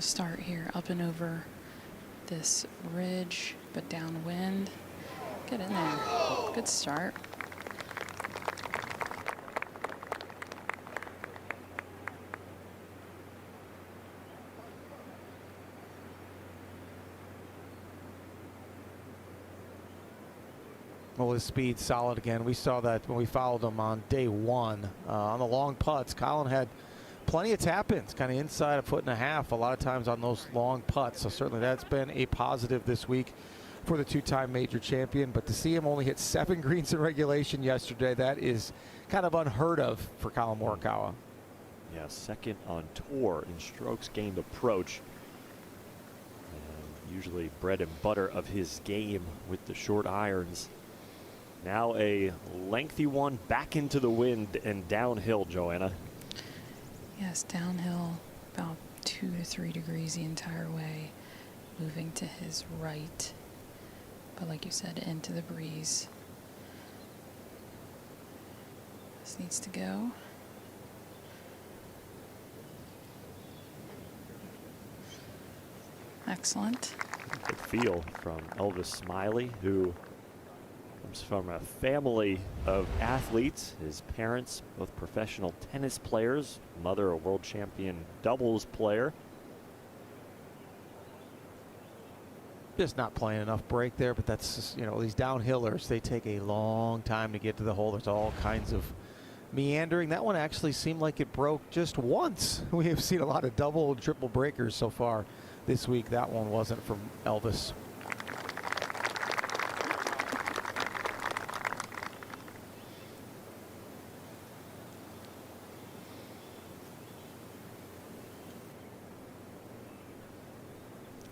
Start here up and over this ridge, but downwind. Get in there. Good start. Well, his speed's solid again. We saw that when we followed him on day one. On the long putts, Collin had plenty of tap-ins, kind of inside a foot and a half a lot of times on those long putts. So certainly that's been a positive this week for the two-time major champion. But to see him only hit 7 greens in regulation yesterday, that is kind of unheard of for Collin Morikawa. Yeah, second on tour in strokes gained approach. And usually bread and butter of his game with the short irons. Now a lengthy one back into the wind and downhill, Joanna. Yes, downhill about 2 to 3 degrees the entire way, moving to his right. But like you said, into the breeze. This needs to go. Excellent. Good feel from Elvis Smylie, who comes from a family of athletes. His parents, both professional tennis players, mother a world champion doubles player. Just not playing enough break there, but that's just, you know, these downhillers, they take a long time to get to the hole. There's all kinds of meandering. That one actually seemed like it broke just once. We have seen a lot of double and triple breakers so far this week. That one wasn't from Elvis.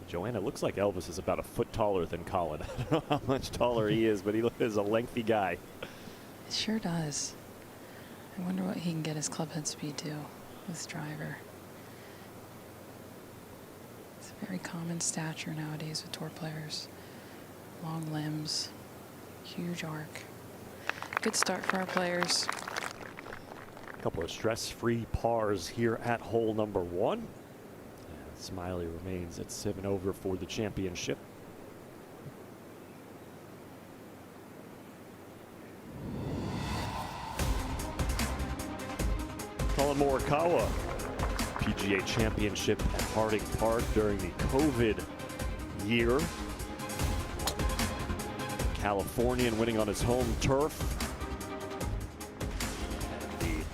Joanna, looks like Elvis is about a foot taller than Collin. I don't know how much taller he is, but he is a lengthy guy. It sure does. I wonder what he can get his club head speed to with this driver. It's a very common stature nowadays with tour players. Long limbs, huge arc. Good start for our players. A couple of stress-free pars here at hole number 1. Smylie remains at 7 over for the championship. Collin Morikawa, PGA Championship at Harding Park during the COVID year. Californian winning on his home turf. And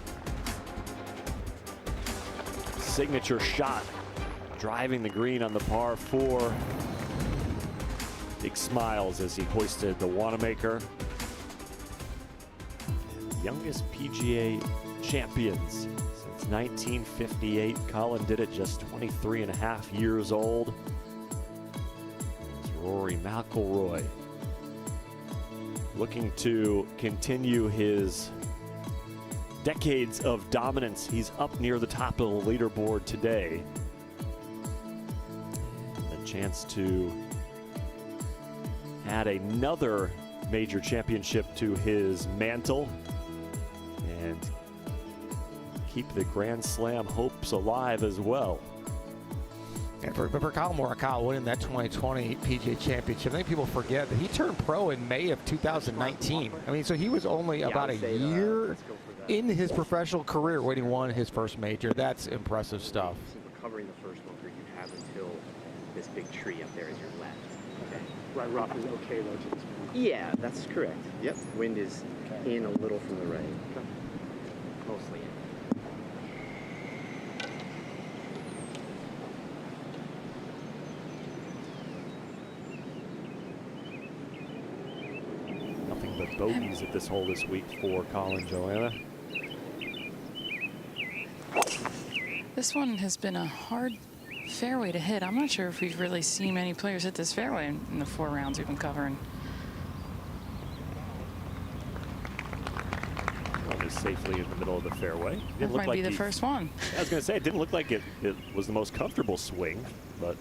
the signature shot driving the green on the par 4. Big smiles as he hoisted the Wanamaker. Youngest PGA champions since 1958. Collin did it just 23 and a half years old. It's Rory McIlroy looking to continue his decades of dominance. He's up near the top of the leaderboard today. Chance to add another major championship to his mantle and keep the Grand Slam hopes alive as well. And for Collin Morikawa winning that 2020 PGA Championship, I think people forget that he turned pro in May of 2019. I mean, so he was only about a year in his professional career when he won his first major. That's impressive stuff. Recovering the first bunker you have until this big tree up there is your left. Okay. Right rough is okay though to this point. Yeah, that's correct. Yep. Wind is in a little from the right. Okay. Mostly in. Nothing but bogeys at this hole this week for Collin, Joanna. This one has been a hard fairway to hit. I'm not sure if we've really seen many players hit this fairway in the 4 rounds we've been covering. One is safely in the middle of the fairway. That might be the first one. I was going to say, it didn't look like it was the most comfortable swing, but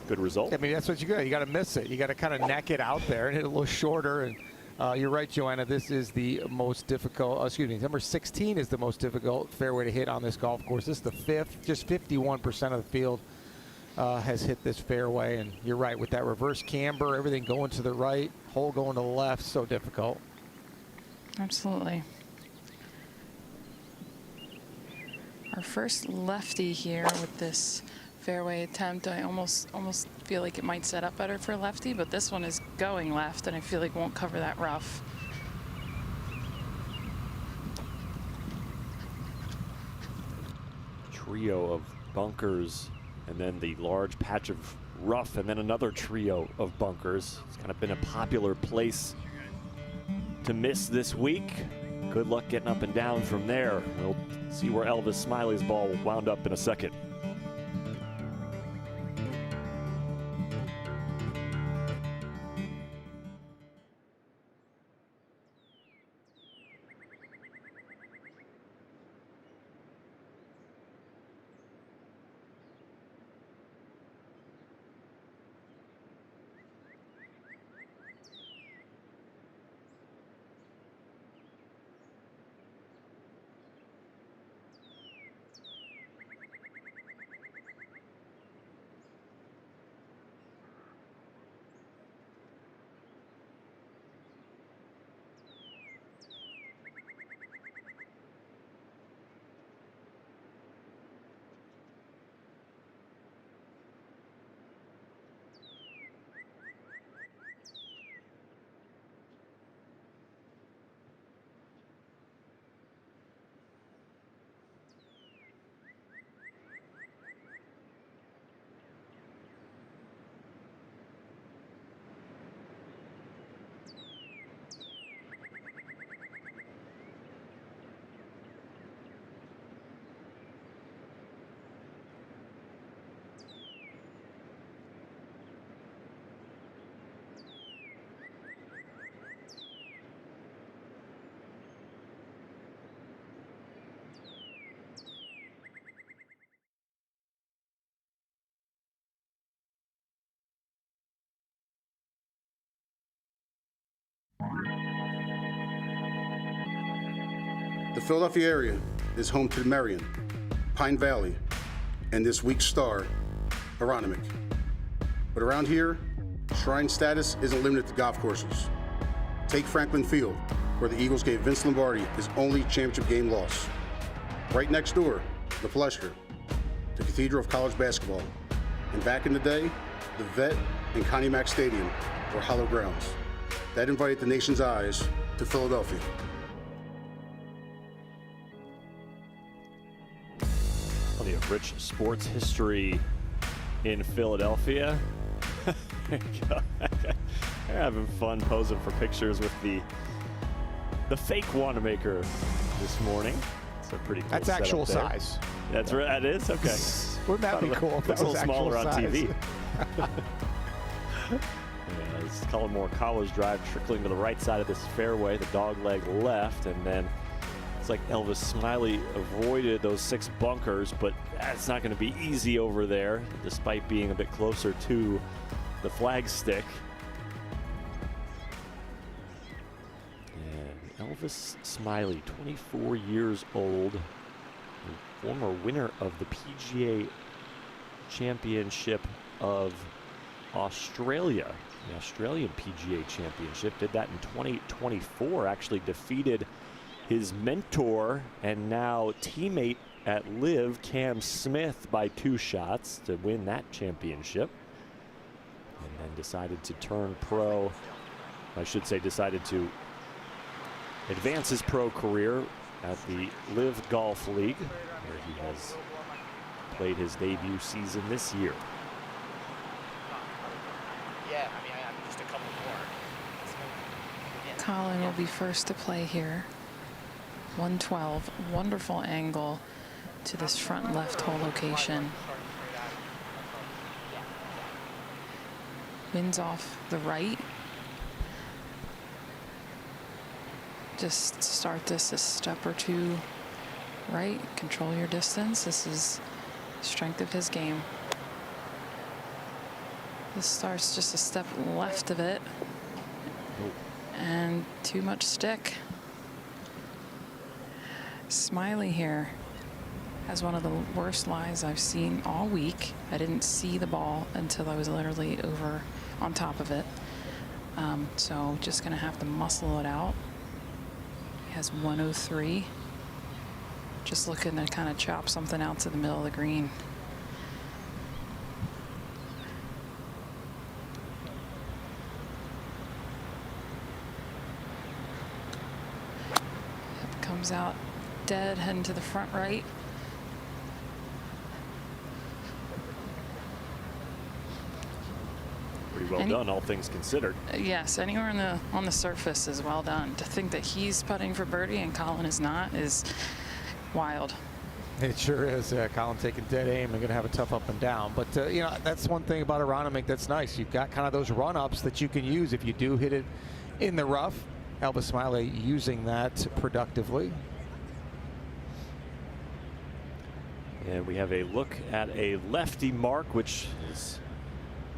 good result. I mean, that's what you got. You got to miss it. You got to kind of neck it out there and hit it a little shorter. And you're right, Joanna. This is the most difficult. Excuse me. Number 16 is the most difficult fairway to hit on this golf course. This is the 5th. Just 51% of the field has hit this fairway. And you're right, with that reverse camber, everything going to the right, hole going to the left, so difficult. Absolutely. Our first lefty here with this fairway attempt. I almost feel like it might set up better for lefty, but this one is going left, and I feel like won't cover that rough. Trio of bunkers, and then the large patch of rough, and then another trio of bunkers. It's kind of been a popular place to miss this week. Good luck getting up and down from there. We'll see where Elvis Smylie's ball wound up in a second. The Philadelphia area is home to the Marion, Pine Valley, and this week's star, Aronimink. But around here, shrine status isn't limited to golf courses. Take Franklin Field, where the Eagles gave Vince Lombardi his only championship game loss. Right next door, the Fletcher, the Cathedral of college basketball. And back in the day, the Vet and Connie Mack Stadium were hallowed grounds. That invited the nation's eyes to Philadelphia. Plenty of rich sports history in Philadelphia. There you go. They're having fun posing for pictures with the fake Wanamaker this morning. It's a pretty cool That's setup actual there. size. That's right. That is okay. Wouldn't that be cool if Looks that a was little smaller on actual TV. size? Yeah, it's Collin Morikawa's drive trickling to the right side of this fairway, the dog leg left, and then it's like Elvis Smylie avoided those 6 bunkers, but that's not going to be easy over there, despite being a bit closer to the flag stick. And Elvis Smylie, 24 years old, a former winner of the PGA Championship of Australia, the Australian PGA Championship, did that in 2024, actually defeated his mentor and now teammate at LIV, Cam Smith, by 2 shots to win that championship. And then decided to turn pro. I should say decided to advance his pro career at the LIV Golf League, where he has played his debut season this year. Yeah, I mean, just a couple more. Collin will be first to play here. 112, wonderful angle to this front left hole location. Winds off the right. Just start this a step or 2 right. Control your distance. This is the strength of his game. This starts just a step left of it. And too much stick. Smylie here. has one of the worst lies I've seen all week. I didn't see the ball until I was literally over on top of it. So just going to have to muscle it out. He has 103. Just looking to kind of chop something out to the middle of the green. Comes out dead, heading to the front right. Pretty well done, all things considered. Yes, anywhere on the surface is well done. To think that he's putting for birdie and Collin is not is wild. It sure is. Collin taking dead aim and going to have a tough up and down. But, you know, that's one thing about Aronimink that's nice. You've got kind of those run-ups that you can use if you do hit it in the rough. Elvis Smylie using that productively. And we have a look at a lefty mark, which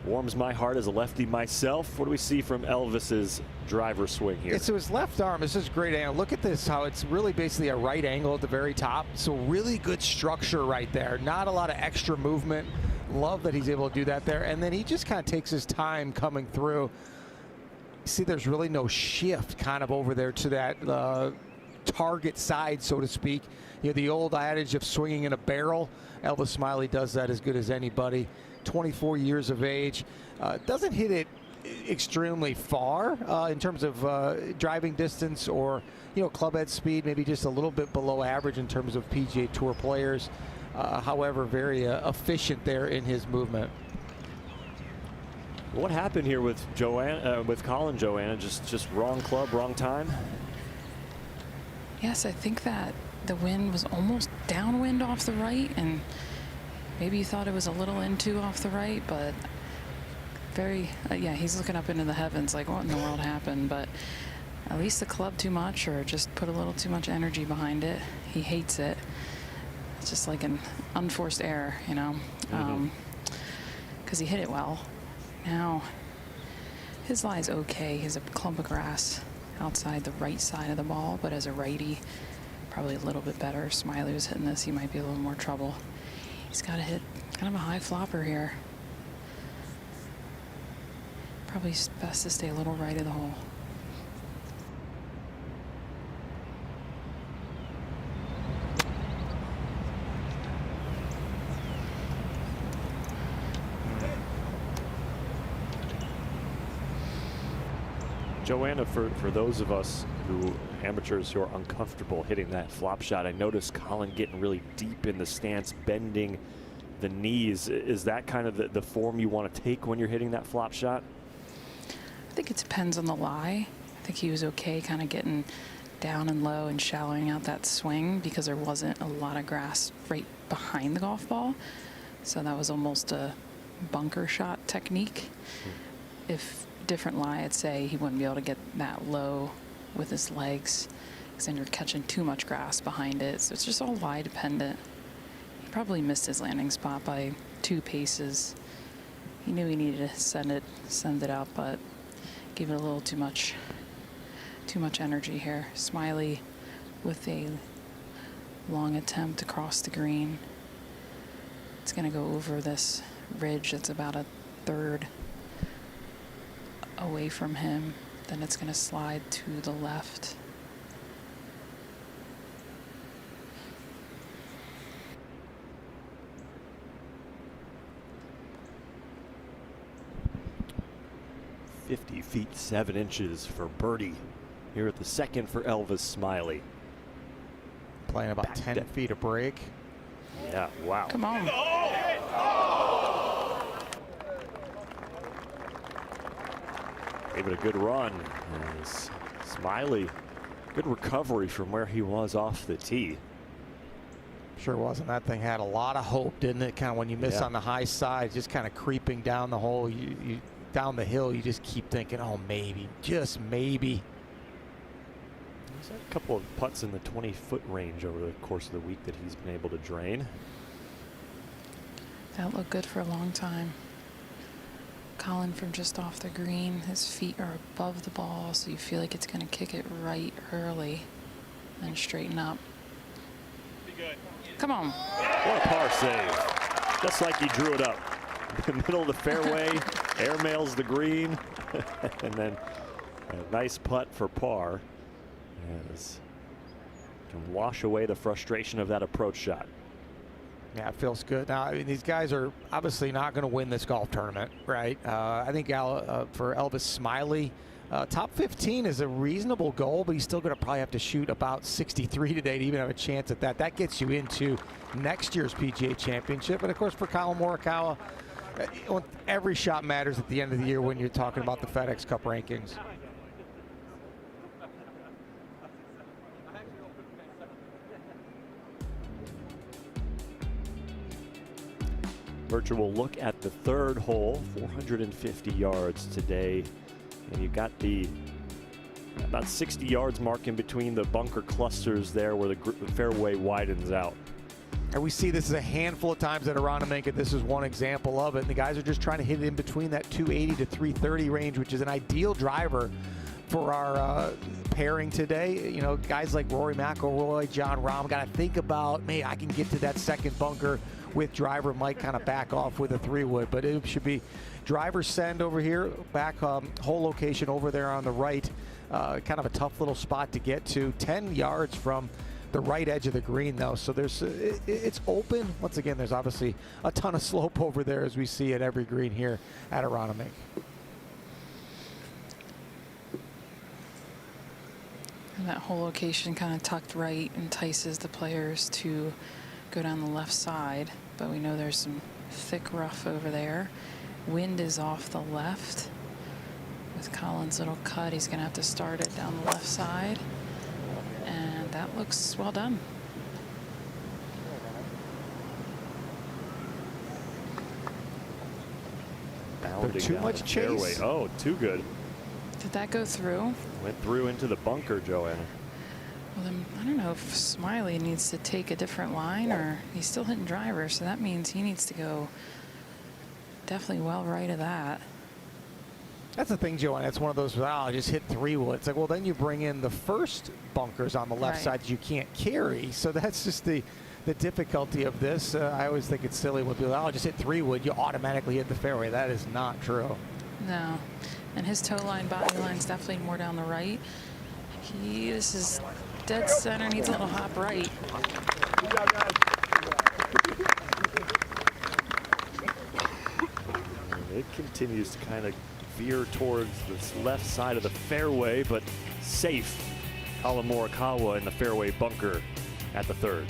warms my heart as a lefty myself. What do we see from Elvis's driver swing here? So his left arm is just great angle. Look at this, how it's really basically a right angle at the very top. So really good structure right there. Not a lot of extra movement. Love that he's able to do that there. And then he just kind of takes his time coming through. See, there's really no shift kind of over there to that target side, so to speak. You know, the old adage of swinging in a barrel. Elvis Smylie does that as good as anybody. 24 years of age. Doesn't hit it extremely far in terms of driving distance or, you know, club head speed, maybe just a little bit below average in terms of PGA Tour players. However, very efficient there in his movement. What happened here with Collin, Joanna? Just wrong club, wrong time? Yes, I think that the wind was almost downwind off the right, and maybe you thought it was a little into off the right, but very, yeah, he's looking up into the heavens like, what in the world happened? But at least the club too much, or just put a little too much energy behind it. He hates it. It's just like an unforced error, you know, because he hit it well. Now, his lie is okay. He has a clump of grass outside the right side of the ball, but as a righty, probably a little bit better. If Smylie was hitting this, he might be a little more trouble. He's got to hit kind of a high flopper here. Probably best to stay a little right of the hole. Joanna, for those of us amateurs who are uncomfortable hitting that flop shot, I noticed Collin getting really deep in the stance, bending the knees. Is that kind of the form you want to take when you're hitting that flop shot? I think it depends on the lie. I think he was okay kind of getting down and low and shallowing out that swing because there wasn't a lot of grass right behind the golf ball. So that was almost a bunker shot technique. If different lie, I'd say he wouldn't be able to get that low with his legs because then you're catching too much grass behind it. So it's just all lie dependent. He probably missed his landing spot by 2 paces. He knew he needed to send it out, but gave it a little too much energy here. Smylie with a long attempt to cross the green. It's going to go over this ridge that's about a third away from him. Then it's going to slide to the left. .50 feet 7 inches for birdie here at the second for Elvis Smylie. Playing about 10 feet of break. Yeah, wow. Come on. Gave it a good run. As Smylie, good recovery from where he was off the tee. Sure was, and that thing had a lot of hope, didn't it? Kind of when you miss on the high side, just kind of creeping down the hole, you down the hill, you just keep thinking, oh, maybe, just maybe. He's had a couple of putts in the 20-foot range over the course of the week that he's been able to drain. That looked good for a long time. Collin from just off the green, his feet are above the ball, so you feel like it's going to kick it right early, then straighten up. Come on. What a par save. Just like he drew it up. In the middle of the fairway, airmails the green, and then a nice putt for par. As can wash away the frustration of that approach shot. Yeah, it feels good. Now, I mean, these guys are obviously not going to win this golf tournament, right? I think for Elvis Smylie, top 15 is a reasonable goal, but he's still going to probably have to shoot about 63 today to even have a chance at that. That gets you into next year's PGA Championship. And, of course, for Collin Morikawa, every shot matters at the end of the year when you're talking about the FedEx Cup rankings. Virtual look at the third hole, 450 yards today. And you've got the about 60 yards mark in between the bunker clusters there where the fairway widens out. And we see this is a handful of times at Aronimink, and this is one example of it. And the guys are just trying to hit it in between that 280 to 330 range, which is an ideal driver for our pairing today. You know, guys like Rory McIlroy, John Rahm, got to think about, man, I can get to that second bunker with driver, might kind of back off with a 3-wood, but it should be driver send over here, back hole location over there on the right. Kind of a tough little spot to get to, 10 yards from the right edge of the green though, so there's it's open. Once again, there's obviously a ton of slope over there as we see at every green here at Aronimink. And that whole location kind of tucked right entices the players to go down the left side, but we know there's some thick rough over there. Wind is off the left. With Collin's little cut, he's going to have to start it down the left side. And that looks well done. Bounding too down much the chase. fairway. Oh, too good. Did that go through? Went through into the bunker, Joanna. Well, then I don't know if Smylie needs to take a different line, or he's still hitting driver, so that means he needs to go definitely well right of that. That's the thing, Joanne. It's one of those, I just hit 3-wood. It's like, well, then you bring in the first bunkers on the left side you can't carry. So that's just the difficulty of this. I always think it's silly when people, just hit 3-wood, you automatically hit the fairway. That is not true. No. And his toe line, body line's definitely more down the right. This is dead center, needs a little hop right. Good job, guys. It continues to kind of veer towards the left side of the fairway, but safe. Collin Morikawa in the fairway bunker at the third.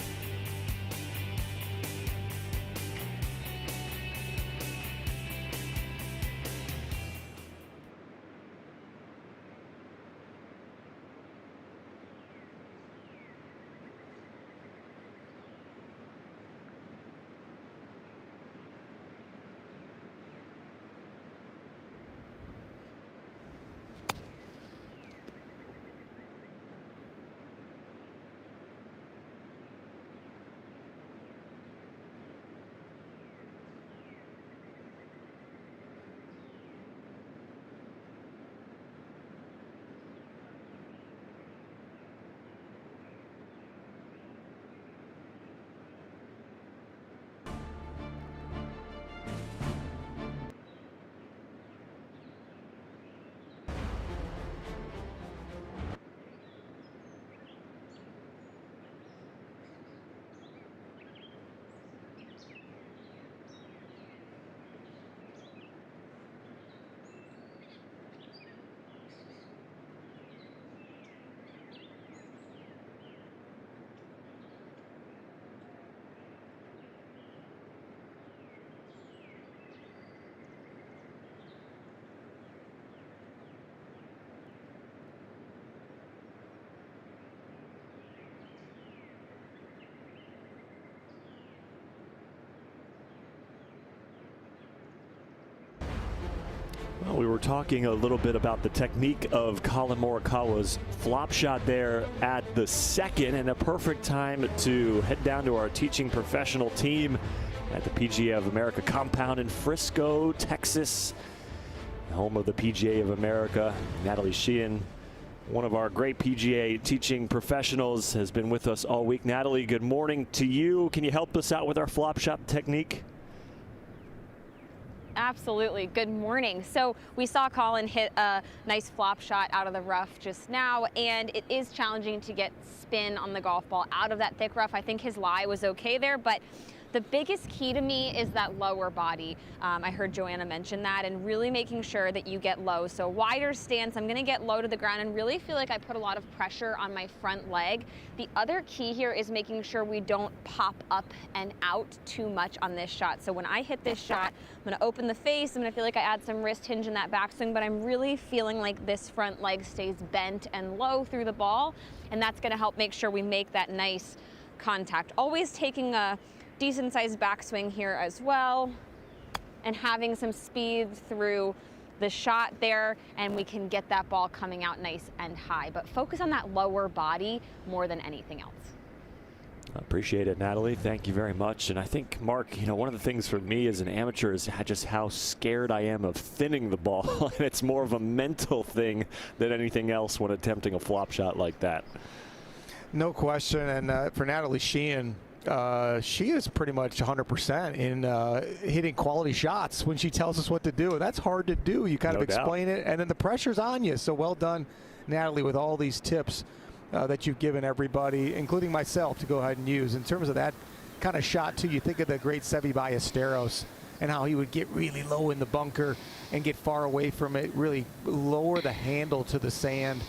Well, we were talking a little bit about the technique of Collin Morikawa's flop shot there at the second, and a perfect time to head down to our teaching professional team at the PGA of America compound in Frisco, Texas, home of the PGA of America. Natalie Sheehan One of our great PGA teaching professionals has been with us all week. Natalie, good morning to you. Can you help us out with our flop shot technique? Absolutely. Good morning. So we saw Collin hit a nice flop shot out of the rough just now, and it is challenging to get spin on the golf ball out of that thick rough. I think his lie was okay there, but the biggest key to me is that lower body. I heard Joanna mention that, and really making sure that you get low. So wider stance, I'm gonna get low to the ground and really feel like I put a lot of pressure on my front leg. The other key here is making sure we don't pop up and out too much on this shot. So when I hit this shot, I'm gonna open the face, I'm gonna feel like I add some wrist hinge in that backswing, but I'm really feeling like this front leg stays bent and low through the ball, and that's gonna help make sure we make that nice contact. Always taking a decent sized backswing here as well, and having some speed through the shot there, and we can get that ball coming out nice and high. But focus on that lower body more than anything else. I appreciate it, Natalie. Thank you very much. And I think, Mark, one of the things for me as an amateur is just how scared I am of thinning the ball. And it's more of a mental thing than anything else when attempting a flop shot like that. No question. And for Natalie Sheehan, she is pretty much 100% in hitting quality shots when she tells us what to do. And that's hard to do. You kind of explain it, and then the pressure's on you. So well done, Natalie, with all these tips that you've given everybody, including myself, to go ahead and use. In terms of that kind of shot, too, you think of the great Seve Ballesteros and how he would get really low in the bunker and get far away from it, really lower the handle to the sand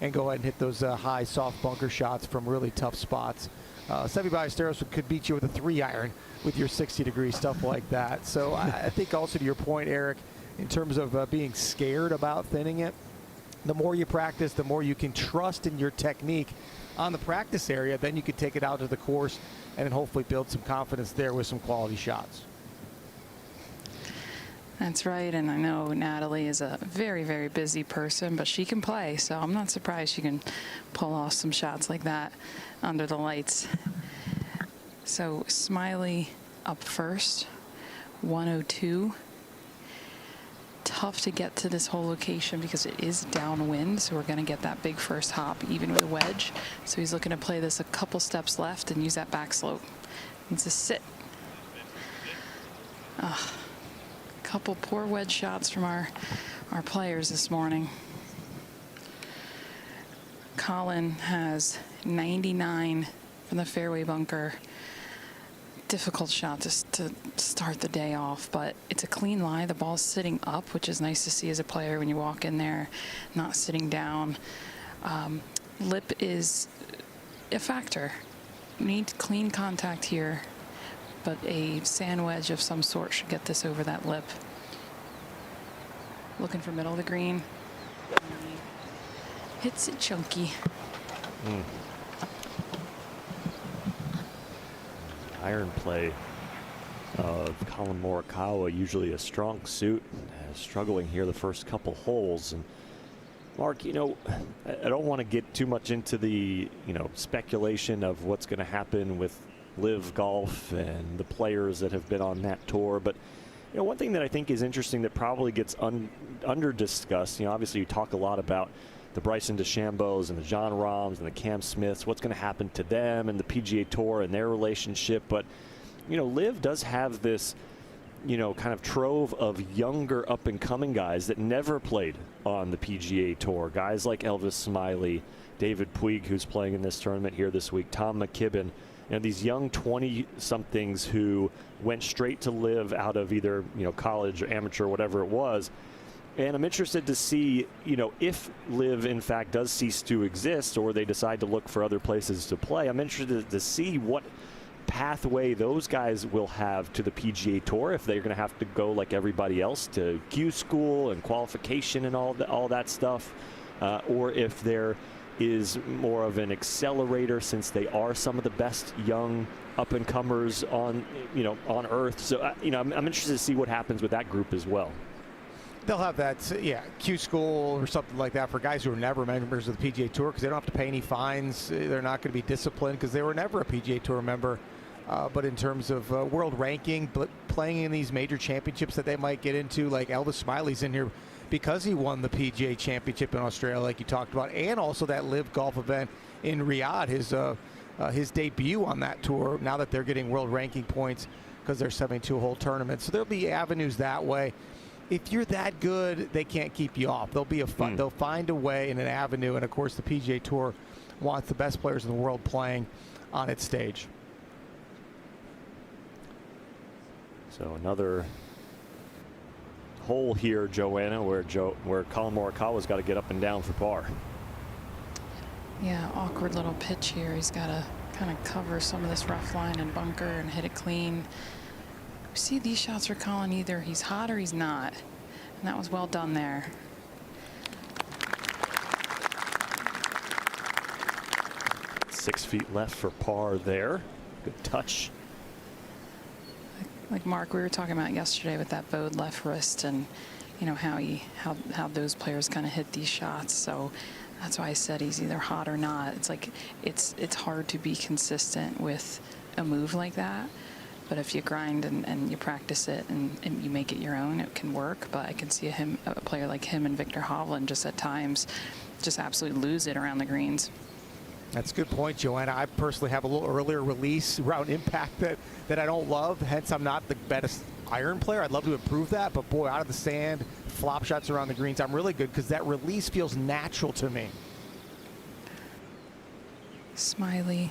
and go ahead and hit those high, soft bunker shots from really tough spots. Seve Ballesteros could beat you with a 3-iron with your 60-degree stuff like that. So I think also to your point, Eric, in terms of being scared about thinning it, the more you practice, the more you can trust in your technique on the practice area, then you can take it out to the course and then hopefully build some confidence there with some quality shots. That's right, and I know Natalie is a very, very busy person, but she can play, so I'm not surprised she can pull off some shots like that under the lights. So Smylie up first, 102. Tough to get to this whole location because it is downwind, so we're going to get that big first hop even with a wedge. So he's looking to play this a couple steps left and use that back slope. Needs to sit. Couple poor wedge shots from our players this morning. Collin has 99 from the fairway bunker. Difficult shot to start the day off, but it's a clean lie. The ball's sitting up, which is nice to see as a player when you walk in there, not sitting down. Lip is a factor. You need clean contact here, but a sand wedge of some sort should get this over that lip. Looking for middle of the green. Hits it chunky. Iron play of Collin Morikawa, usually a strong suit, struggling here the first couple holes. And Mark, I don't want to get too much into the speculation of what's going to happen with Live Golf and the players that have been on that tour, but one thing that I think is interesting that probably gets under discussed, obviously you talk a lot about the Bryson DeChambeaus and the John Rahms and the Cam Smiths, what's going to happen to them and the PGA Tour and their relationship. But, Liv does have this, kind of trove of younger up-and-coming guys that never played on the PGA Tour. Guys like Elvis Smylie, David Puig, who's playing in this tournament here this week, Tom McKibben, these young 20-somethings who went straight to Live out of either, college or amateur, whatever it was. And I'm interested to see, if Live, in fact, does cease to exist or they decide to look for other places to play. I'm interested to see what pathway those guys will have to the PGA Tour, if they're going to have to go like everybody else to Q school and qualification and all that stuff, or if there is more of an accelerator, since they are some of the best young up-and-comers on earth. So I'm interested to see what happens with that group as well. They'll have that, Q school or something like that for guys who are never members of the PGA Tour, because they don't have to pay any fines. They're not going to be disciplined because they were never a PGA Tour member. But in terms of world ranking, playing in these major championships that they might get into, like Elvis Smiley's in here because he won the PGA Championship in Australia, like you talked about, and also that Live Golf event in Riyadh, his debut on that tour, now that they're getting world ranking points because they're 72-hole tournaments. So there'll be avenues that way. If you're that good, they can't keep you off. They'll be they'll find a way in an avenue, and of course the PGA Tour wants the best players in the world playing on its stage. So another hole here, Joanna, where Collin Morikawa's got to get up and down for par. Yeah, awkward little pitch here. He's got to kind of cover some of this rough line and bunker and hit it clean. We see these shots for Collin, either he's hot or he's not. And that was well done there. Six feet left for par there. Good touch. Like Mark, we were talking about yesterday with that bowed left wrist, and you know how those players kind of hit these shots. So that's why I said he's either hot or not. It's like it's hard to be consistent with a move like that. But if you grind and you practice it and you make it your own, it can work. But I can see a player like him and Victor Hovland just at times just absolutely lose it around the greens. That's a good point, Joanna. I personally have a little earlier release around impact that I don't love. Hence, I'm not the best iron player. I'd love to improve that. But, boy, out of the sand, flop shots around the greens, I'm really good because that release feels natural to me. Smylie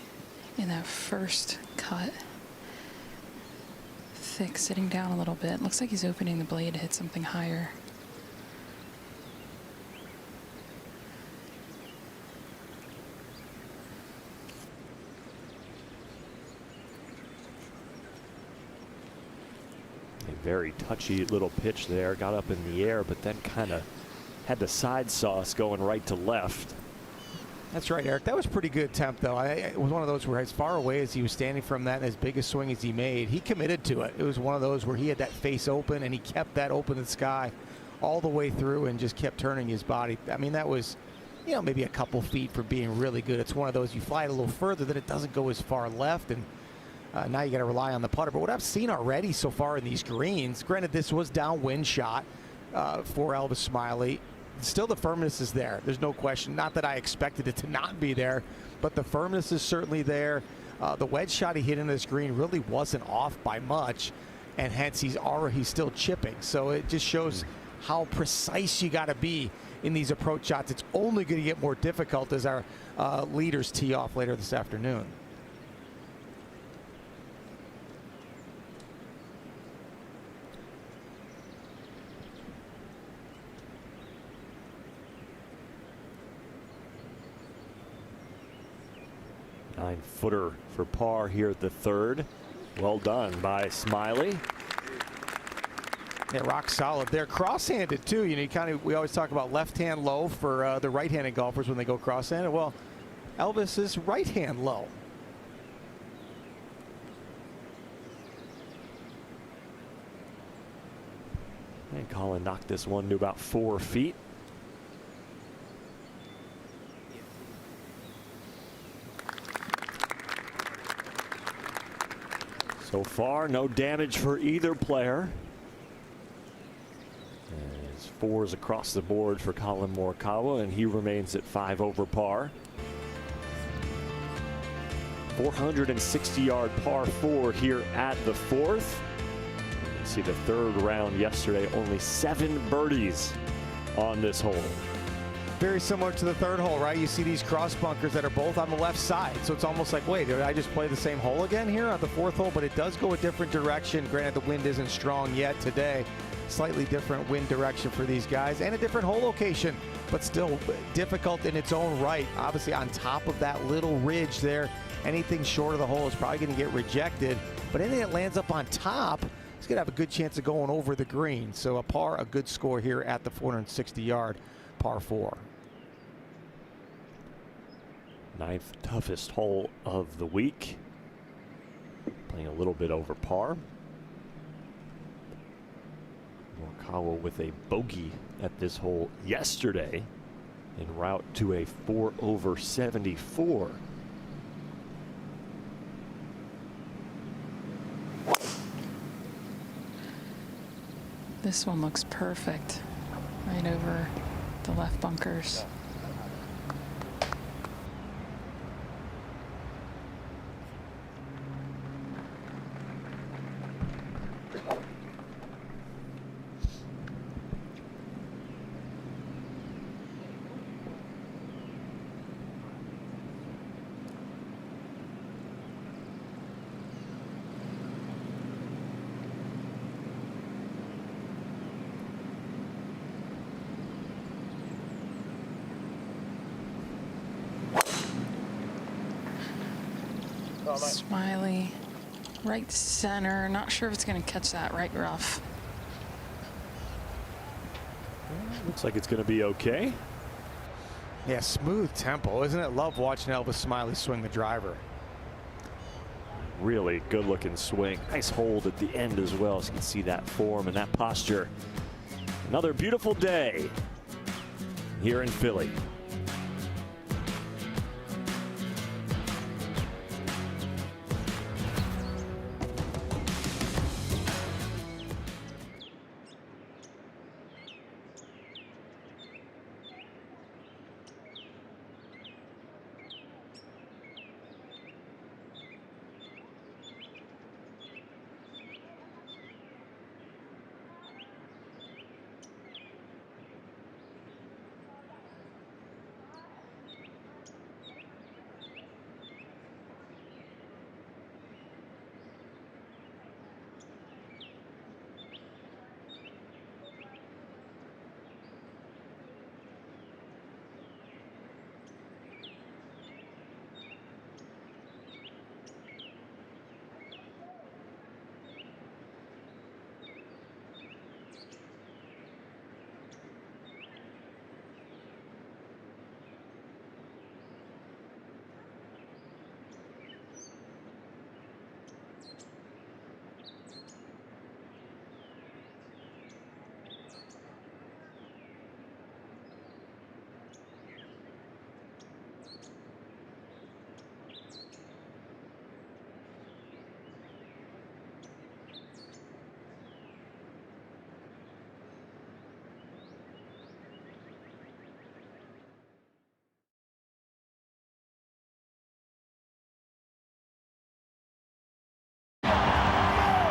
in that first cut. Thick, sitting down a little bit. Looks like he's opening the blade to hit something higher. Very touchy little pitch there, got up in the air, but then kind of had the side sauce going right to left. That's right, Eric. That was a pretty good attempt, though. It was one of those where as far away as he was standing from that and as big a swing as he made, he committed to it. It was one of those where he had that face open, and he kept that open in the sky all the way through and just kept turning his body. I mean, that was, you know, maybe a couple feet for being really good. It's one of those, you fly it a little further, then it doesn't go as far left, and now you got to rely on the putter. But what I've seen already so far in these greens, granted this was downwind shot for Elvis Smylie, still the firmness is there. There's no question. Not that I expected it to not be there, but the firmness is certainly there. The wedge shot he hit into this green really wasn't off by much, and hence he's still chipping. So it just shows how precise you got to be in these approach shots. It's only going to get more difficult as our leaders tee off later this afternoon. Nine-footer for par here at the third. Well done by Smylie. Yeah, rock solid. They're cross-handed too. You know, we always talk about left-hand low for the right-handed golfers when they go cross-handed. Well, Elvis is right-hand low. And Collin knocked this one to about 4 feet. So far, no damage for either player. As fours across the board for Collin Morikawa, and he remains at 5 over par. 460-yard par 4 here at the fourth. You can see the third round yesterday, only 7 birdies on this hole. Very similar to the third hole, right? You see these cross bunkers that are both on the left side. So it's almost like, wait, did I just play the same hole again here on the fourth hole? But it does go a different direction. Granted, the wind isn't strong yet today. Slightly different wind direction for these guys and a different hole location, but still difficult in its own right. Obviously on top of that little ridge there, anything short of the hole is probably going to get rejected. But anything that lands up on top is going to have a good chance of going over the green. So a par, a good score here at the 460-yard par 4. Ninth toughest hole of the week. Playing a little bit over par. Morikawa with a bogey at this hole yesterday en route to a 4 over 74. This one looks perfect. right over the left bunkers. Smylie, right center. Not sure if it's going to catch that right rough. Looks like it's going to be okay. Yeah, smooth tempo, isn't it? Love watching Elvis Smylie swing the driver. Really good looking swing. Nice hold at the end as well, so you can see that form and that posture. Another beautiful day here in Philly.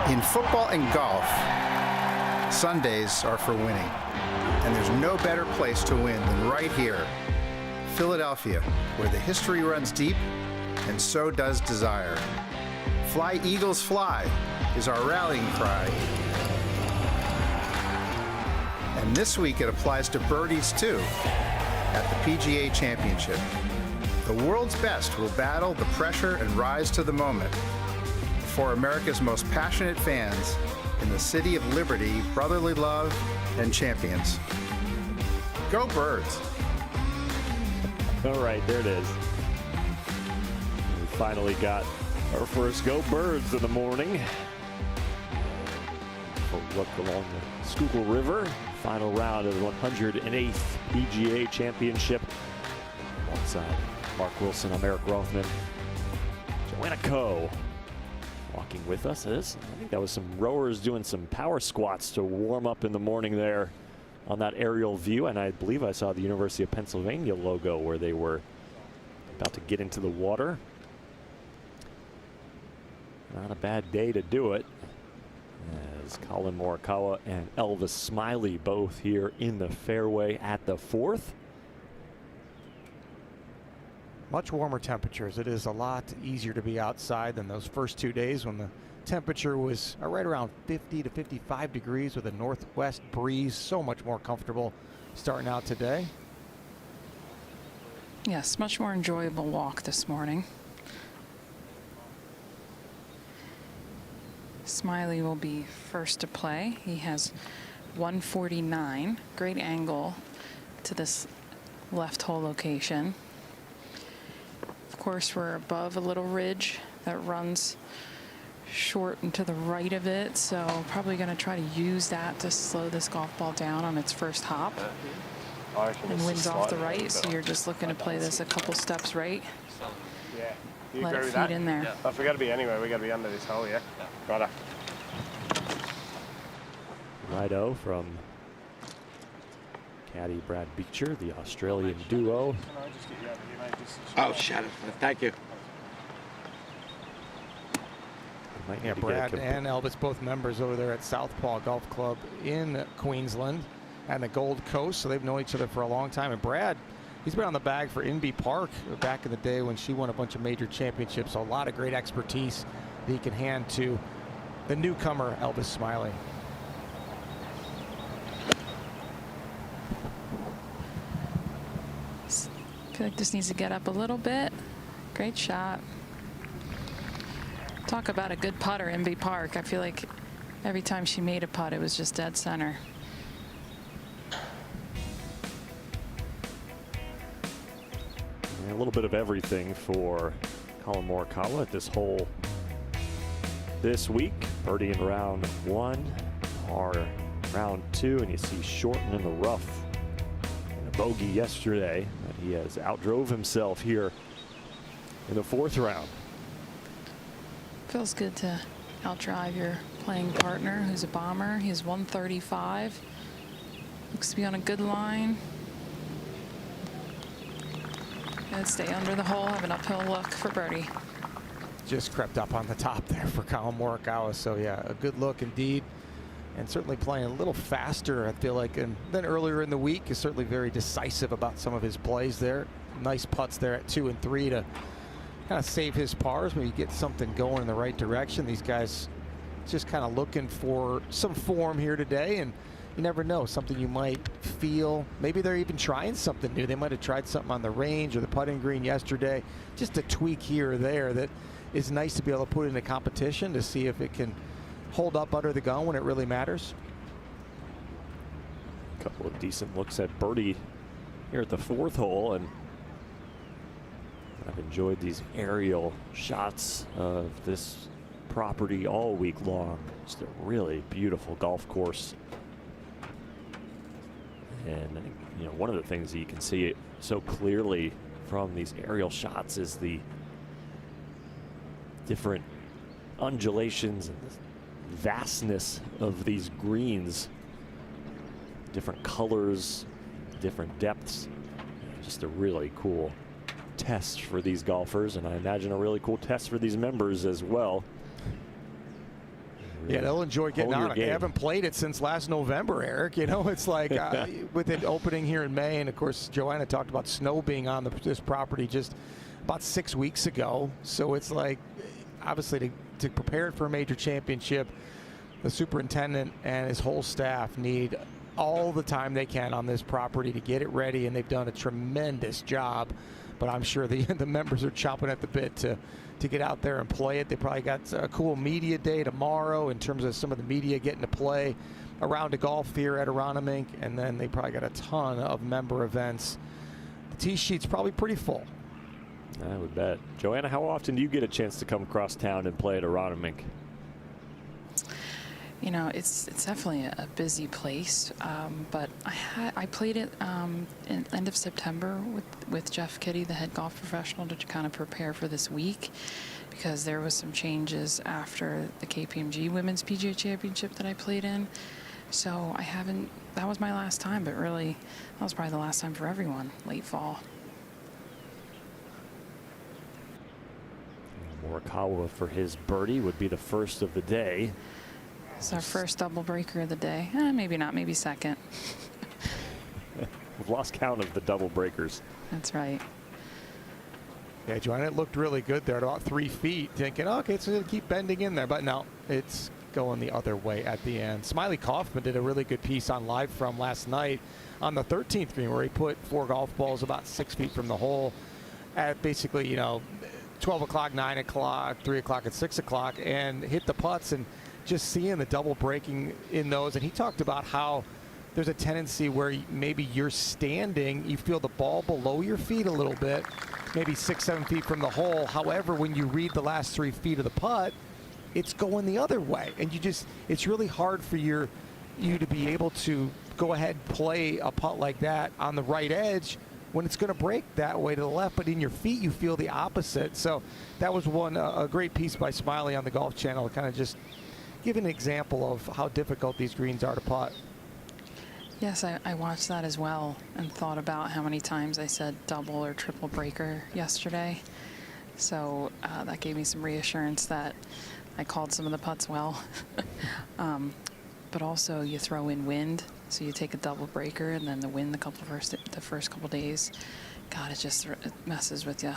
In football and golf, Sundays are for winning. And there's no better place to win than right here, Philadelphia, where the history runs deep and so does desire. Fly Eagles Fly is our rallying cry. And this week it applies to birdies too at the PGA Championship. The world's best will battle the pressure and rise to the moment for America's most passionate fans in the city of liberty, brotherly love, and champions. Go Birds! All right, there it is. We finally got our first Go Birds of the morning. A look along the Schuylkill River. Final round of the 108th PGA Championship. Alongside Mark Wilson, I'm Eric Rothman. Joanna Coe walking with us. I think that was some rowers doing some power squats to warm up in the morning there on that aerial view. And I believe I saw the University of Pennsylvania logo where they were about to get into the water. Not a bad day to do it, as Collin Morikawa and Elvis Smylie both here in the fairway at the fourth. Much warmer temperatures. It is a lot easier to be outside than those first 2 days when the temperature was right around 50 to 55 degrees with a northwest breeze. So much more comfortable starting out today. Yes, much more enjoyable walk this morning. Smylie will be first to play. He has 149. Great angle to this left hole location. Of course, we're above a little ridge that runs short and to the right of it, so probably going to try to use that to slow this golf ball down on its first hop. And wind's off the right, so you're just looking to play this a couple steps right. Yeah. You Let agree it with feed that? in there. Yeah. If we got to be anywhere, we got to be under this hole, yeah? Righto. Righto from caddy Brad Beecher, the Australian duo. Oh, shut it. Thank you. Yeah, Brad and Elvis, both members over there at Southpaw Golf Club in Queensland and the Gold Coast, so they've known each other for a long time. And Brad, he's been on the bag for Inbee Park back in the day when she won a bunch of major championships, so a lot of great expertise that he can hand to the newcomer, Elvis Smylie. I feel like this needs to get up a little bit. Great shot. Talk about a good putter, Inbee Park. I feel like every time she made a putt, it was just dead center. And a little bit of everything for Collin Morikawa at this hole this week. Birdie in round 1, par round 2, and you see Shorten in the rough. And a bogey yesterday, but he has outdrove himself here in the 4th round. Feels good to outdrive your playing partner, who's a bomber. He has 135. Looks to be on a good line. Gonna stay under the hole, have an uphill look for birdie. Just crept up on the top there for Collin Morikawa. So yeah, a good look indeed, and certainly playing a little faster, I feel like, than earlier in the week. Is certainly very decisive about some of his plays there. Nice putts there at 2 and 3 to kind of save his pars, maybe get something going in the right direction. These guys just kind of looking for some form here today, and you never know, something you might feel. Maybe they're even trying something new. They might have tried something on the range or the putting green yesterday. Just a tweak here or there that is nice to be able to put in a competition to see if it can hold up under the gun when it really matters. A couple of decent looks at birdie here at the 4th hole, and I've enjoyed these aerial shots of this property all week long. It's a really beautiful golf course. And I think, you know, one of the things that you can see it so clearly from these aerial shots is the different undulations and the vastness of these greens. Different colors, different depths. Just a really cool test for these golfers, and I imagine a really cool test for these members as well. Yeah, they'll enjoy getting on it. They haven't played it since last November, Eric. You know, it's like with it opening here in May, and of course, Joanna talked about snow being on this property just about 6 weeks ago. So it's like, obviously, to prepare it for a major championship, the superintendent and his whole staff need all the time they can on this property to get it ready, and they've done a tremendous job. But I'm sure the members are chomping at the bit to get out there and play it. They probably got a cool media day tomorrow in terms of some of the media getting to play around the golf here at Aronimink, and then they probably got a ton of member events. The tee sheet's probably pretty full. I would bet. Joanna, how often do you get a chance to come across town and play at Aronimink? You know, it's definitely a busy place, but I played it in end of September with Jeff Kitty, the head golf professional, to kind of prepare for this week, because there was some changes after the KPMG Women's PGA Championship that I played in. So I haven't, that was my last time, but really that was probably the last time for everyone, late fall. Morikawa for his birdie would be the first of the day. It's our first double breaker of the day. Maybe not, maybe second. We've lost count of the double breakers. That's right. Yeah, Joanna, it looked really good there at about 3 feet, thinking, oh, okay, it's going to keep bending in there. But no, it's going the other way at the end. Smylie Kaufman did a really good piece on Live From last night on the 13th green, where he put 4 golf balls about 6 feet from the hole at basically, you know, 12 o'clock, 9 o'clock, 3 o'clock, and 6 o'clock, and hit the putts, and just seeing the double breaking in those. And he talked about how there's a tendency where maybe you're standing, you feel the ball below your feet a little bit, maybe 6-7 feet from the hole. However, when you read the last 3 feet of the putt, it's going the other way, and it's really hard for you to be able to go ahead and play a putt like that on the right edge when it's going to break that way to the left, but in your feet you feel the opposite. So that was a great piece by Smylie on the Golf Channel to kind of just give an example of how difficult these greens are to putt. Yes, I watched that as well and thought about how many times I said double or triple breaker yesterday. So that gave me some reassurance that I called some of the putts well. But also you throw in wind, so you take a double breaker and then the wind the first couple days. God, it messes with you.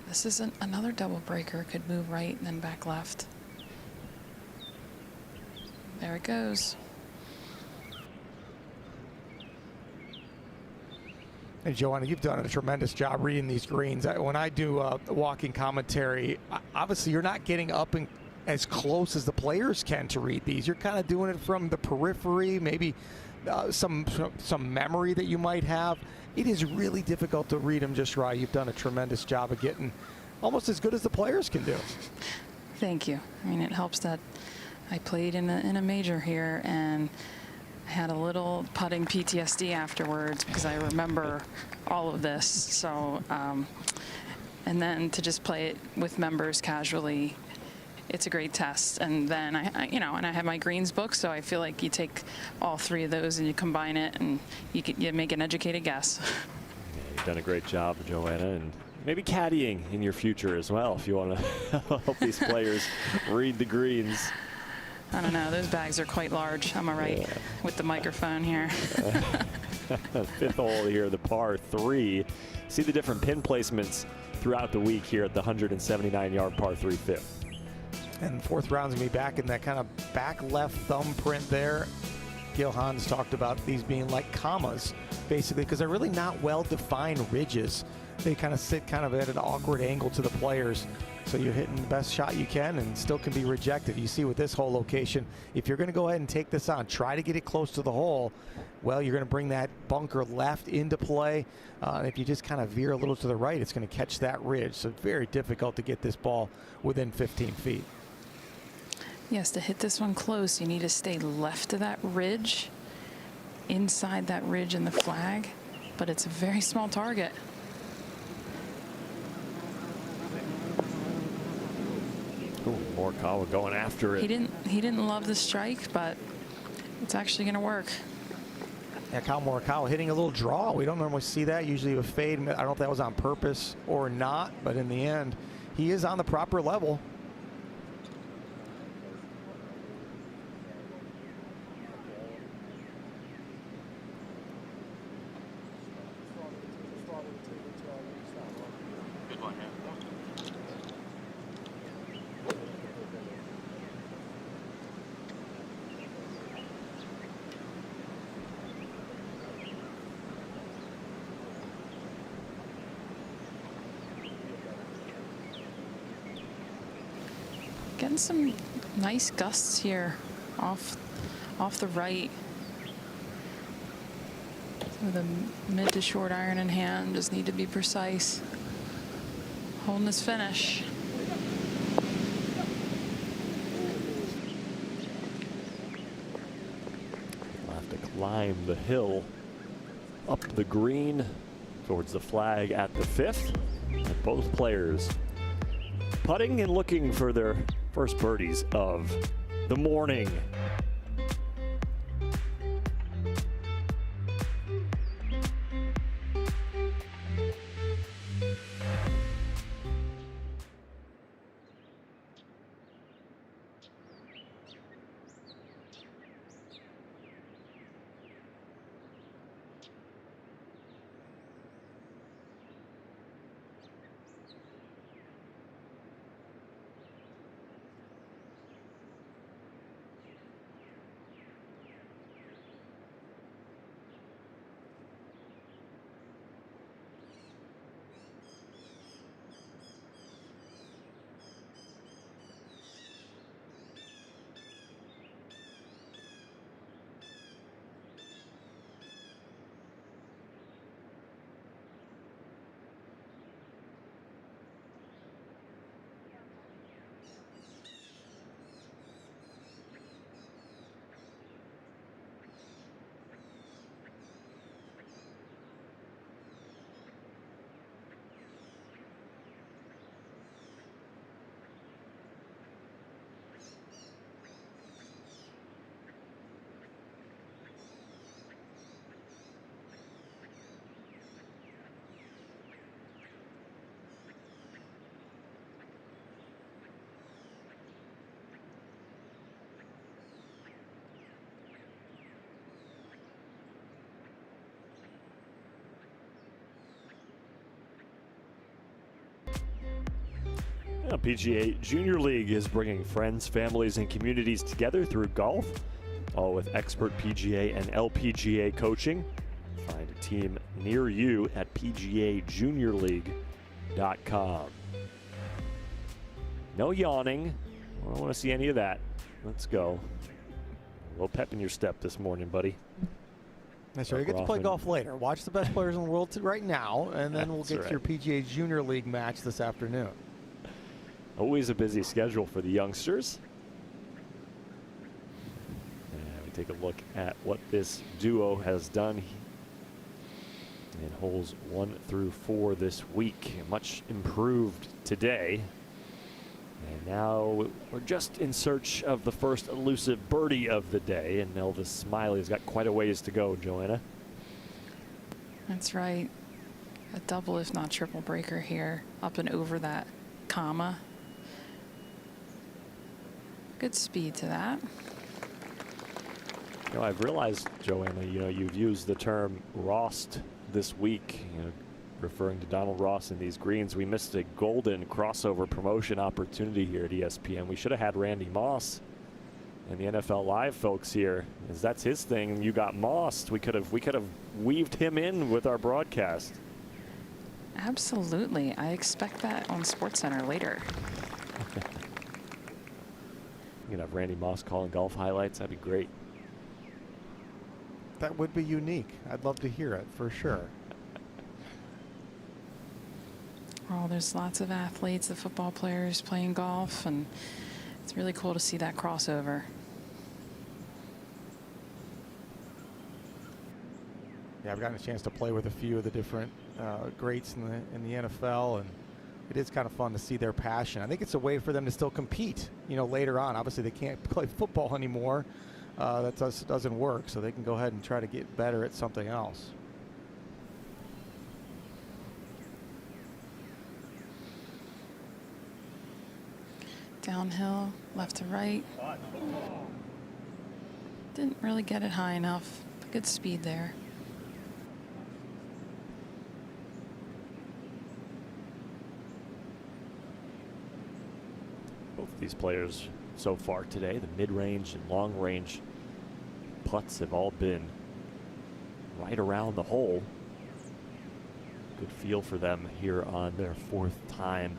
This isn't another double breaker. Could move right and then back left. There it goes. And Joanna, you've done a tremendous job reading these greens. When I do walking commentary, obviously you're not getting up and as close as the players can to read these. You're kind of doing it from the periphery, maybe some memory that you might have. It is really difficult to read them just right. You've done a tremendous job of getting almost as good as the players can do. Thank you. I mean, it helps that I played in a major here, and I had a little putting PTSD afterwards because I remember all of this. So, and then to just play it with members casually, it's a great test. And then I have my greens book, so I feel like you take all three of those and you combine it, and you make an educated guess. Yeah, you've done a great job, Joanna, and maybe caddying in your future as well if you want to help these players read the greens. I don't know. Those bags are quite large. I'm all right with the microphone here. Fifth hole here, the par 3. See the different pin placements throughout the week here at the 179-yard par 3 fifth. And fourth round's going to be back in that kind of back left thumbprint there. Gil Hans talked about these being like commas, basically, because they're really not well-defined ridges. They kind of sit kind of at an awkward angle to the players. So you're hitting the best shot you can and still can be rejected. You see with this hole location, if you're going to go ahead and take this on, try to get it close to the hole, well, you're going to bring that bunker left into play. And if you just kind of veer a little to the right, it's going to catch that ridge. So very difficult to get this ball within 15 feet. Yes, to hit this one close, you need to stay left of that ridge, inside that ridge in the flag, but it's a very small target. Ooh, Morikawa going after it. He didn't love the strike, but it's actually going to work. Yeah, Kyle Morikawa hitting a little draw. We don't normally see that. Usually a fade. I don't know if that was on purpose or not, but in the end, he is on the proper level. Getting some nice gusts here off the right. With a mid to short iron in hand, just need to be precise. Holding this finish. We'll have to climb the hill up the green towards the flag at the fifth. And both players putting and looking for their first birdies of the morning. PGA Junior League is bringing friends, families, and communities together through golf, all with expert PGA and LPGA coaching. Find a team near you at PGAJuniorLeague.com. No yawning. I don't want to see any of that. Let's go. A little pep in your step this morning, buddy. That's right. You get to play golf later. Watch the best players in the world right now, and then we'll get to your PGA Junior League match this afternoon. Always a busy schedule for the youngsters. And we take a look at what this duo has done in holes 1 through 4 this week. Much improved today. And now we're just in search of the first elusive birdie of the day, and Elvis Smylie has got quite a ways to go, Joanna. That's right. A double, if not triple breaker here, up and over that comma. Good speed to that. You know, I've realized, Joanna, you've used the term Rossed this week, referring to Donald Ross in these greens. We missed a golden crossover promotion opportunity here at ESPN. We should have had Randy Moss and the NFL Live folks here, as that's his thing. You got Moss. We could have weaved him in with our broadcast. Absolutely. I expect that on SportsCenter later. You can have Randy Moss calling golf highlights. That'd be great. That would be unique. I'd love to hear it for sure. Well, there's lots of athletes, the football players playing golf, and it's really cool to see that crossover. Yeah, I've gotten a chance to play with a few of the different greats in the NFL, and it is kind of fun to see their passion. I think it's a way for them to still compete, later on. Obviously, they can't play football anymore. That doesn't work, so they can go ahead and try to get better at something else. Downhill, left to right. Didn't really get it high enough. Good speed there. Both of these players so far today, the mid-range and long-range putts have all been right around the hole. Good feel for them here on their 4th time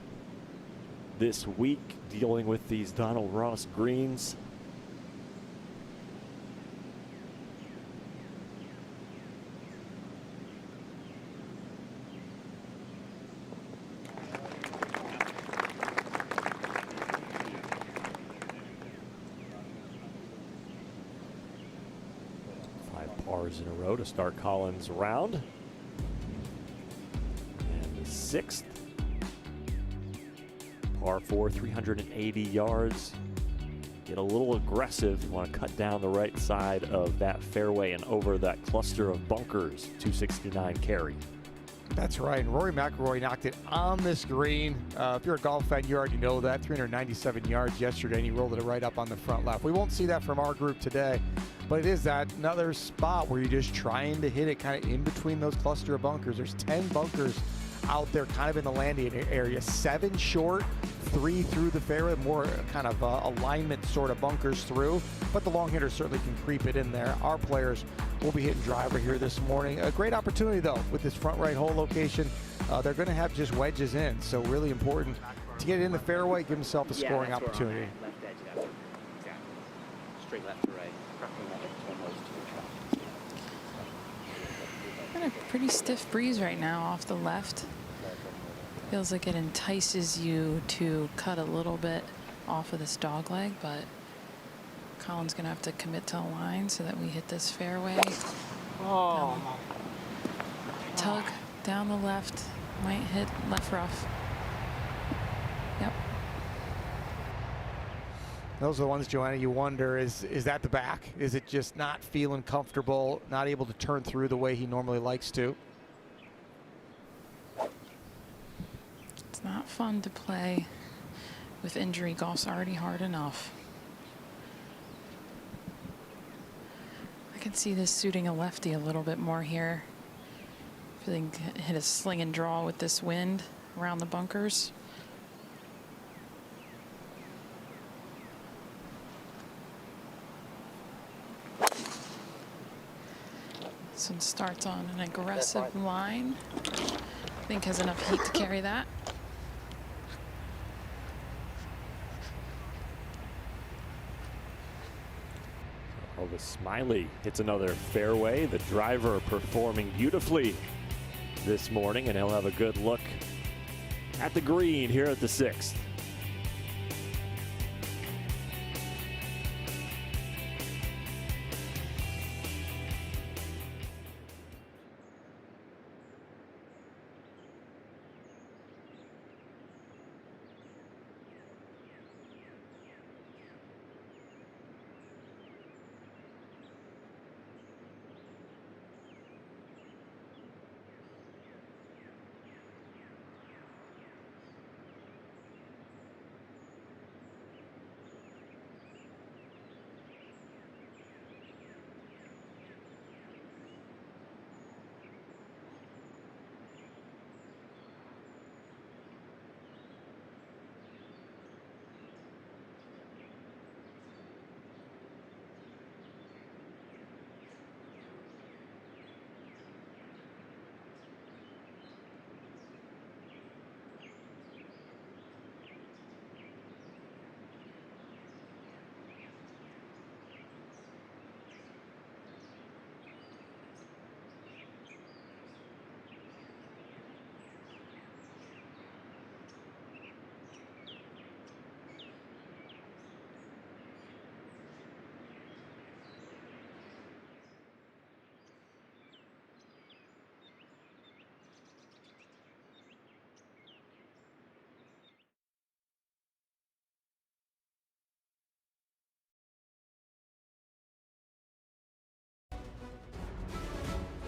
this week dealing with these Donald Ross greens. In a row to start Collin's round. And the 6th, par 4, 380 yards. Get a little aggressive. You want to cut down the right side of that fairway and over that cluster of bunkers. 269 carry. That's right. And Rory McIlroy knocked it on this green. If you're a golf fan, you already know that. 397 yards yesterday, and he rolled it right up on the front left. We won't see that from our group today, but it is that another spot where you're just trying to hit it kind of in between those cluster of bunkers. There's 10 bunkers out there kind of in the landing area. 7 short, 3 through the fairway, more kind of alignment sort of bunkers through, but the long hitters certainly can creep it in there. Our players will be hitting driver here this morning. A great opportunity though with this front right hole location. They're going to have just wedges in, so really important to get it in the fairway, give himself a scoring opportunity. Left edge, exactly. Straight left to right. Got a pretty stiff breeze right now off the left. Feels like it entices you to cut a little bit off of this dog leg, but Collin's gonna have to commit to a line so that we hit this fairway. Tug down the left, might hit left rough. Yep. Those are the ones, Joanna, you wonder, is that the back? Is it just not feeling comfortable, not able to turn through the way he normally likes to? It's not fun to play with injury. Golf's already hard enough. I can see this suiting a lefty a little bit more here. Feeling hit a sling and draw with this wind around the bunkers. This one starts on an aggressive line. I think has enough heat to carry that. Elvis Smylie hits another fairway. The driver performing beautifully this morning, and he'll have a good look at the green here at the 6th.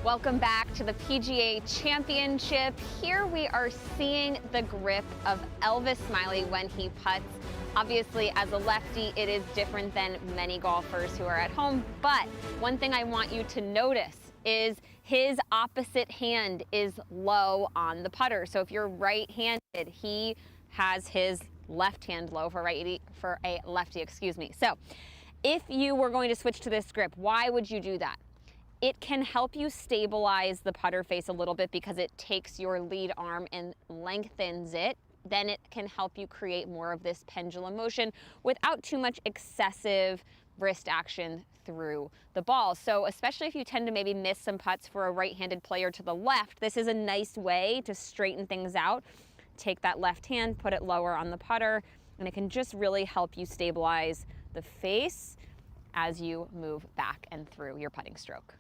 Welcome back to the PGA Championship. Here we are seeing the grip of Elvis Smylie when he putts. Obviously, as a lefty, it is different than many golfers who are at home, but one thing I want you to notice is his opposite hand is low on the putter. So if you're right-handed, he has his left hand low for a lefty, excuse me. So if you were going to switch to this grip, why would you do that? It can help you stabilize the putter face a little bit because it takes your lead arm and lengthens it. Then it can help you create more of this pendulum motion without too much excessive wrist action through the ball. So especially if you tend to maybe miss some putts for a right-handed player to the left, this is a nice way to straighten things out. Take that left hand, put it lower on the putter, and it can just really help you stabilize the face as you move back and through your putting stroke.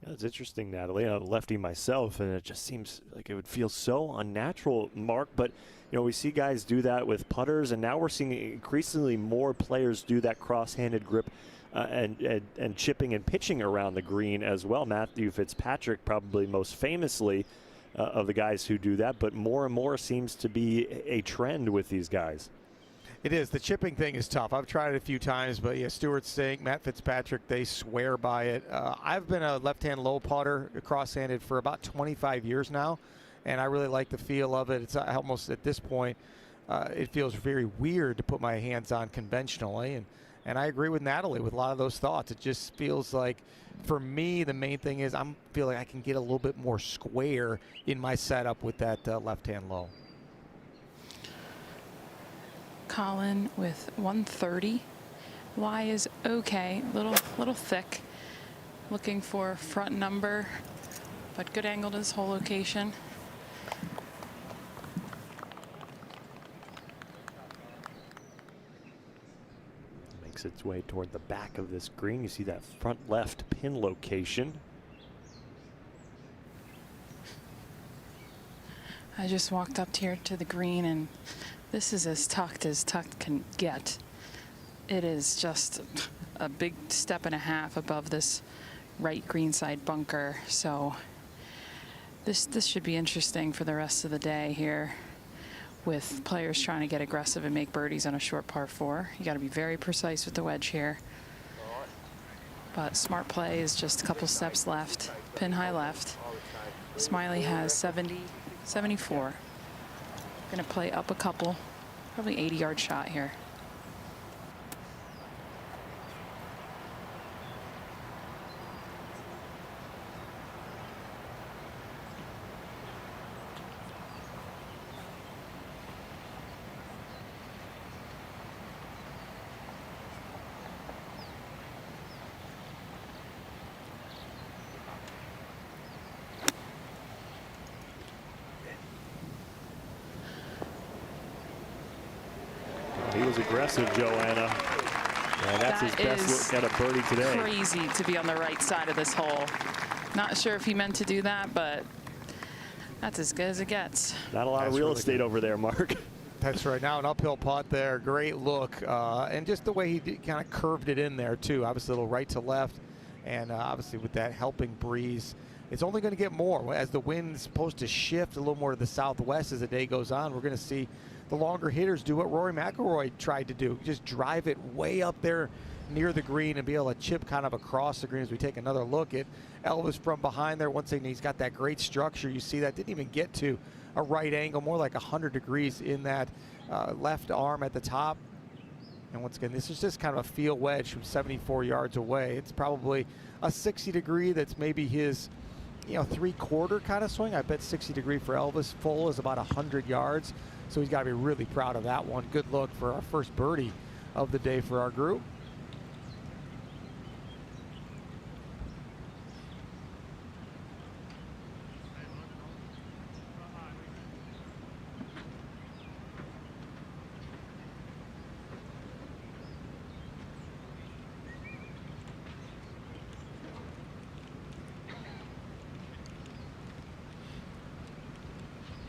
Yeah, it's interesting, Natalie. I'm a lefty myself, and it just seems like it would feel so unnatural, Mark. But, you know, we see guys do that with putters, and now we're seeing increasingly more players do that cross-handed grip and chipping and pitching around the green as well. Matthew Fitzpatrick probably most famously of the guys who do that, but more and more seems to be a trend with these guys. It is. The chipping thing is tough. I've tried it a few times, but yeah, Stuart Sink, Matt Fitzpatrick, they swear by it. I've been a left-hand low putter, cross-handed, for about 25 years now, and I really like the feel of it. It's almost, at this point, it feels very weird to put my hands on conventionally, and I agree with Natalie with a lot of those thoughts. It just feels like, for me, the main thing is I feel like I can get a little bit more square in my setup with that left-hand low. Collin with 130. Lie is okay, little thick. Looking for front number, but good angle to this whole location. Makes its way toward the back of this green. You see that front left pin location. I just walked up here to the green, and this is as tucked can get. It is just a big step and a half above this right greenside bunker. So this should be interesting for the rest of the day here, with players trying to get aggressive and make birdies on a short par 4. You got to be very precise with the wedge here. But smart play is just a couple steps left, pin high left. Smylie has 70, 74. Going to play up a couple, probably 80-yard shot here. aggressive, Joanna. And that's his best look at a birdie today. Crazy to be on the right side of this hole. Not sure if he meant to do that, but that's as good as it gets. Not a lot of real estate over there, Mark. That's right. Now an uphill putt there. Great look. And just the way he kind of curved it in there, too. Obviously, a little right to left. And obviously, with that helping breeze, it's only going to get more. As the wind's supposed to shift a little more to the southwest as the day goes on, we're going to see the longer hitters do what Rory McIlroy tried to do. Just drive it way up there near the green and be able to chip kind of across the green. As we take another look at Elvis from behind there. Once again, he's got that great structure. You see that didn't even get to a right angle, more like 100 degrees in that left arm at the top. And once again, this is just kind of a field wedge from 74 yards away. It's probably a 60 degree. That's maybe his, 3/4 kind of swing. I bet 60 degree for Elvis. Full is about 100 yards. So he's got to be really proud of that one. Good look for our first birdie of the day for our group.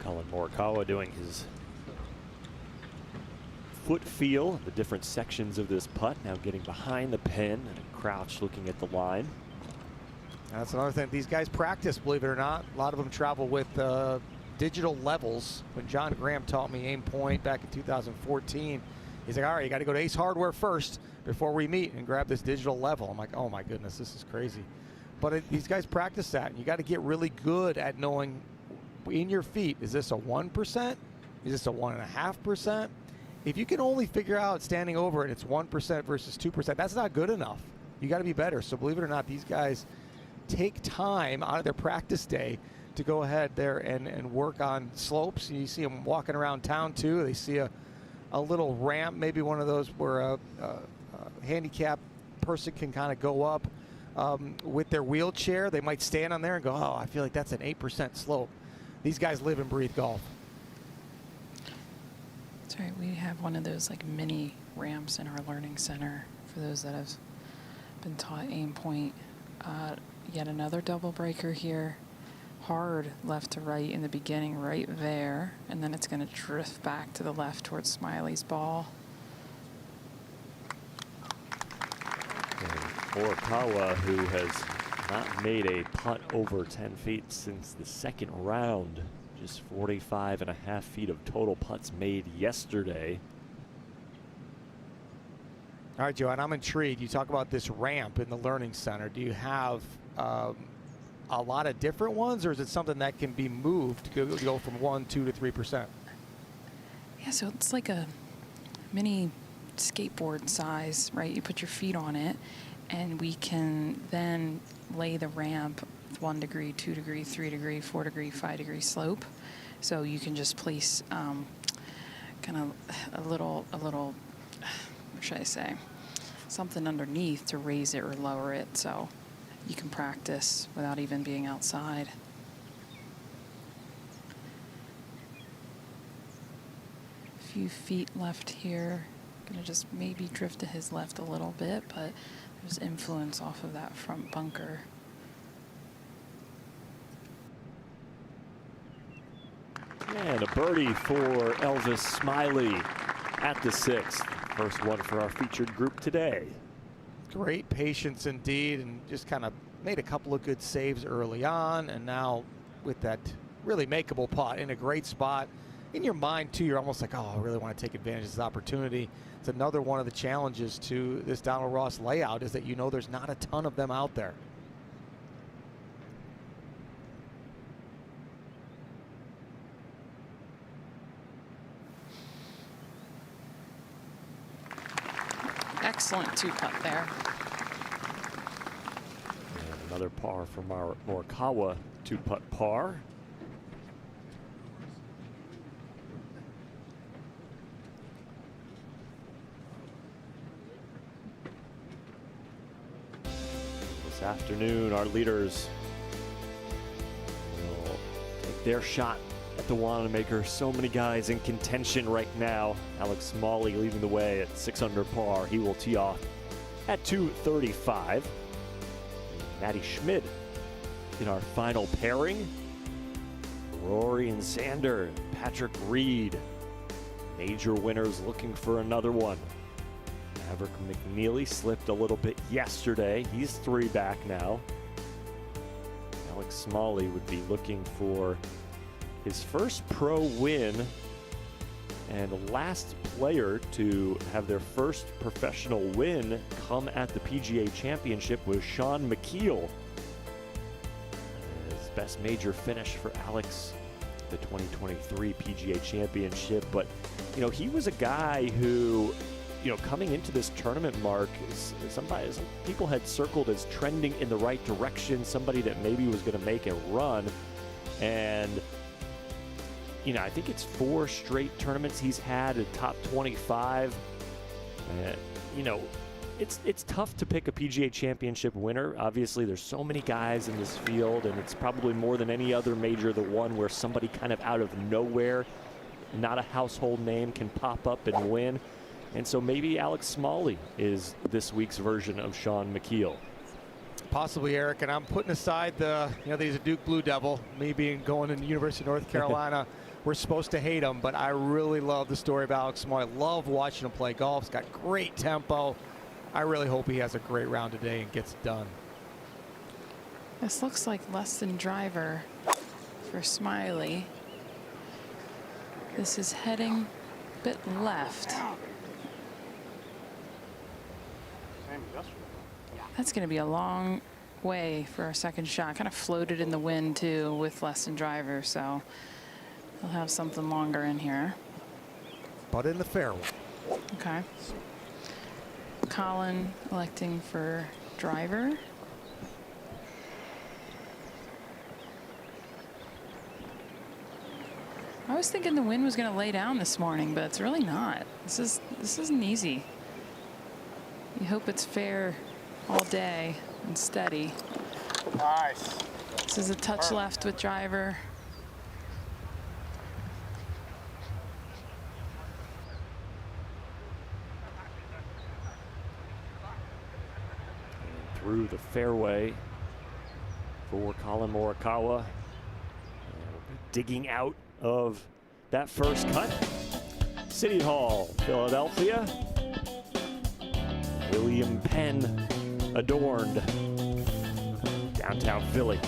Collin Morikawa doing his foot feel, the different sections of this putt, now getting behind the pin and crouched looking at the line. That's another thing. These guys practice, believe it or not. A lot of them travel with digital levels. When John Graham taught me aim point back in 2014, he's like, all right, you got to go to Ace Hardware first before we meet and grab this digital level. I'm like, oh my goodness, this is crazy. But these guys practice that. And you got to get really good at knowing in your feet, is this a 1%? Is this a 1.5%? If you can only figure out standing over it, it's 1% versus 2%, that's not good enough. You got to be better. So believe it or not, these guys take time out of their practice day to go ahead there and work on slopes. You see them walking around town too. They see a little ramp, maybe one of those where a handicapped person can kind of go up with their wheelchair. They might stand on there and go, oh, I feel like that's an 8% slope. These guys live and breathe golf. That's right. We have one of those like mini ramps in our learning center for those that have been taught aim point. Yet another double breaker here. Hard left to right in the beginning, right there. And then it's going to drift back to the left towards Smylie's ball. Morikawa, who has not made a putt over 10 feet since the second round. Just 45.5 feet of total putts made yesterday. All right, Joanne, I'm intrigued. You talk about this ramp in the Learning Center. Do you have a lot of different ones, or is it something that can be moved to go from 1%, 2% to 3%? Yeah, so it's like a mini skateboard size, right? You put your feet on it, and we can then lay the ramp with 1 degree, 2 degree, 3 degree, 4 degree, 5 degree slope. So you can just place kind of a little, what should I say, something underneath to raise it or lower it. So you can practice without even being outside. A few feet left here. Gonna just maybe drift to his left a little bit, but there's influence off of that front bunker. And a birdie for Elvis Smylie at the 6th. First one for our featured group today. Great patience indeed, and just kind of made a couple of good saves early on, and now with that really makeable putt in a great spot. In your mind too, you're almost like, oh, I really want to take advantage of this opportunity. It's another one of the challenges to this Donald Ross layout, is that you know there's not a ton of them out there. Excellent two-putt there. And another par from our Morikawa two-putt par. This afternoon, our leaders will take their shot at the Wanamaker. So many guys in contention right now. Alex Smylie leading the way at 6 under par. He will tee off at 235. Matty Schmid in our final pairing. Rory and Xander, Patrick Reed. Major winners looking for another one. Maverick McNeely slipped a little bit yesterday. He's 3 back now. Alex Smylie would be looking for his first pro win, and the last player to have their first professional win come at the PGA Championship was Shawn Micheel. His best major finish for Alex, the 2023 PGA Championship. But, you know, he was a guy who, you know, coming into this tournament, Mark, some people had circled as trending in the right direction, somebody that maybe was going to make a run. And, you know, I think it's 4 straight tournaments he's had a top 25. You know, it's tough to pick a PGA Championship winner. Obviously, there's so many guys in this field, and it's probably more than any other major the one where somebody kind of out of nowhere, not a household name, can pop up and win. And so maybe Alex Smylie is this week's version of Shawn Micheel. Possibly, Eric, and I'm putting aside the, you know, he's a Duke Blue Devil. Me being going to the University of North Carolina, we're supposed to hate him, but I really love the story of Alex Smylie. Love watching him play golf. He's got great tempo. I really hope he has a great round today and gets it done. This looks like less than driver for Smylie. This is heading a bit left. That's going to be a long way for a second shot. Kind of floated in the wind too with less than driver, so he'll have something longer in here. But in the fairway. Okay. Collin electing for driver. I was thinking the wind was going to lay down this morning, but it's really not. This isn't easy. You hope it's fair all day and steady. Nice. This is a touch left with driver. Through the fairway for Collin Morikawa. Digging out of that first cut. City Hall, Philadelphia. William Penn adorned. Downtown Philly.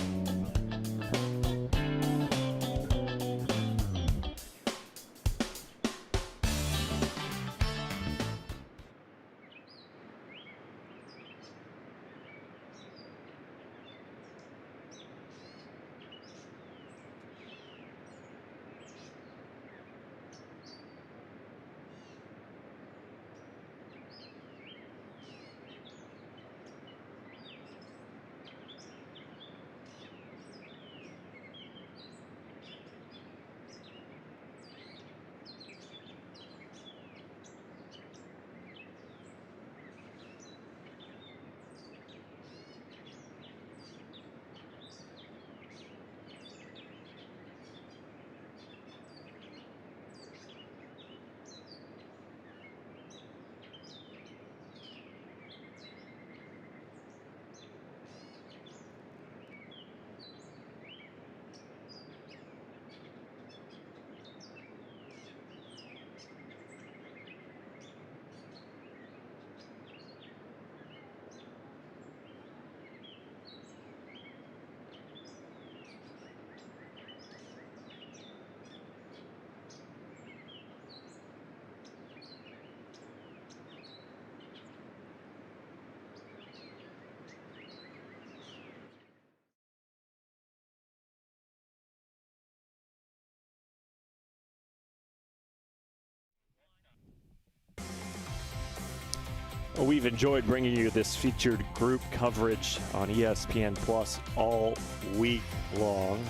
Well, we've enjoyed bringing you this featured group coverage on ESPN Plus all week long.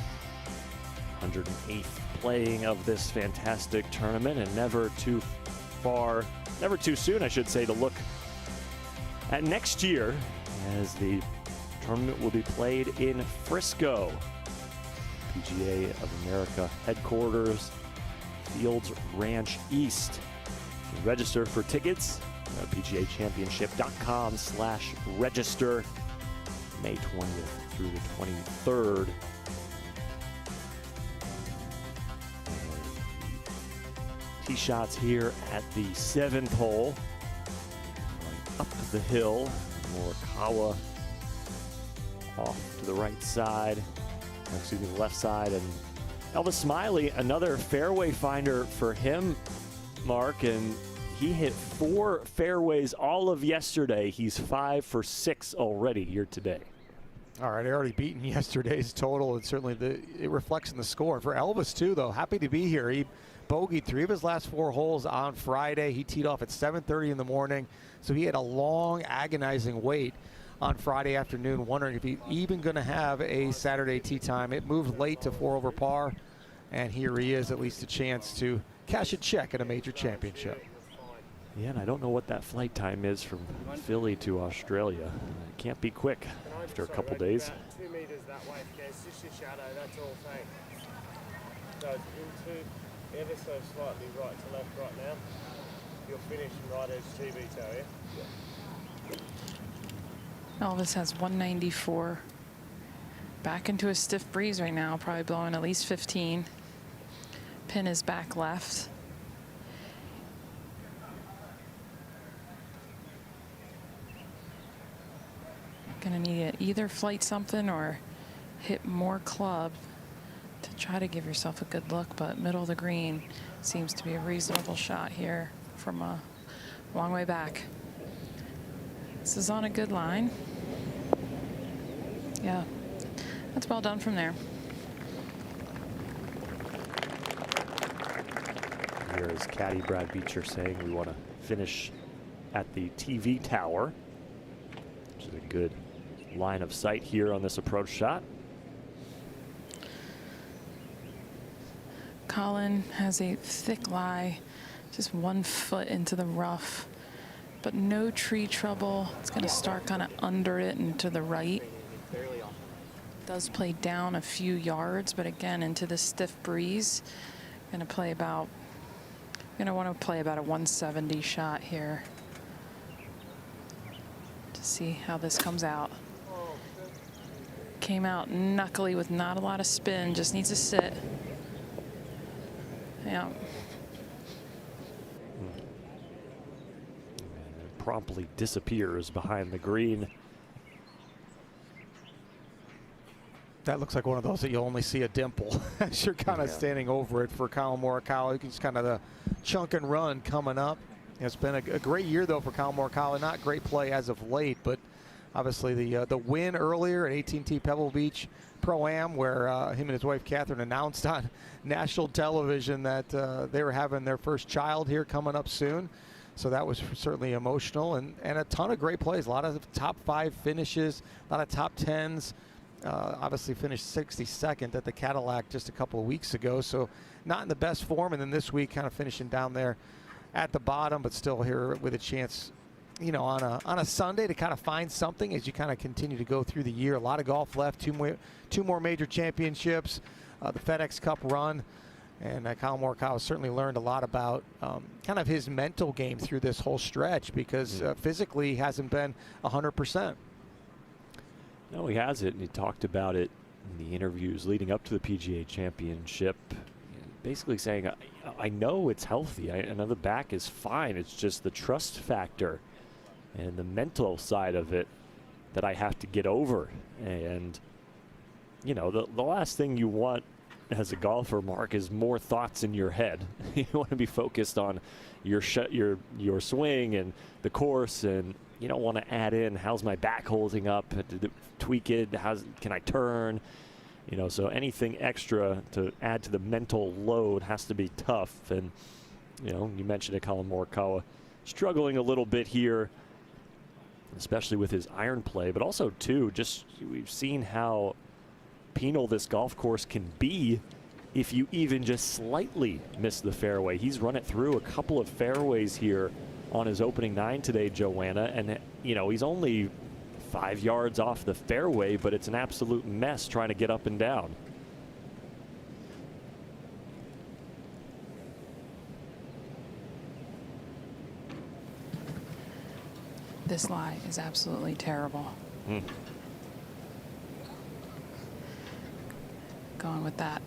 108th playing of this fantastic tournament, and never too soon, I should say, to look at next year, as the tournament will be played in Frisco. PGA of America headquarters, Fields Ranch East. You can register for tickets at PGAchampionship.com/register, May 20th through the 23rd. Tee shots here at the 7th hole. Right up the hill. Morikawa off to the right side. Excuse me, the left side. And Elvis Smylie, another fairway finder for him, Mark. And he hit 4 fairways all of yesterday. He's 5 for 6 already here today. All right, already beaten yesterday's total, and certainly it reflects in the score. For Elvis, too, though, happy to be here. He bogeyed 3 of his last 4 holes on Friday. He teed off at 7:30 in the morning, so he had a long, agonizing wait on Friday afternoon, wondering if he's even going to have a Saturday tee time. It moved late to 4 over par, and here he is, at least a chance to cash a check at a major championship. Yeah, and I don't know what that flight time is from Philly to Australia. It can't be quick after a couple days. 2 meters that way, it's just your shadow, that's all thing. So it's into ever so slightly right to left right now. You'll finish right edge TV toe, yeah? Elvis has 194. Back into a stiff breeze right now, probably blowing at least 15. Pin is back left. Gonna need to either flight something or hit more club to try to give yourself a good look, but middle of the green seems to be a reasonable shot here from a long way back. This is on a good line. Yeah, that's well done from there. Here is caddy Brad Beecher saying we want to finish at the TV tower, which is a good line of sight here on this approach shot. Collin has a thick lie, just 1 foot into the rough, but no tree trouble. It's going to start kind of under it and to the right. Does play down a few yards, but again into the stiff breeze. Going to want to play about a 170 shot here to see how this comes out. Came out knuckly with not a lot of spin, just needs to sit. Yeah. Promptly disappears behind the green. That looks like one of those that you'll only see a dimple as you're kind of standing over it for Collin Morikawa. It's kind of the chunk and run coming up. It's been a great year, though, for Collin Morikawa. Not great play as of late, but obviously the win earlier at AT&T Pebble Beach Pro-Am, where him and his wife Catherine announced on national television that they were having their first child here coming up soon. So that was certainly emotional, and a ton of great plays. A lot of top 5 finishes, a lot of top 10s. Obviously finished 62nd at the Cadillac just a couple of weeks ago, so not in the best form. And then this week kind of finishing down there at the bottom, but still here with a chance, you know, on a Sunday to kind of find something as you kind of continue to go through the year. A lot of golf left, two more major championships, the FedEx Cup run, and Collin Morikawa certainly learned a lot about kind of his mental game through this whole stretch, because physically he hasn't been 100%. No, he hasn't. And he talked about it in the interviews leading up to the PGA Championship, basically saying, I know it's healthy. I know the back is fine. It's just the trust factor and the mental side of it that I have to get over. And, you know, the last thing you want as a golfer, Mark, is more thoughts in your head. You want to be focused on your swing and the course, and you don't want to add in, how's my back holding up, tweak it, can I turn, you know. So anything extra to add to the mental load has to be tough. And you know, you mentioned it, Collin Morikawa struggling a little bit here, especially with his iron play, but also too, just we've seen how penal this golf course can be if you even just slightly miss the fairway. He's run it through a couple of fairways here on his opening 9 today, Joanna, and you know, he's only 5 yards off the fairway, but it's an absolute mess trying to get up and down. This lie is absolutely terrible. Going with that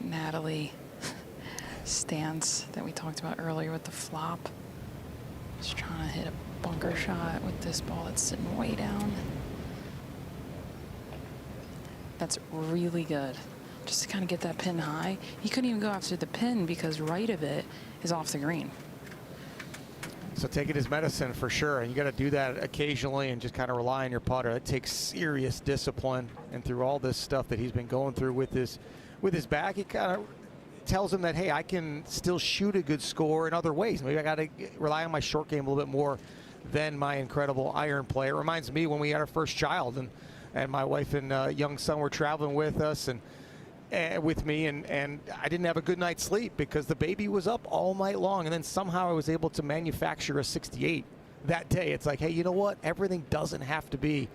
Natalie stance that we talked about earlier with the flop. Just trying to hit a bunker shot with this ball that's sitting way down. That's really good. Just to kind of get that pin high. He couldn't even go after the pin because right of it is off the green. So taking his medicine for sure, and you got to do that occasionally and just kind of rely on your putter. It takes serious discipline, and through all this stuff that he's been going through with his back, he kind of tells him that, hey, I can still shoot a good score in other ways. Maybe I got to rely on my short game a little bit more than my incredible iron play. It reminds me when we had our first child, and my wife and young son were traveling with us and with me, and I didn't have a good night's sleep because the baby was up all night long, and then somehow I was able to manufacture a 68 that day. It's like, hey, you know what? Everything doesn't have to be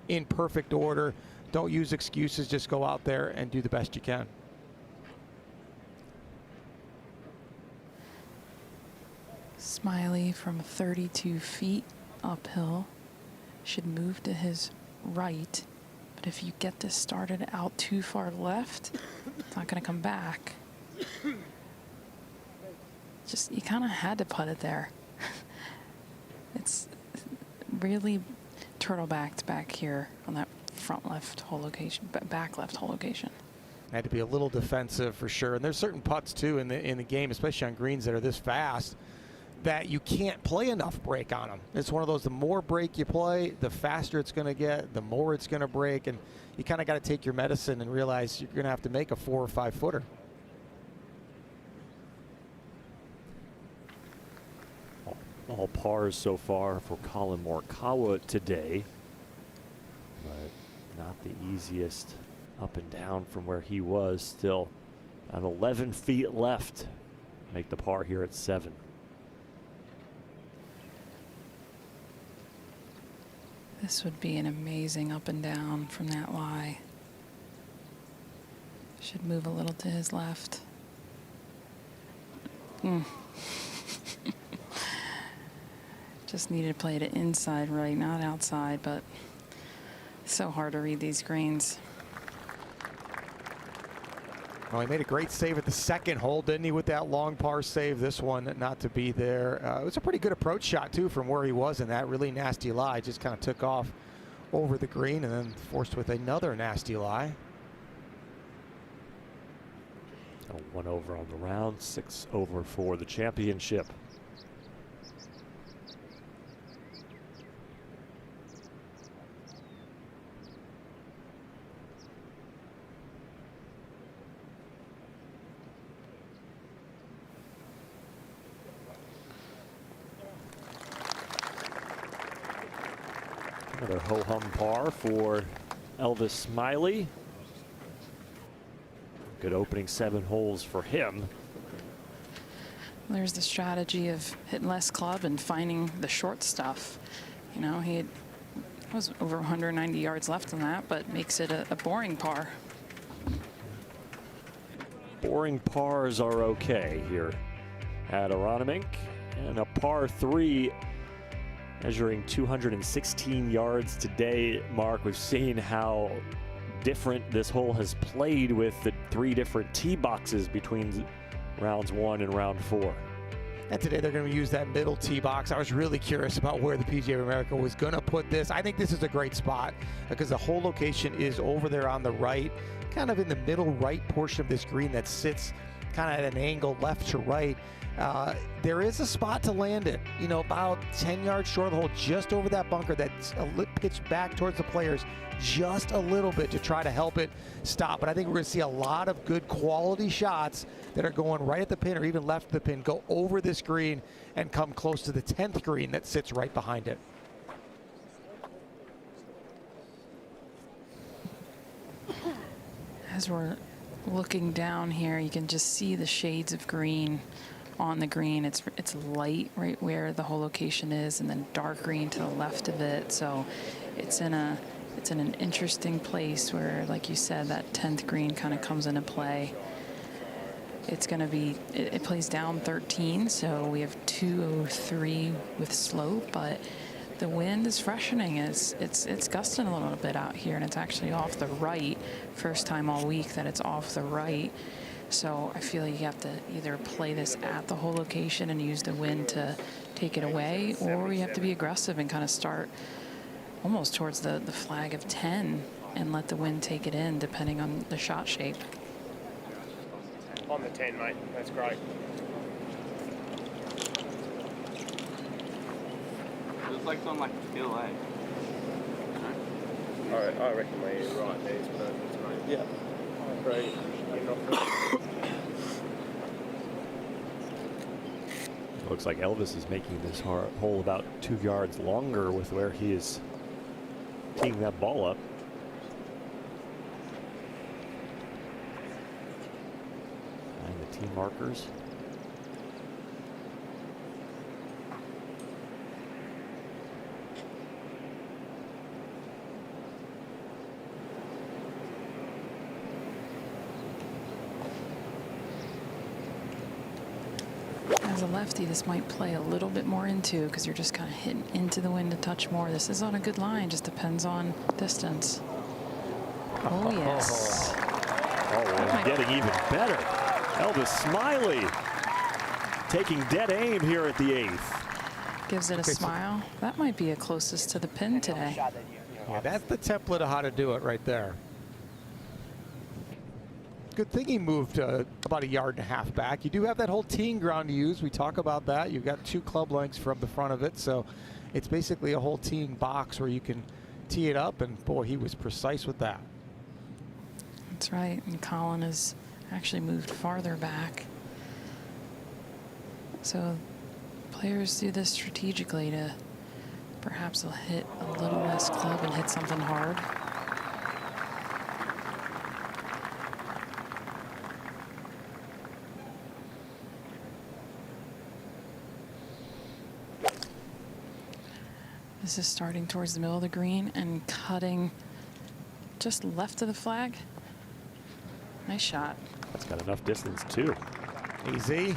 in perfect order. Don't use excuses. Just go out there and do the best you can. Smylie from 32 feet uphill should move to his right. But if you get this started out too far left, it's not going to come back. Just, you kind of had to putt it there. It's really turtle-backed back here on that front left hole location, back left hole location. Had to be a little defensive for sure. And there's certain putts too in the game, especially on greens that are this fast, that you can't play enough break on them. It's one of those, the more break you play, the faster it's going to get, the more it's going to break, and you kind of got to take your medicine and realize you're going to have to make a 4 or 5 footer. All pars so far for Collin Morikawa today, but not the easiest up and down from where he was. Still at 11 feet left. Make the par here at 7. This would be an amazing up and down from that lie. Should move a little to his left. Just needed to play it inside right, not outside, but so hard to read these greens. Well, he made a great save at the second hole, didn't he, with that long par save? This one not to be there. It was a pretty good approach shot, too, from where he was in that really nasty lie. Just kind of took off over the green and then forced with another nasty lie. 1 over on the round, 6 over for the championship. Another ho-hum par for Elvis Smylie. Good opening 7 holes for him. There's the strategy of hitting less club and finding the short stuff. You know, he was over 190 yards left on that, but makes it a boring par. Boring pars are okay here at Aronimink, and a par 3 measuring 216 yards today. Mark, we've seen how different this hole has played with the 3 different tee boxes between rounds 1 and round 4. And today they're going to use that middle tee box. I was really curious about where the PGA of America was going to put this. I think this is a great spot because the whole location is over there on the right, kind of in the middle right portion of this green that sits kind of at an angle left to right. There is a spot to land it, you know, about 10 yards short of the hole, just over that bunker that's pitched back towards the players just a little bit to try to help it stop. But I think we're going to see a lot of good quality shots that are going right at the pin or even left of the pin, go over this green and come close to the 10th green that sits right behind it. As we're looking down here, you can just see the shades of green on the green. It's light right where the whole location is, and then dark green to the left of it. So it's in an interesting place where, like you said, that 10th green kind of comes into play. It's going to be, it plays down 13, so we have 203 with slope, but the wind is freshening. It's gusting a little bit out here, and it's actually off the right. First time all week that it's off the right. So I feel like you have to either play this at the hole location and use the wind to take it away, or you have to be aggressive and kind of start almost towards the flag of 10 and let the wind take it in, depending on the shot shape. On the 10, mate. That's great. Looks like it's on like a hill, eh? I reckon where you're right there is perfect, mate. Yeah. I agree. Looks like Elvis is making this hole about 2 yards longer with where he is teeing that ball up. And the tee markers. As a lefty, this might play a little bit more into, because you're just kind of hitting into the wind a touch more. This is on a good line, just depends on distance. Oh, yes. Oh, it's getting even better. Elvis Smylie taking dead aim here at the 8th. Gives it a smile. That might be a closest to the pin today. Yeah, that's the template of how to do it right there. Good thing he moved about 1.5 yards back. You do have that whole teeing ground to use. We talk about that. You've got 2 club lengths from the front of it, so it's basically a whole teeing box where you can tee it up, and boy, he was precise with that. That's right, and Collin has actually moved farther back. So players do this strategically to perhaps they'll hit a little less club and hit something hard. This is starting towards the middle of the green and cutting just left of the flag. Nice shot. That's got enough distance too. Easy.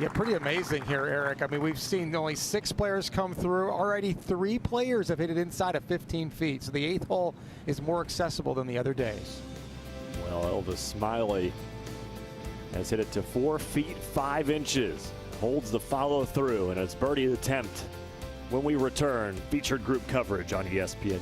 Yeah, pretty amazing here, Eric. I mean, we've seen only 6 players come through. Already 3 players have hit it inside of 15 feet. So the 8th hole is more accessible than the other days. Well, Elvis Smylie has hit it to 4 feet 5 inches. Holds the follow through, and it's birdie attempt when we return. Featured group coverage on ESPN+.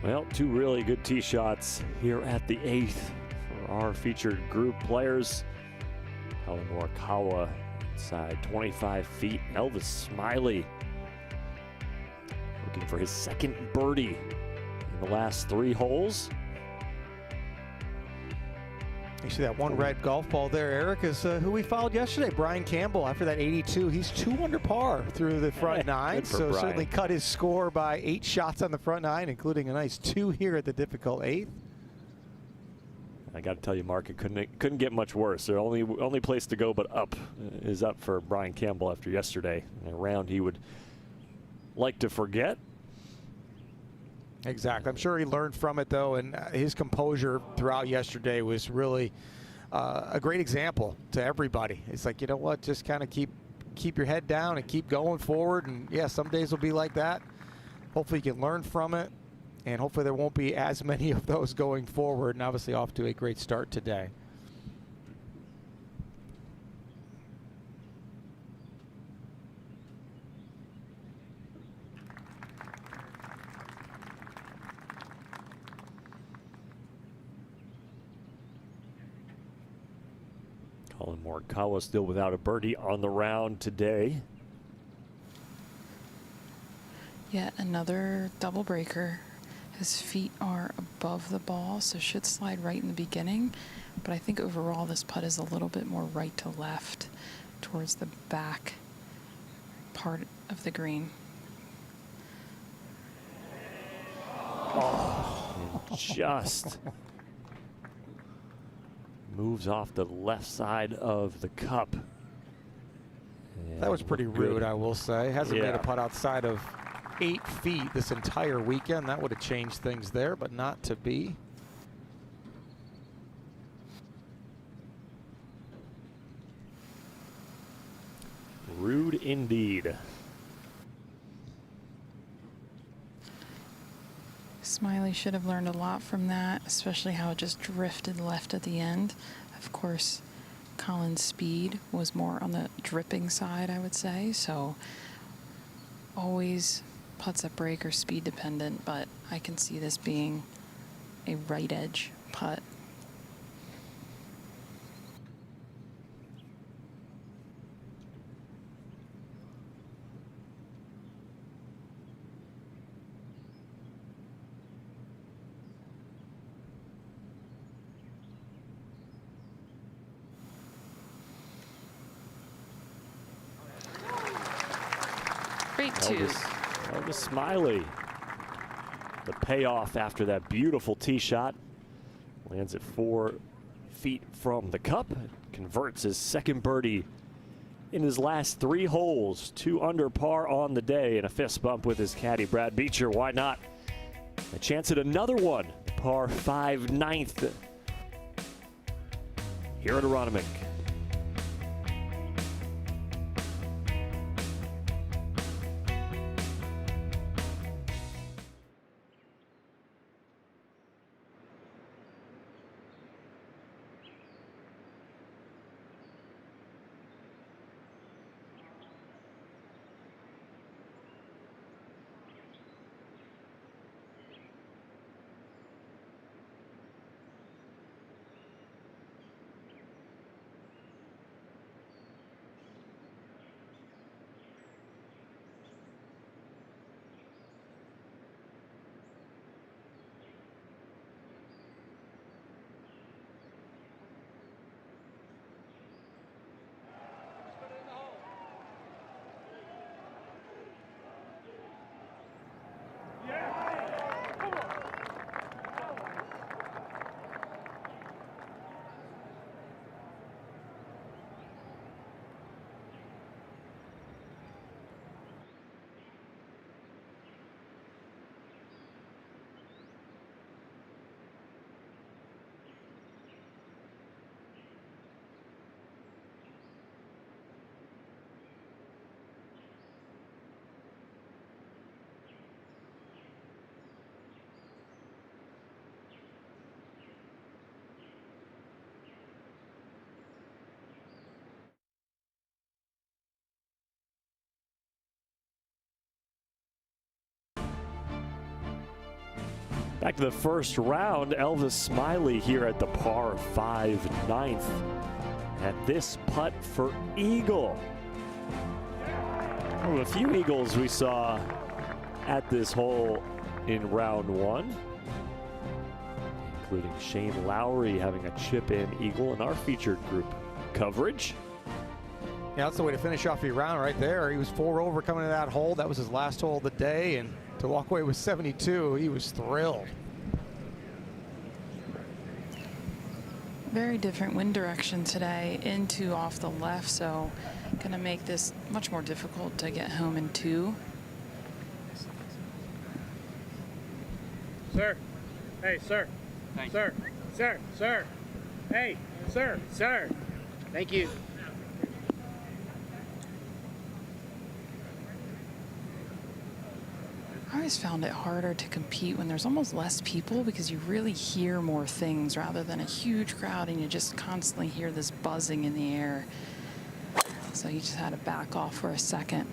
Well, 2 really good tee shots here at the 8th for our featured group players. Collin Morikawa inside 25 feet. Elvis Smylie looking for his 2nd birdie in the last 3 holes. You see that one red golf ball there, Eric, is who we followed yesterday, Brian Campbell. After that 82, he's 2 under par through the front nine, so Brian. Certainly cut his score by 8 shots on the front nine, including a nice 2 here at the difficult 8th. I got to tell you, Mark, it couldn't get much worse. The only place to go but up is up for Brian Campbell after yesterday. A round he would like to forget. Exactly. I'm sure he learned from it, though, and his composure throughout yesterday was really a great example to everybody. It's like, you know what, just kind of keep your head down and keep going forward. And, yeah, some days will be like that. Hopefully you can learn from it, and hopefully there won't be as many of those going forward, and obviously off to a great start today. Collin Morikawa still without a birdie on the round today. Yet another double breaker. His feet are above the ball, so should slide right in the beginning. But I think overall this putt is a little bit more right to left towards the back part of the green. Oh, and just moves off the left side of the cup. And that was pretty rude, I will say. Hasn't made a putt outside of 8 feet this entire weekend. That would have changed things there, but not to be. Rude indeed. Smylie should have learned a lot from that, especially how it just drifted left at the end. Of course, Collin's speed was more on the dripping side, I would say. So always putts that break are speed dependent, but I can see this being a right edge putt. Elvis Smylie. The payoff after that beautiful tee shot. Lands at 4 feet from the cup. Converts his second birdie in his last 3 holes. 2 under par on the day, and a fist bump with his caddy, Brad Beecher. Why not? A chance at another one. Par 5 9th here at Aronimink. Back to the first round, Elvis Smylie here at the par 5 9th. And this putt for eagle. Well, a few eagles we saw at this hole in round 1. including Shane Lowry having a chip-in eagle in our featured group coverage. Yeah, that's the way to finish off your round right there. He was 4 over coming to that hole. That was his last hole of the day, and to walk away with 72, he was thrilled. Very different wind direction today, into off the left, so gonna make this much more difficult to get home in 2. Sir. Hey, sir. Thank Sir. Sir. Sir. Hey, sir. Sir. Thank you. I always found it harder to compete when there's almost less people, because you really hear more things rather than a huge crowd and you just constantly hear this buzzing in the air. So you just had to back off for a second.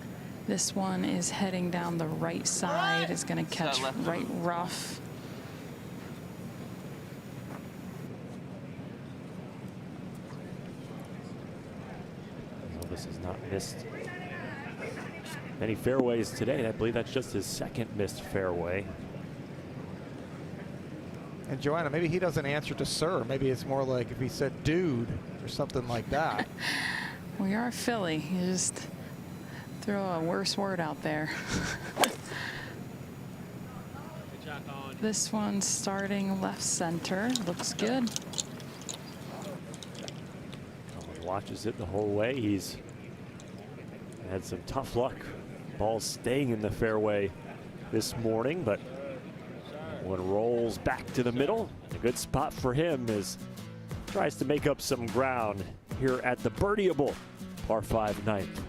This one is heading down the right side. It's going to catch right rough. Elvis has not missed many fairways today. I believe that's just his second missed fairway. And Joanna, maybe he doesn't answer to sir. Maybe it's more like if he said dude or something like that. We are Philly. You just throw a worse word out there. This one's starting left center. Looks good. Collin watches it the whole way. He's had some tough luck. Ball staying in the fairway this morning, but one rolls back to the middle. A good spot for him as tries to make up some ground here at the birdieable par 5 ninth.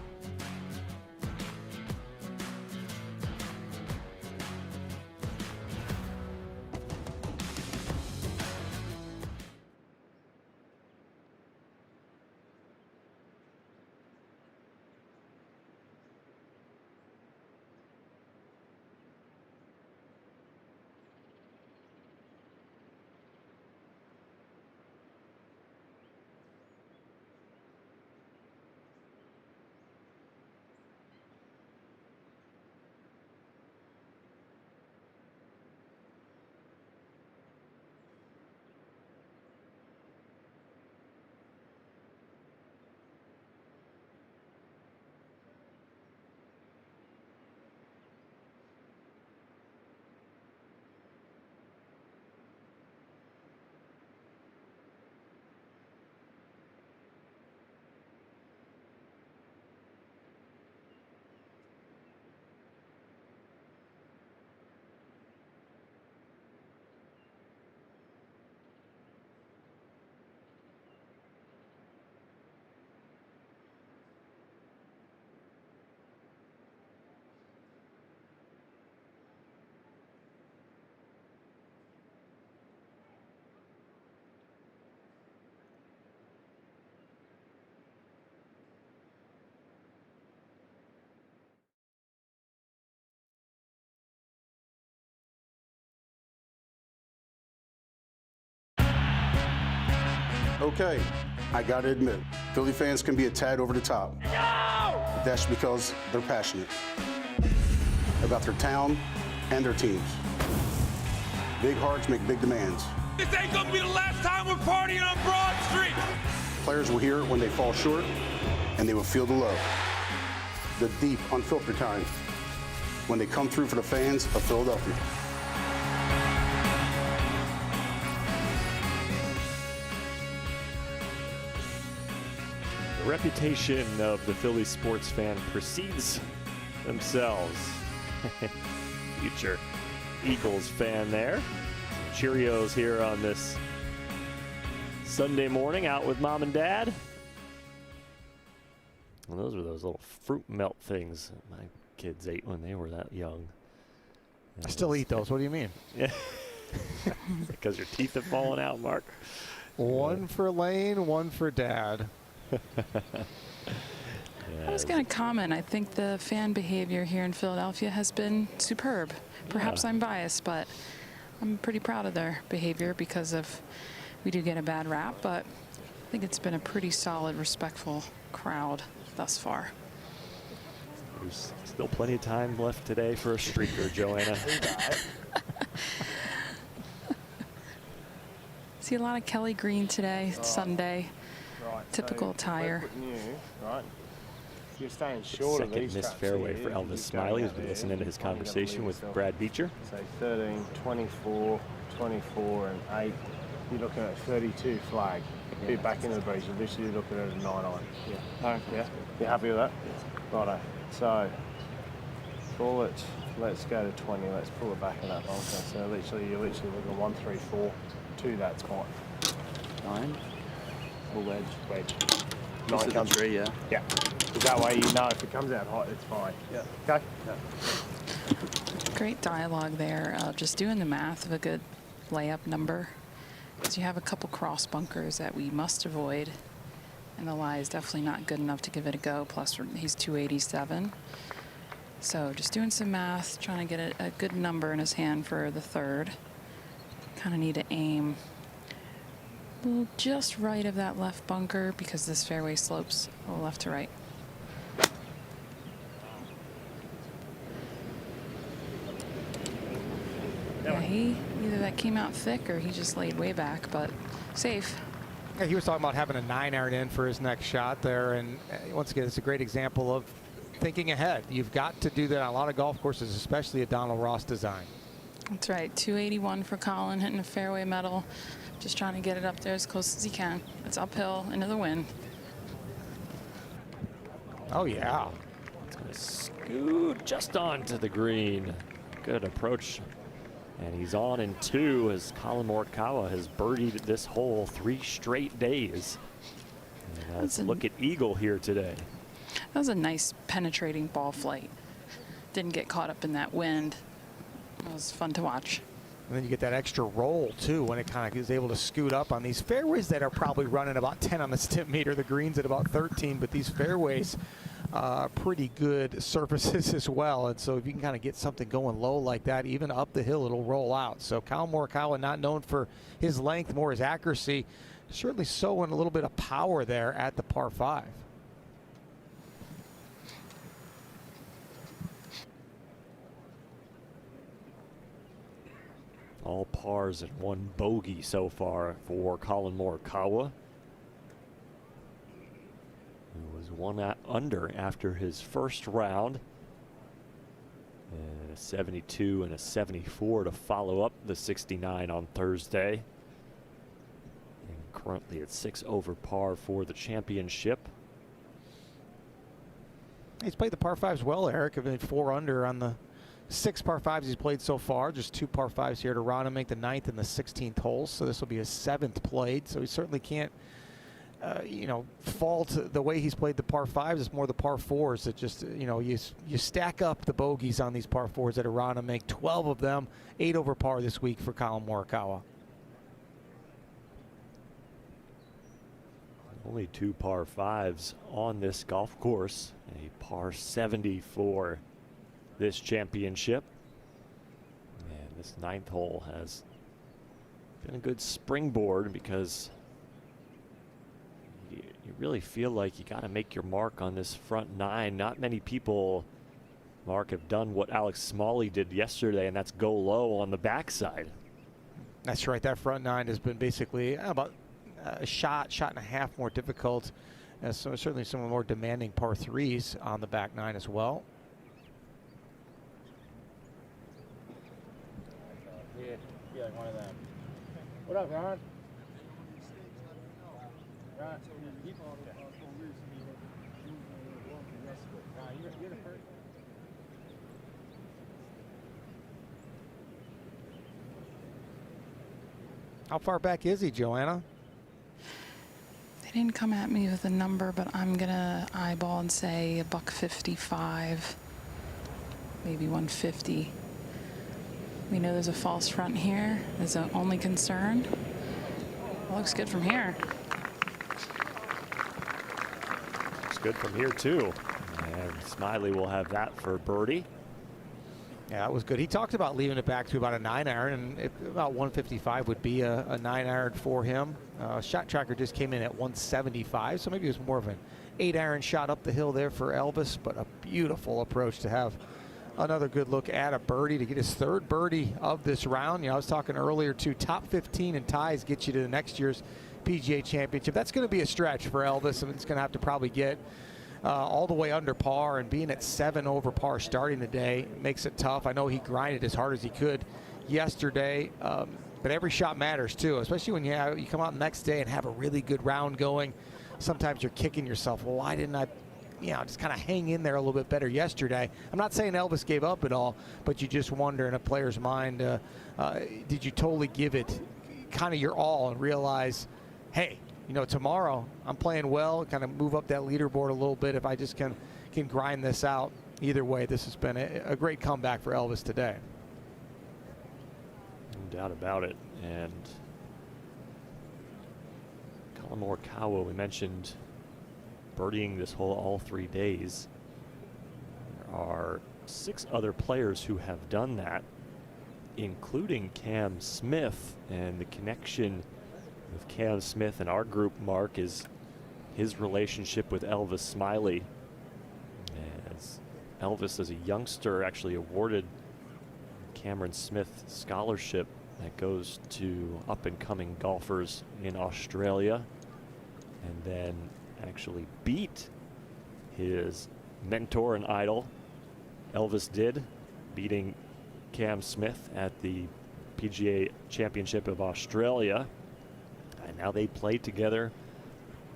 Okay, I gotta admit, Philly fans can be a tad over the top. But that's because they're passionate about their town and their teams. Big hearts make big demands. This ain't gonna be the last time we're partying on Broad Street. Players will hear it when they fall short, and they will feel the love. The deep, unfiltered kind, when they come through for the fans of Philadelphia. The reputation of the Philly sports fan precedes themselves. Future Eagles fan there. Some Cheerios here on this Sunday morning out with mom and dad. Well, those were those little fruit melt things that my kids ate when they were that young. I still eat those. What do you mean? Yeah. Because your teeth have fallen out, Mark. One for Lane, one for Dad. I was going to comment. I think the fan behavior here in Philadelphia has been superb. Perhaps I'm biased, but I'm pretty proud of their behavior because of we do get a bad rap, but I think it's been a pretty solid, respectful crowd thus far. There's still plenty of time left today for a streaker, Joanna. See a lot of Kelly green today. It's Sunday. Right. Typical so attire. we're putting you, right? You're staying short of Second these missed straps fairway here. for You're Elvis going Smylie, out who's been there. listening to his You're gonna conversation leave with yourself. Brad Beecher. So 13, 24, 24, and 8. You're looking at 32 flag. Bit back into the breeze. You're literally looking at a 9-iron. Yeah. Yeah. You happy with that? Righto. So call it. Let's go to 20. Let's pull it back in that bunker. So you're literally looking 1, 3, 4 to that spot. 9. Or wedge. Wedge. Close 9 to the comes. tree, yeah. Yeah. Because that way you know if it comes out hot, it's fine. Yeah. Okay. Great dialogue there. Just doing the math of a good layup number. Because you have a couple cross bunkers that we must avoid. And the lie is definitely not good enough to give it a go. Plus, he's 287. So just doing some math, trying to get a good number in his hand for the third. Kind of need to aim just right of that left bunker because this fairway slopes a little left to right. Yeah, either that came out thick or he just laid way back, but safe. Yeah, he was talking about having a 9-iron in for his next shot there, and once again, it's a great example of thinking ahead. You've got to do that on a lot of golf courses, especially a Donald Ross design. That's right, 281 for Collin, hitting a fairway metal, just trying to get it up there as close as he can. It's uphill into the wind. Oh yeah. It's going to scoot just onto the green. Good approach. And he's on in 2 as Collin Morikawa has birdied this hole 3 straight days. And let's look at eagle here today. That was a nice penetrating ball flight. Didn't get caught up in that wind. It was fun to watch. And then you get that extra roll too when it kind of is able to scoot up on these fairways that are probably running about 10 on the stimp meter. The green's at about 13, but these fairways pretty good surfaces as well. And so if you can kind of get something going low like that, even up the hill, it'll roll out. So Collin Morikawa, not known for his length, more his accuracy, certainly showing a little bit of power there at the par 5. All pars and 1 bogey so far for Collin Morikawa, who was 1 under after his first round. And a 72 and a 74 to follow up the 69 on Thursday. And currently at 6 over par for the championship. He's played the par 5s well, Eric. I've been 4 under on the 6 par 5s he's played so far. Just 2 par 5s here to Aronimink, the 9th and the 16th holes. So this will be his 7th played. So he certainly can't, fault the way he's played the par 5s. It's more the par 4s that just, you stack up the bogeys on these par 4s at Aronimink. 12 of them, 8 over par this week for Collin Morikawa. Only 2 par 5s on this golf course. A par 70 for this championship. And this 9th hole has been a good springboard because you really feel like you got to make your mark on this front 9. Not many people, Mark, have done what Alex Smylie did yesterday, and that's go low on the backside. That's right. That front 9 has been basically about a shot and a half more difficult. So certainly some of the more demanding par 3s on the back 9 as well. Yeah, like one of them. What up, Ron? Right. You're the first. How far back is he, Joanna? They didn't come at me with a number, but I'm gonna eyeball and say $155, maybe 150. We know there's a false front here. Is the only concern. It looks good from here. Looks good from here too. And Smylie will have that for birdie. Yeah, that was good. He talked about leaving it back to about a 9-iron, and about 155 would be a 9-iron for him. Shot tracker just came in at 175, so maybe it was more of an 8-iron shot up the hill there for Elvis, but a beautiful approach to have another good look at a birdie to get his 3rd birdie of this round. You know, I was talking earlier too, top 15 and ties get you to the next year's PGA Championship. That's going to be a stretch for Elvis. I mean, it's going to have to probably get all the way under par, and being at 7 over par starting the day makes it tough. I know he grinded as hard as he could yesterday, but every shot matters too, especially when you come out the next day and have a really good round going. Sometimes you're kicking yourself, well, why didn't I just kind of hang in there a little bit better yesterday? I'm not saying Elvis gave up at all, but you just wonder in a player's mind, did you totally give it kind of your all and realize, hey, you know, tomorrow I'm playing well, kind of move up that leaderboard a little bit if I just can grind this out. Either way, this has been a great comeback for Elvis today. No doubt about it. And Collin Morikawa, we mentioned birdieing this hole all 3 days. There are 6 other players who have done that, including Cam Smith. And the connection with Cam Smith and our group, Mark, is his relationship with Elvis Smylie. As Elvis, as a youngster, actually awarded Cameron Smith scholarship that goes to up-and-coming golfers in Australia, and then actually beat his mentor and idol. Elvis did, beating Cam Smith at the PGA Championship of Australia. And now they play together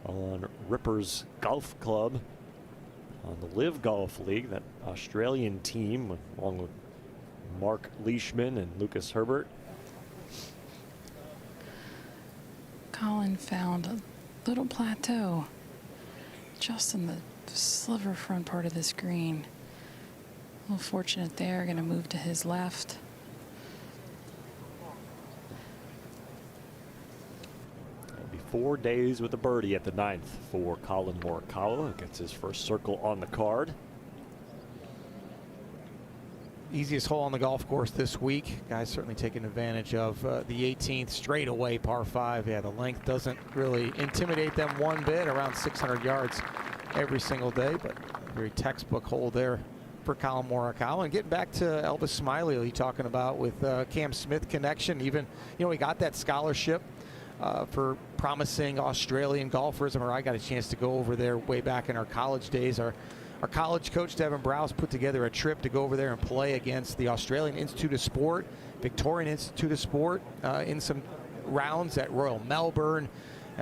on Rippers Golf Club on the Live Golf League, that Australian team, along with Mark Leishman and Lucas Herbert. Collin found a little plateau just in the sliver front part of this green. A little fortunate there, going to move to his left. It'll be 4 days with a birdie at the 9th for Collin Morikawa. Gets his first circle on the card. Easiest hole on the golf course this week. Guys certainly taking advantage of the 18th straightaway par 5. Yeah, the length doesn't really intimidate them one bit, around 600 yards every single day, but very textbook hole there for Collin Morikawa. And getting back to Elvis Smylie, you talking about with Cam Smith connection. Even, you know, he got that scholarship for promising Australian golfers. I remember I got a chance to go over there way back in our college days. Our college coach, Devin Browse, put together a trip to go over there and play against the Australian Institute of Sport, Victorian Institute of Sport, in some rounds at Royal Melbourne,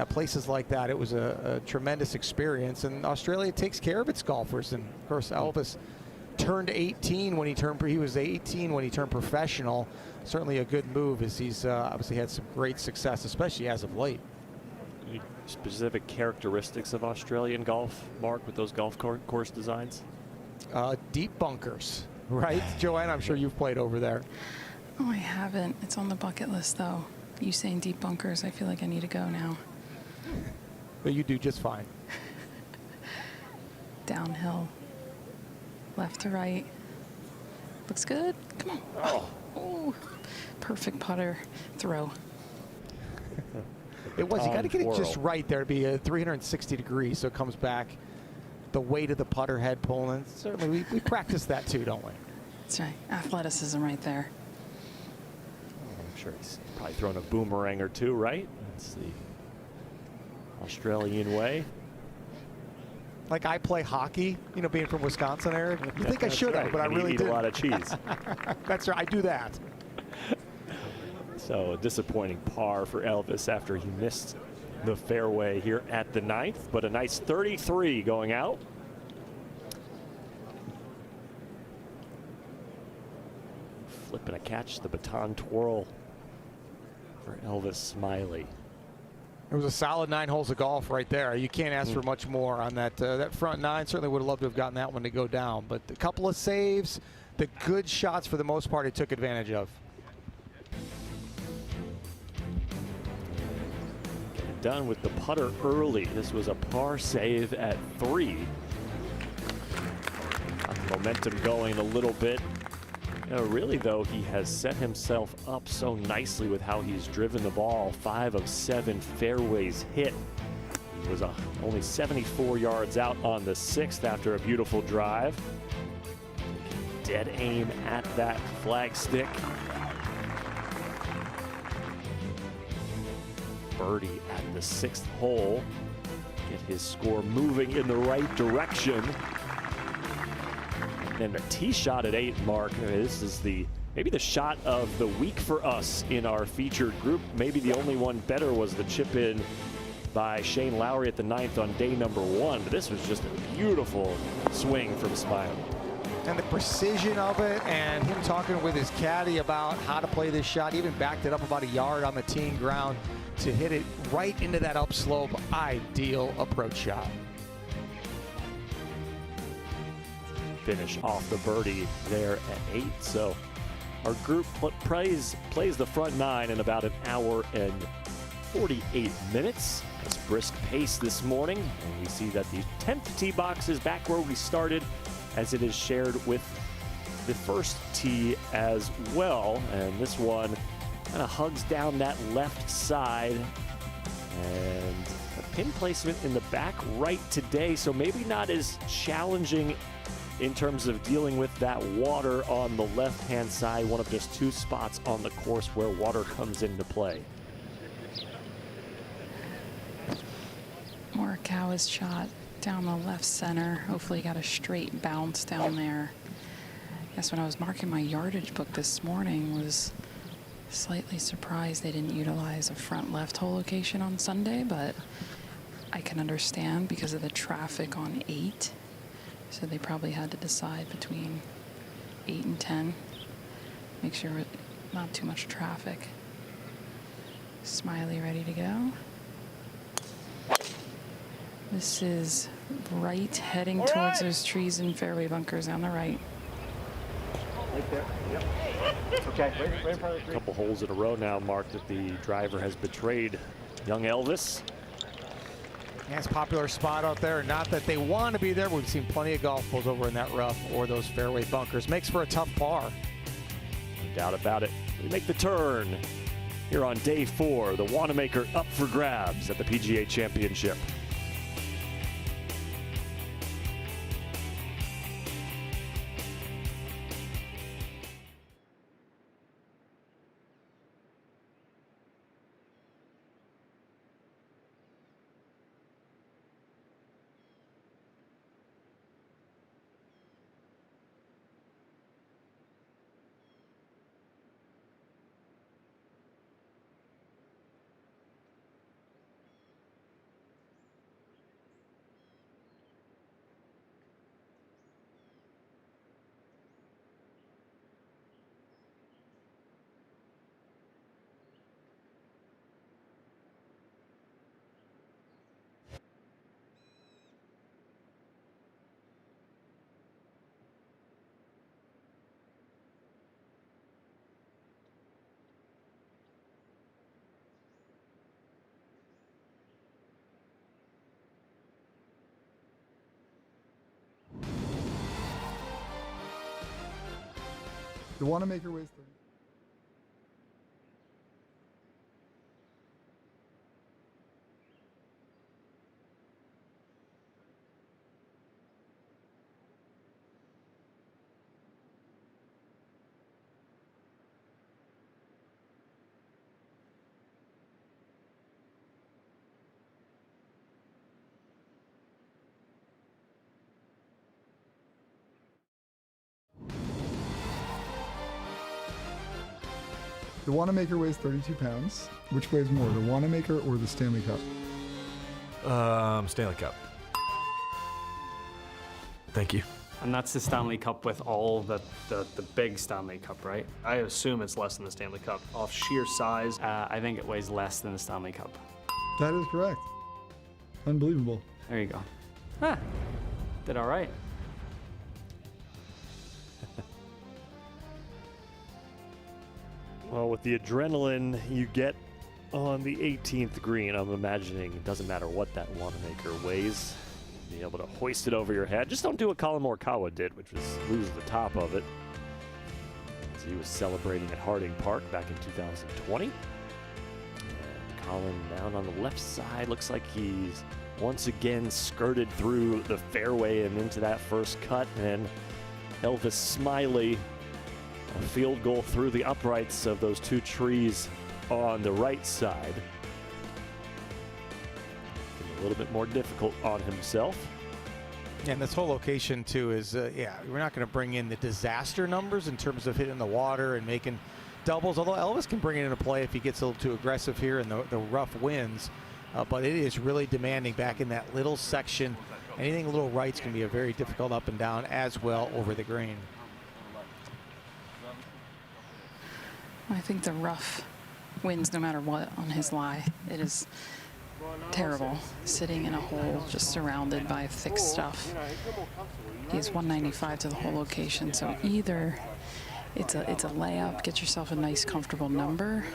places like that. It was a tremendous experience, and Australia takes care of its golfers. And of course, Elvis turned 18 when he was 18 when he turned professional. Certainly a good move, as he's obviously had some great success, especially as of late. Any specific characteristics of Australian golf, Mark, with those golf course designs? Deep bunkers, right? Joanne, I'm sure you've played over there. Oh, I haven't. It's on the bucket list, though. You saying deep bunkers, I feel like I need to go now. But you do just fine. Downhill, left to right. Looks good. Come on. Oh, perfect putter throw. It was. You got to get it just right there to be a 360 degrees, so it comes back. The weight of the putter head pulling. Certainly, we practice that too, don't we? That's right. Athleticism right there. I'm sure he's probably thrown a boomerang or two, right? That's the Australian way. Like I play hockey, you know, being from Wisconsin area. You think I should have, but I really eat didn't. a lot of cheese. That's right. I do that. So a disappointing par for Elvis after he missed the fairway here at the 9th, but a nice 33 going out. Flipping a catch, the baton twirl for Elvis Smylie. It was a solid 9 holes of golf right there. You can't ask for much more on that that front 9. Certainly would have loved to have gotten that one to go down, but a couple of saves, the good shots for the most part he took advantage of. Done with the putter early. This was a par save at 3. Momentum going a little bit. You know, really, though, he has set himself up so nicely with how he's driven the ball. 5 of 7 fairways hit. He was only 74 yards out on the 6th after a beautiful drive. dead aim at that flagstick. Birdie at the 6th hole. Get his score moving in the right direction. And a tee shot at 8, Mark. This is maybe the shot of the week for us in our featured group. Maybe the only one better was the chip in by Shane Lowry at the 9th on day number 1. But this was just a beautiful swing from Smylie. And the precision of it, and him talking with his caddy about how to play this shot, even backed it up about a yard on the teeing ground to hit it right into that upslope. Ideal approach shot. Finish off the birdie there at 8. So our group plays the front 9 in about an hour and 48 minutes. It's brisk pace this morning, and we see that the 10th tee box is back where we started, as it is shared with the first tee as well. And this one kind of hugs down that left side, and a pin placement in the back right today, so maybe not as challenging in terms of dealing with that water on the left-hand side, one of just 2 spots on the course where water comes into play. Morikawa's shot down the left center. Hopefully got a straight bounce down there. I guess when I was marking my yardage book this morning, was slightly surprised they didn't utilize a front left hole location on Sunday, but I can understand because of the traffic on 8. So they probably had to decide between 8 and 10. Make sure not too much traffic. Smylie ready to go. This is right, heading towards those trees and fairway bunkers on the right. Right there. Yep. Okay. Right in front of the tree. A couple holes in a row now, Mark, that the driver has betrayed young Elvis. Yeah, it's a popular spot out there. Not that they want to be there. We've seen plenty of golf balls over in that rough or those fairway bunkers. Makes for a tough par. No doubt about it. We make the turn here on day 4. The Wanamaker up for grabs at the PGA Championship. The Wanamaker weighs 30. The Wanamaker weighs 32 pounds. Which weighs more, the Wanamaker or the Stanley Cup? Stanley Cup. Thank you. And that's the Stanley Cup with all the big Stanley Cup, right? I assume it's less than the Stanley Cup. Off sheer size, I think it weighs less than the Stanley Cup. That is correct. Unbelievable. There you go. Huh. Did all right. Well, with the adrenaline you get on the 18th green, I'm imagining it doesn't matter what that Wanamaker weighs, be able to hoist it over your head. Just don't do what Collin Morikawa did, which was lose the top of it. As he was celebrating at Harding Park back in 2020. And Collin down on the left side. Looks like he's once again skirted through the fairway and into that first cut. And Elvis Smylie. A field goal through the uprights of those two trees on the right side. A little bit more difficult on himself. And this whole location too is, yeah, we're not going to bring in the disaster numbers in terms of hitting the water and making doubles, although Elvis can bring it into play if he gets a little too aggressive here and the rough winds. But it is really demanding back in that little section. Anything a little right's going to be a very difficult up and down as well over the green. I think the rough wins no matter what on his lie. It is terrible sitting in a hole just surrounded by thick stuff. He's 195 to the hole location, so either it's a layup, get yourself a nice comfortable number,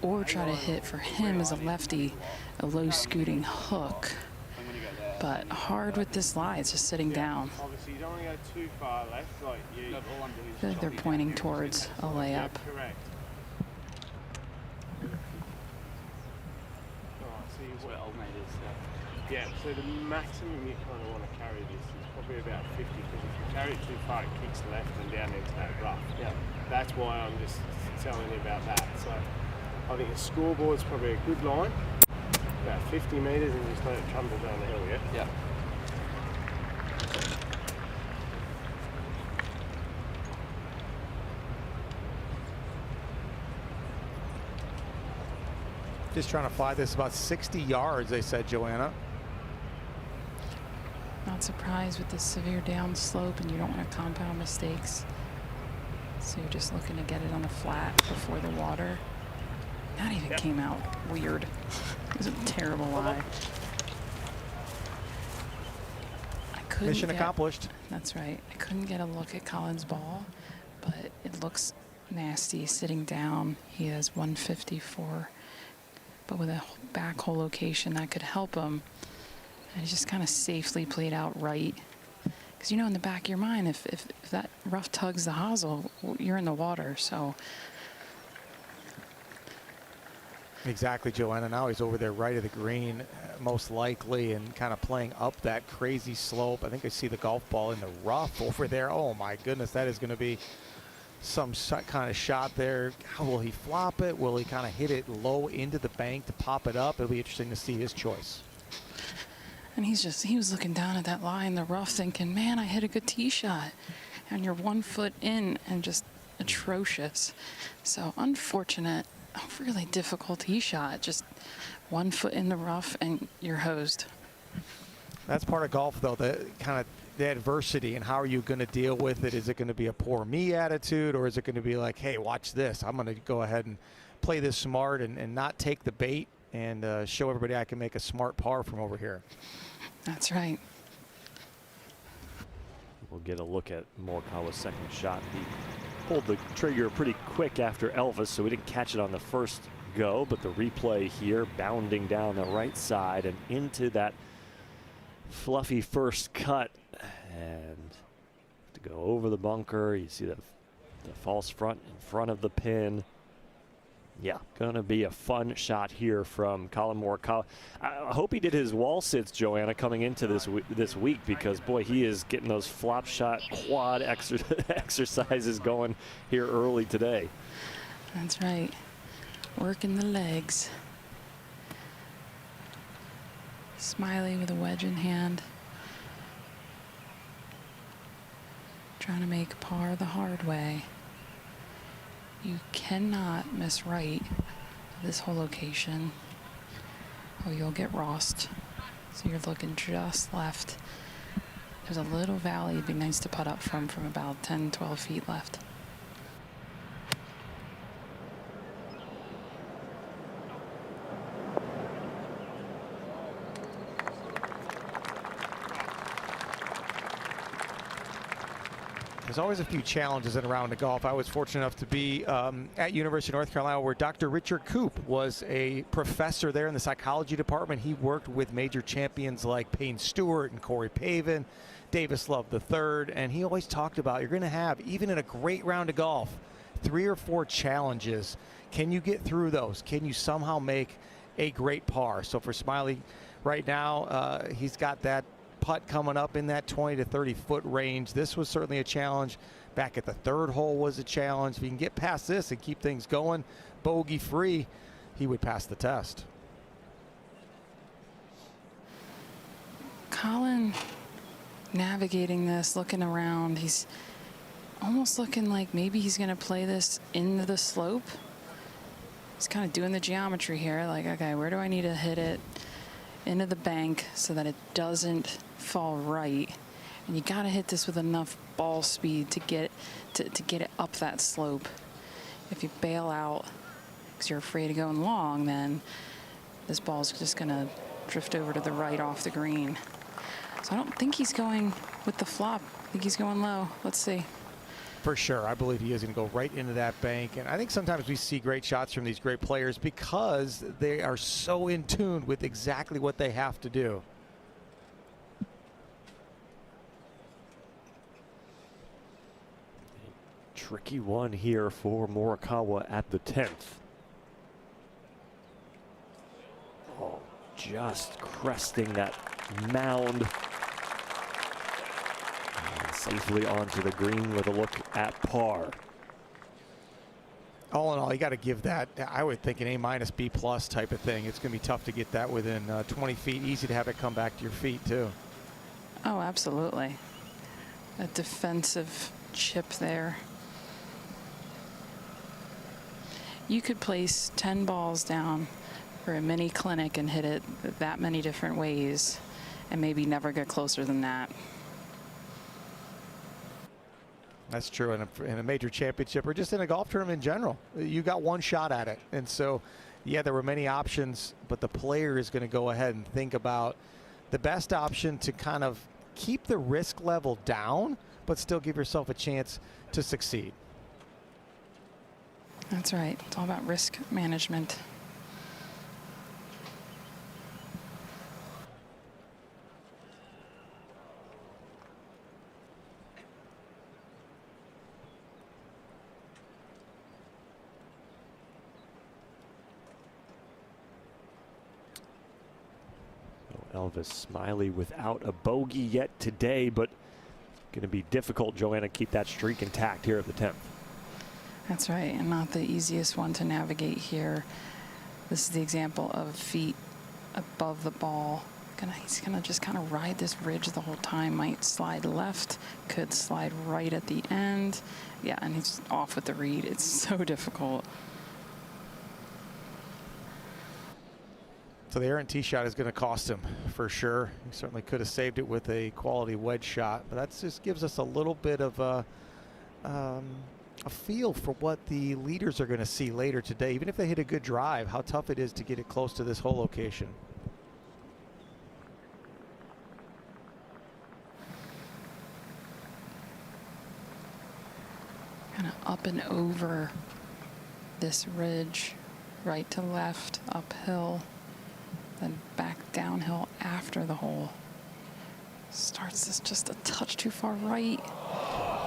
or try to hit, for him as a lefty, a low scooting hook. But hard with this lie, it's just sitting down. Obviously, you don't want to go too far left, like you. I feel like they're pointing towards a layup. Correct. Yeah, so the maximum you kind of want to carry this is probably about 50, because if you carry it too far, it kicks left and down into that rough. Yeah. That's why I'm just telling you about that. So I think a scoreboard's probably a good line, about 50 metres, and just let it tumble down the hill, yeah? Yeah. Just trying to fly this about 60 yards, they said, Joanna. Not surprised with this severe down slope, and you don't want to compound mistakes. So you're just looking to get it on the flat before the water. That even came out weird. It was a terrible lie. Mission accomplished. That's right. I couldn't get a look at Collin's ball, but it looks nasty sitting down. He has 154, but with a back hole location that could help him. And he just kind of safely played out right. Because, you know, in the back of your mind, if that rough tugs the hosel, you're in the water. So exactly, Joanna. Now he's over there right of the green, most likely, and kind of playing up that crazy slope. I think I see the golf ball in the rough over there. Oh, my goodness, that is going to be some kind of shot there. How will he flop it? Will he kind of hit it low into the bank to pop it up? It'll be interesting to see his choice. And he was looking down at that lie in the rough thinking, man, I hit a good tee shot. And you're 1 foot in and just atrocious. So unfortunate, a really difficult tee shot. Just 1 foot in the rough and you're hosed. That's part of golf, though, the kind of the adversity, and how are you going to deal with it? Is it going to be a poor me attitude, or is it going to be like, hey, watch this, I'm going to go ahead and play this smart and not take the bait and show everybody I can make a smart par from over here. That's right. We'll get a look at Morikawa's second shot. He pulled the trigger pretty quick after Elvis, so we didn't catch it on the first go, but the replay here, bounding down the right side and into that fluffy first cut, and to go over the bunker. You see the false front in front of the pin. Yeah, gonna be a fun shot here from Collin Morikawa. I hope he did his wall sits, Joanna, coming into this week, because boy, he is getting those flop shot quad exercises going here early today. That's right. Working the legs. Smylie with a wedge in hand. Trying to make par the hard way. You cannot miss right this whole location, or you'll get rossed. So you're looking just left. There's a little valley it'd be nice to putt up from about 10, 12 feet left. There's always a few challenges in a round of golf. I was fortunate enough to be at University of North Carolina, where Dr. Richard Koop was a professor there in the psychology department. He worked with major champions like Payne Stewart and Corey Pavin, Davis Love III, and he always talked about, you're going to have, even in a great round of golf, 3 or 4 challenges. Can you get through those? Can you somehow make a great par? So for Smylie right now, he's got that putt coming up in that 20 to 30 foot range. This was certainly a challenge. Back at the third hole was a challenge. If he can get past this and keep things going bogey free, he would pass the test. Collin navigating this, looking around. He's almost looking like maybe he's going to play this into the slope. He's kind of doing the geometry here, like, okay, where do I need to hit it into the bank so that it doesn't fall right? And you got to hit this with enough ball speed to get it up that slope. If you bail out because you're afraid of going long, then this ball's just going to drift over to the right off the green. So I don't think he's going with the flop. I think he's going low. Let's see. For sure. I believe he is going to go right into that bank. And I think sometimes we see great shots from these great players because they are so in tune with exactly what they have to do. Tricky one here for Morikawa at the 10th. Oh, just cresting that mound. And safely onto the green with a look at par. All in all, you got to give that, I would think, an A-, B+ type of thing. It's going to be tough to get that within 20 feet. Easy to have it come back to your feet, too. Oh, absolutely. A defensive chip there. You could place 10 balls down for a mini clinic and hit it that many different ways and maybe never get closer than that. That's true in a major championship or just in a golf tournament in general. You got one shot at it. And so, yeah, there were many options, but the player is going to go ahead and think about the best option to kind of keep the risk level down, but still give yourself a chance to succeed. That's right. It's all about risk management. Elvis Smylie without a bogey yet today, but going to be difficult, Joanna, keep that streak intact here at the 10th. That's right, and not the easiest one to navigate here. This is the example of feet above the ball. He's gonna just kind of ride this ridge the whole time. Might slide left, could slide right at the end. Yeah, and he's off with the read. It's so difficult. So the errant tee shot is going to cost him for sure. He certainly could have saved it with a quality wedge shot, but that just gives us a little bit of a feel for what the leaders are going to see later today. Even if they hit a good drive, how tough it is to get it close to this hole location. Kind of up and over this ridge, right to left, uphill, then back downhill after the hole. Starts this just a touch too far right.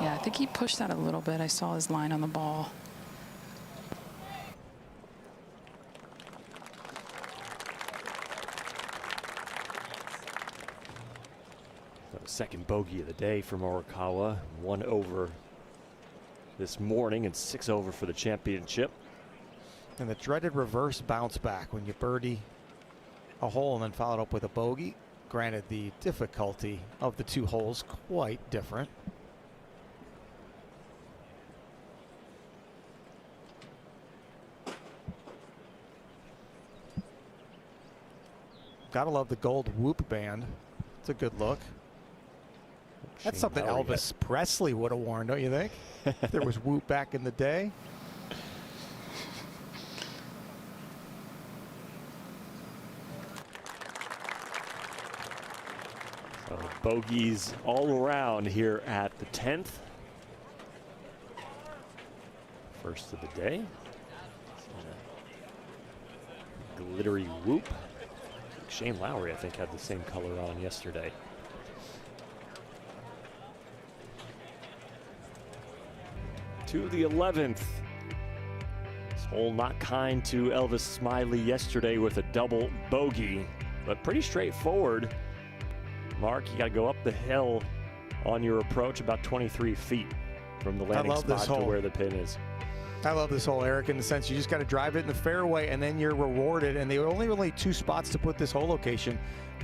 Yeah, I think he pushed that a little bit. I saw his line on the ball. The second bogey of the day for Morikawa. 1 over this morning and 6 over for the championship. And the dreaded reverse bounce back when you birdie a hole and then followed up with a bogey. Granted, the difficulty of the two holes quite different. Gotta love the gold whoop band. It's a good look. That's something Elvis Presley would have worn, don't you think? If there was whoop back in the day. So bogeys all around here at the 10th. First of the day. Glittery whoop. Shane Lowry, I think, had the same color on yesterday. To the 11th. This hole not kind to Elvis Smylie yesterday with a double bogey, but pretty straightforward. mark. You got to go up the hill on your approach about 23 feet from the landing spot to where the pin is. I love this hole, Eric, in the sense you just got to drive it in the fairway and then you're rewarded. And there were only 2 spots to put this hole location.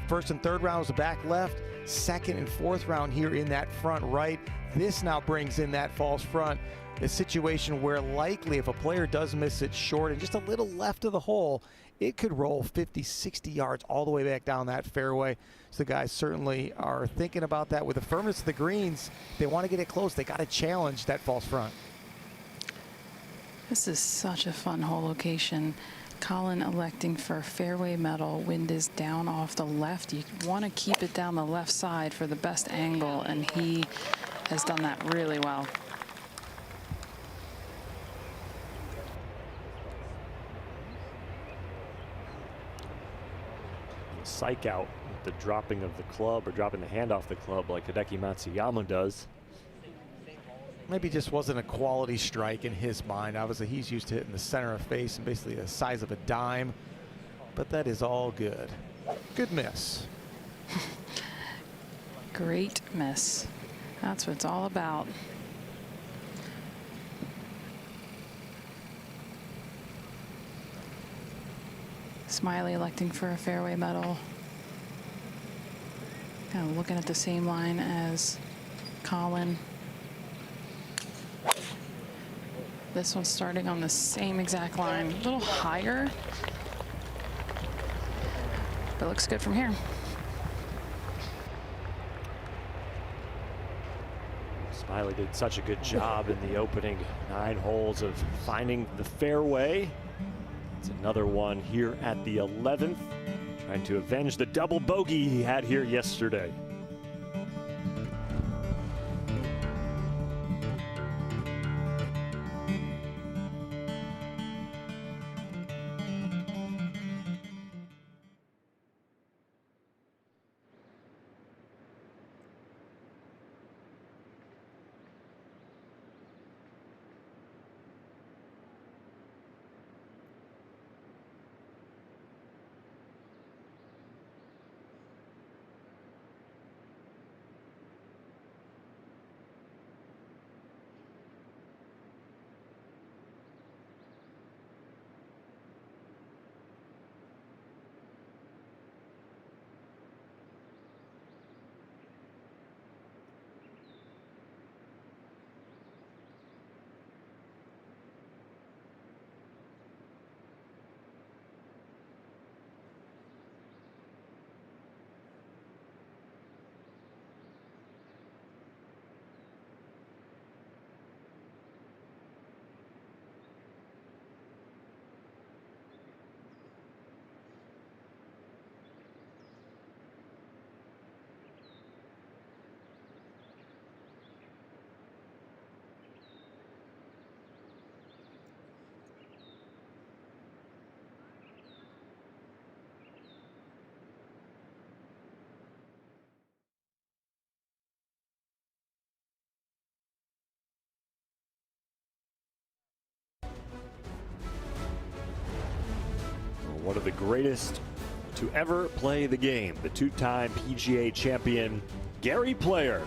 First and third round was the back left. Second and fourth round here in that front right. This now brings in that false front, a situation where likely if a player does miss it short and just a little left of the hole, it could roll 50, 60 yards all the way back down that fairway. So the guys certainly are thinking about that. With the firmness of the greens, they want to get it close. They got to challenge that false front. This is such a fun hole location. Collin electing for fairway metal. Wind is down off the left. You want to keep it down the left side for the best angle, and he has done that really well. Psych out with the dropping of the club or dropping the hand off the club like Hideki Matsuyama does. Maybe just wasn't a quality strike in his mind. Obviously, he's used to hitting the center of face and basically the size of a dime. But that is all good. Good miss. Great miss. That's what it's all about. Smylie electing for a fairway metal. Kind of looking at the same line as Collin. This one's starting on the same exact line, a little higher, but looks good from here. Smylie did such a good job in the opening 9 holes of finding the fairway. It's another one here at the 11th, trying to avenge the double bogey he had here yesterday. One of the greatest to ever play the game, the 2-time PGA champion Gary Player,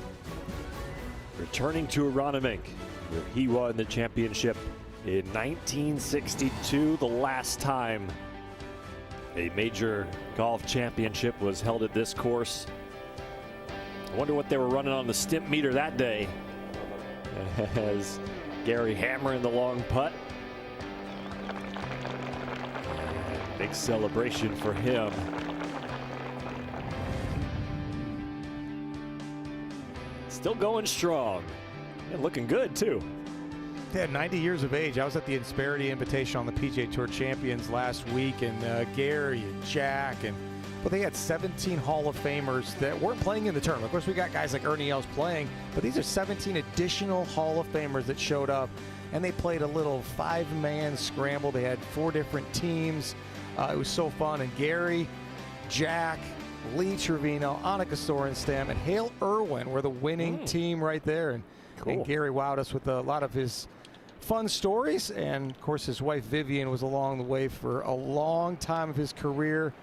returning to Aronimink, where he won the championship in 1962, the last time a major golf championship was held at this course. I wonder what they were running on the stimp meter that day, as Gary hammering the long putt. Big celebration for him. Still going strong and looking good too. Yeah, 90 years of age. I was at the Insperity Invitation on the PGA Tour Champions last week, and Gary and Jack, but they had 17 Hall of Famers that weren't playing in the tournament. Of course, we got guys like Ernie Els playing, but these are 17 additional Hall of Famers that showed up, and they played a little 5-man scramble. They had 4 different teams. It was so fun. And Gary, Jack, Lee Trevino, Annika Sorenstam, and Hale Irwin were the winning team right there. And Gary wowed us with a lot of his fun stories. And, of course, his wife Vivian was along the way for a long time of his career.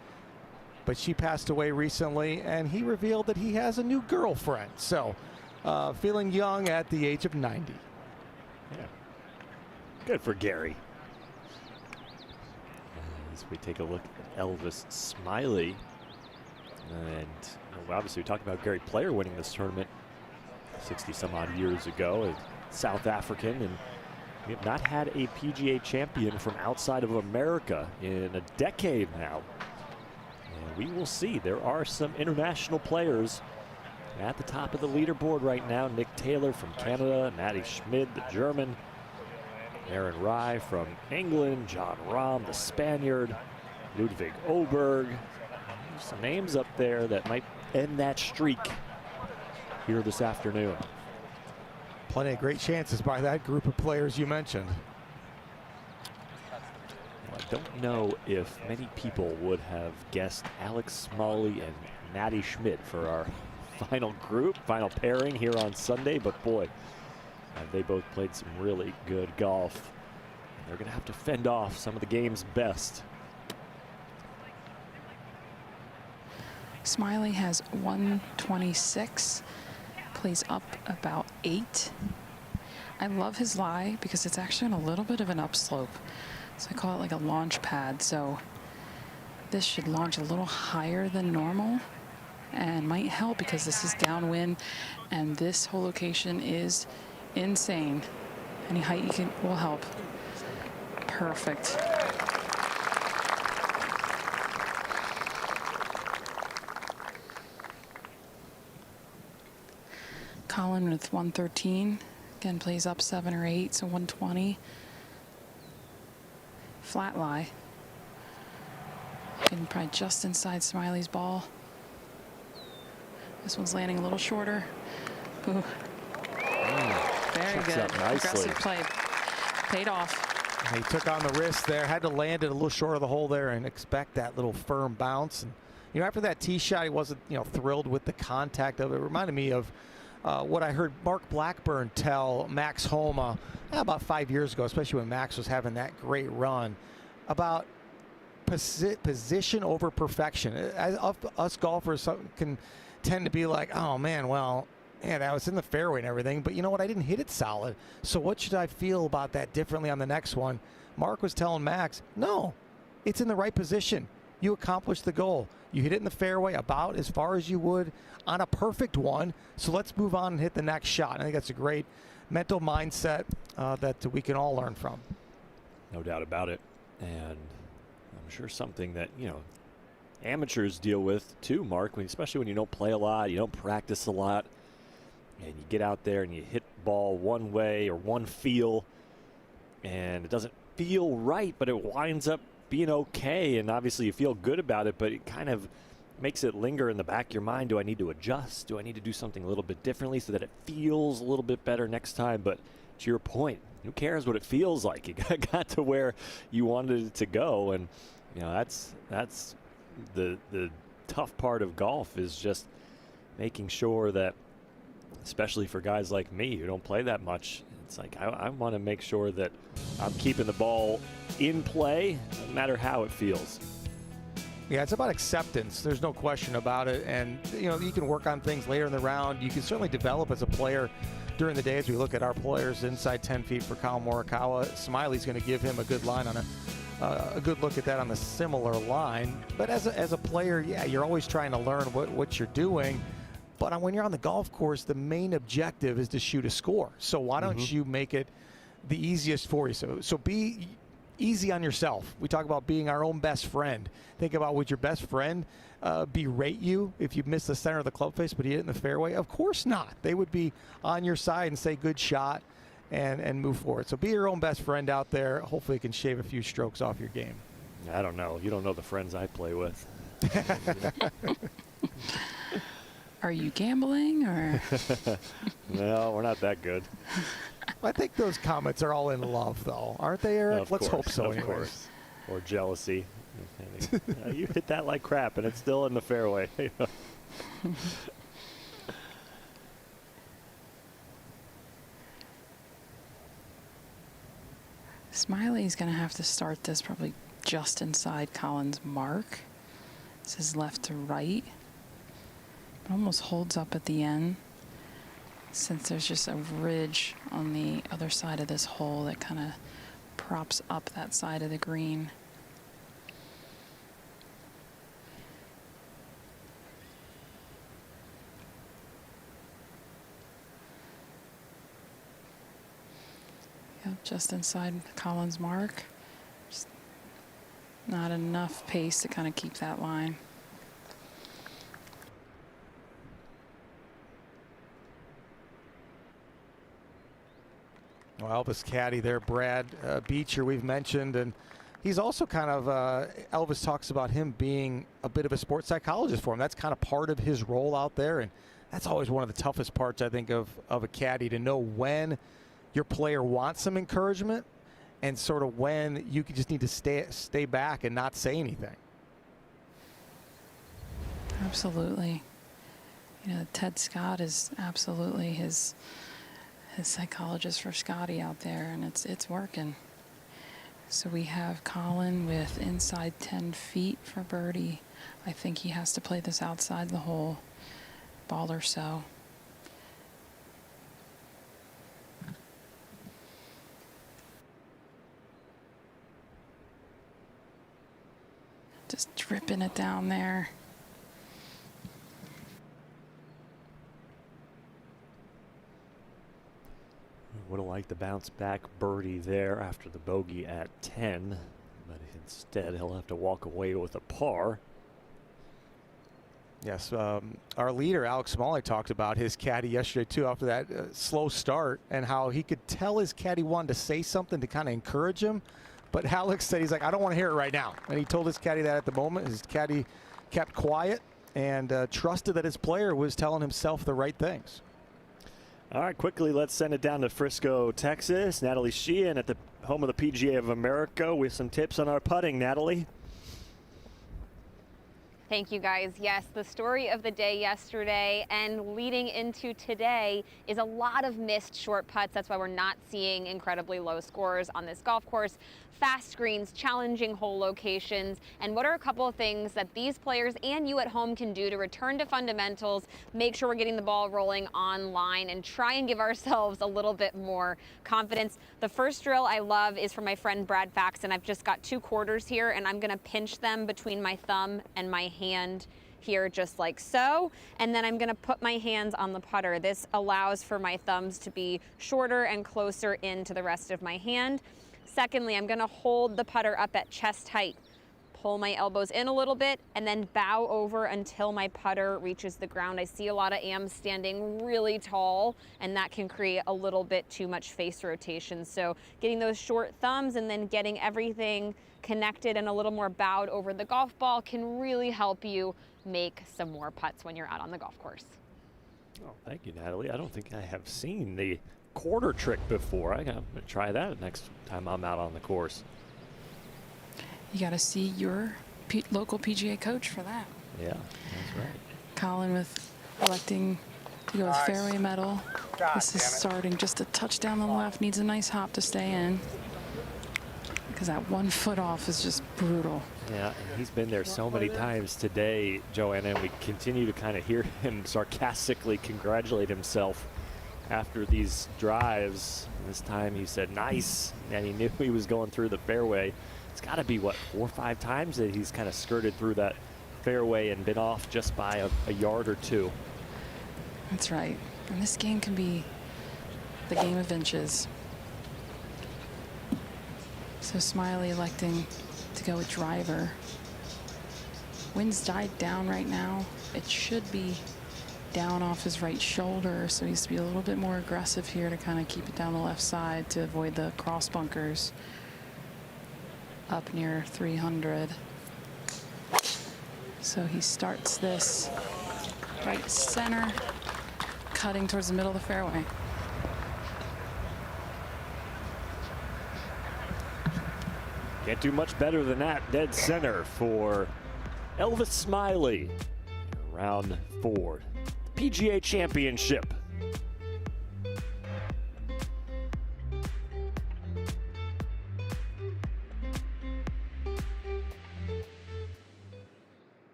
but she passed away recently, and he revealed that he has a new girlfriend. So feeling young at the age of 90. Yeah. Good for Gary. As we take a look at Elvis Smylie. And obviously we talked about Gary Player winning this tournament 60 some odd years ago, a South African, and we have not had a PGA champion from outside of America in a decade now. And we will see. There are some international players at the top of the leaderboard right now. Nick Taylor from Canada, Matty Schmid, the German, Aaron Rye from England, John Rahm, the Spaniard, Ludwig Oberg. There's some names up there that might end that streak here this afternoon. Plenty of great chances by that group of players you mentioned. Well, I don't know if many people would have guessed Alex Smylie and Matty Schmid for our final group, final pairing here on Sunday, but boy, they both played some really good golf. They're going to have to fend off some of the game's best. Smylie has 126, plays up about 8. I love his lie because it's actually on a little bit of an upslope. So I call it like a launch pad. So this should launch a little higher than normal and might help because this is downwind and this whole location is insane. Any height you can will help. Perfect. Collin with 113. Again, plays up 7 or 8, so 120. Flat lie. Getting probably just inside Smylie's ball. This one's landing a little shorter. Ooh. Very good. Aggressive play. Paid off. He took on the risk there, had to land it a little short of the hole there and expect that little firm bounce. And, after that tee shot, he wasn't, thrilled with the contact of it. It reminded me of what I heard Mark Blackburn tell Max Homa about 5 years ago, especially when Max was having that great run, about position over perfection. Us golfers can tend to be like, oh man, well, yeah, that was in the fairway and everything, but you know what? I didn't hit it solid. So what should I feel about that differently on the next one? Mark was telling Max, no, it's in the right position. You accomplished the goal. You hit it in the fairway about as far as you would on a perfect one. So let's move on and hit the next shot. I think that's a great mental mindset that we can all learn from. No doubt about it. And I'm sure something that, amateurs deal with too, Mark, especially when you don't play a lot, you don't practice a lot, and you get out there and you hit the ball one way or one feel, and it doesn't feel right, but it winds up being okay, and obviously you feel good about it, but it kind of makes it linger in the back of your mind. Do I need to adjust? Do I need to do something a little bit differently so that it feels a little bit better next time? But to your point, who cares what it feels like? You got to where you wanted it to go, and that's the tough part of golf, is just making sure that, especially for guys like me who don't play that much, it's like I want to make sure that I'm keeping the ball in play no matter how it feels. Yeah, it's about acceptance. There's no question about it. And, you can work on things later in the round. You can certainly develop as a player during the day. As we look at our players inside 10 feet for Collin Morikawa, Smylie's going to give him a good line on a good look at that on the similar line. But as a player, yeah, you're always trying to learn what you're doing. But when you're on the golf course, the main objective is to shoot a score. So why don't you make it the easiest for you? So be easy on yourself. We talk about being our own best friend. Think about, would your best friend berate you if you miss the center of the club face but you hit it in the fairway? Of course not. They would be on your side and say good shot and move forward. So be your own best friend out there. Hopefully you can shave a few strokes off your game. I don't know. You don't know the friends I play with. Are you gambling or? No, we're not that good. I think those comments are all in love, though, aren't they, Eric? Let's hope so, anyways. Course. Or jealousy. You hit that like crap, and it's still in the fairway. Smylie's going to have to start this probably just inside Collin's mark. This is left to right. It almost holds up at the end, since there's just a ridge on the other side of this hole that kind of props up that side of the green. Yep, just inside Collin's mark. Just not enough pace to kind of keep that line. Well, Elvis caddy there, Brad Beecher, we've mentioned, and he's also kind of, Elvis talks about him being a bit of a sports psychologist for him. That's kind of part of his role out there, and that's always one of the toughest parts, I think, of a caddy, to know when your player wants some encouragement and sort of when you just need to stay back and not say anything. Absolutely. You know, Ted Scott is absolutely his psychologist for Scotty out there, and it's working. So we have Collin with inside 10 feet for birdie. I think he has to play this outside the hole, ball or so. Just dripping it down there. Would have liked the bounce back birdie there after the bogey at 10, but instead he'll have to walk away with a par. Yes, our leader, Alex Smylie, talked about his caddy yesterday, too, after that slow start, and how he could tell his caddy wanted to say something to kind of encourage him. But Alex said, he's like, I don't want to hear it right now. And he told his caddy that at the moment. His caddy kept quiet and trusted that his player was telling himself the right things. All right, quickly, let's send it down to Frisco, Texas. Natalie Sheehan at the home of the PGA of America with some tips on our putting. Natalie? Thank you, guys. Yes, the story of the day yesterday and leading into today is a lot of missed short putts. That's why we're not seeing incredibly low scores on this golf course. Fast greens, challenging hole locations, and what are a couple of things that these players and you at home can do to return to fundamentals, make sure we're getting the ball rolling online, and try and give ourselves a little bit more confidence. The first drill I love is from my friend Brad Faxon. I've just got 2 quarters here, and I'm going to pinch them between my thumb and my hand here, just like so, and then I'm going to put my hands on the putter. This allows for my thumbs to be shorter and closer into the rest of my hand. Secondly, I'm going to hold the putter up at chest height, pull my elbows in a little bit, and then bow over until my putter reaches the ground. I see a lot of AMs standing really tall, and that can create a little bit too much face rotation. So getting those short thumbs and then getting everything connected and a little more bowed over the golf ball can really help you make some more putts when you're out on the golf course. Oh, thank you, Natalie. I don't think I have seen the quarter trick before. I'm going to try that next time I'm out on the course. You got to see your local PGA coach for that. Yeah, that's right. Collin with electing to go with fairway metal. This is starting just a touch down the left. Needs a nice hop to stay in, because that 1 foot off is just brutal. Yeah, and he's been there so many times today, Joanna, and we continue to kind of hear him sarcastically congratulate himself after these drives. This time he said nice, and he knew he was going through the fairway. It's got to be, what, 4 or 5 times that he's kind of skirted through that fairway and been off just by a yard or 2. That's right. And this game can be the game of inches. So Smylie electing to go with driver. Wind's died down right now. It should be down off his right shoulder, so he needs to be a little bit more aggressive here to kind of keep it down the left side to avoid the cross bunkers up near 300. So he starts this right center, cutting towards the middle of the fairway. Can't do much better than that. Dead center for Elvis Smylie. Round 4. PGA Championship.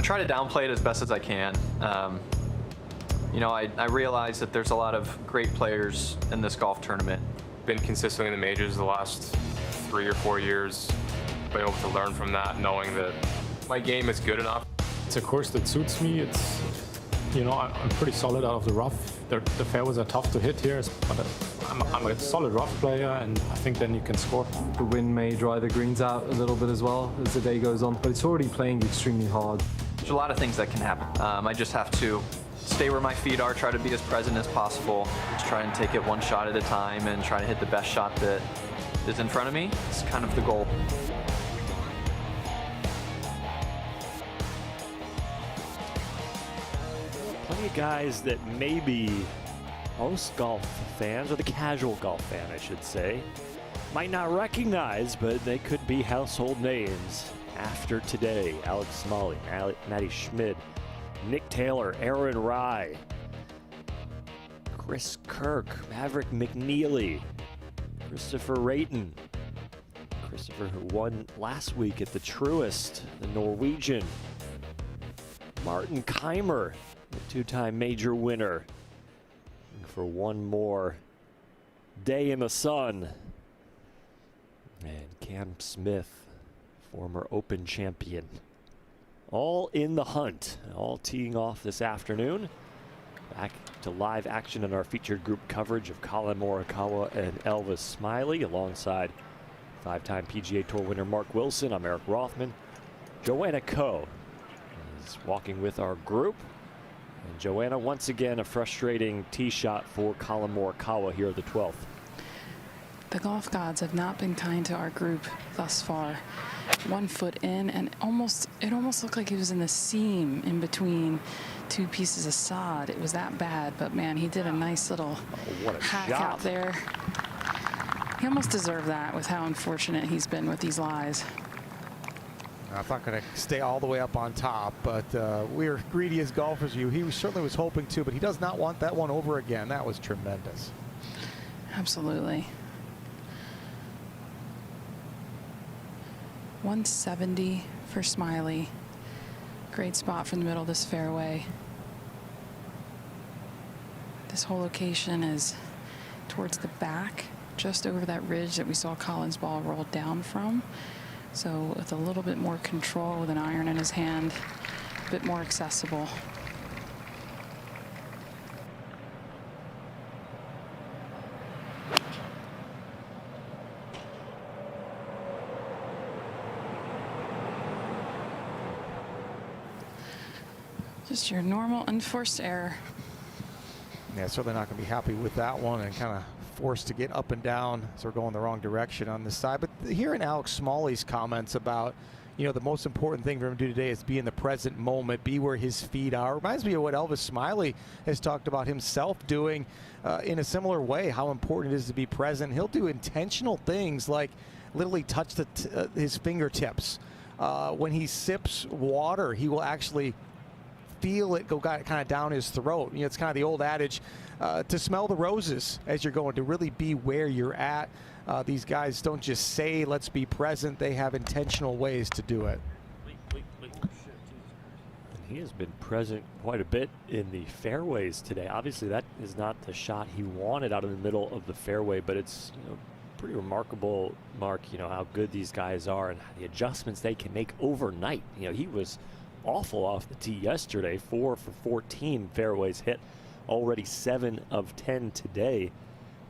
try to downplay it as best as I can. You know, I realize that there's a lot of great players in this golf tournament. Been consistently in the majors the last 3 or 4 years. Been able to learn from that, knowing that my game is good enough. It's a course that suits me. It's, you know, I'm pretty solid out of the rough. The fairways are tough to hit here, but I'm a solid rough player, and I think then you can score. The wind may dry the greens out a little bit as well as the day goes on, but it's already playing extremely hard. There's a lot of things that can happen. I just have to stay where my feet are, try to be as present as possible, just try and take it one shot at a time and try to hit the best shot that is in front of me. It's kind of the goal. Plenty of guys that maybe most golf fans, or the casual golf fan I should say, might not recognize, but they could be household names after today. Alex Smylie, Matty Schmid, Nick Taylor, Aaron Rai, Chris Kirk, Maverick McNeely, Christopher Rayton, Christopher who won last week at the Truist, the Norwegian, Martin Keimer, the two-time major winner, for one more day in the sun, and Cam Smith, former Open champion. All in the hunt, all teeing off this afternoon. Back to live action in our featured group coverage of Collin Morikawa and Elvis Smylie, alongside five-time PGA Tour winner Mark Wilson. I'm Eric Rothman. Joanna Coe is walking with our group. And Joanna, once again, a frustrating tee shot for Collin Morikawa here at the 12th. The golf gods have not been kind to our group thus far. 1 foot in, and it almost looked like he was in the seam in between two pieces of sod. It was that bad, but man, he did a nice little hack out there. He almost deserved that with how unfortunate he's been with these lies. I'm not going to stay all the way up on top, but we're greedy as golfers. He certainly was hoping to, but he does not want that one over again. That was tremendous. Absolutely. 170 for Smylie. Great spot from the middle of this fairway. This whole location is towards the back, just over that ridge that we saw Collin's ball roll down from. So with a little bit more control, with an iron in his hand, a bit more accessible. Just your normal unforced error. Yeah, certainly not going to be happy with that one, and kind of forced to get up and down, so we're going the wrong direction on this side. But hearing Alex Smalley's comments about, you know, the most important thing for him to do today is be in the present moment, be where his feet are. Reminds me of what Elvis Smylie has talked about himself doing in a similar way, how important it is to be present. He'll do intentional things like literally touch his fingertips. When he sips water, he will actually feel it go kind of down his throat. You know, it's kind of the old adage to smell the roses as you're going, to really be where you're at. These guys don't just say, let's be present. They have intentional ways to do it. He has been present quite a bit in the fairways today. Obviously, that is not the shot he wanted out of the middle of the fairway, but it's, you know, pretty remarkable, Mark, you know, how good these guys are and the adjustments they can make overnight. You know, he was awful off the tee yesterday, 4 for 14 fairways hit, already 7 of 10 today. You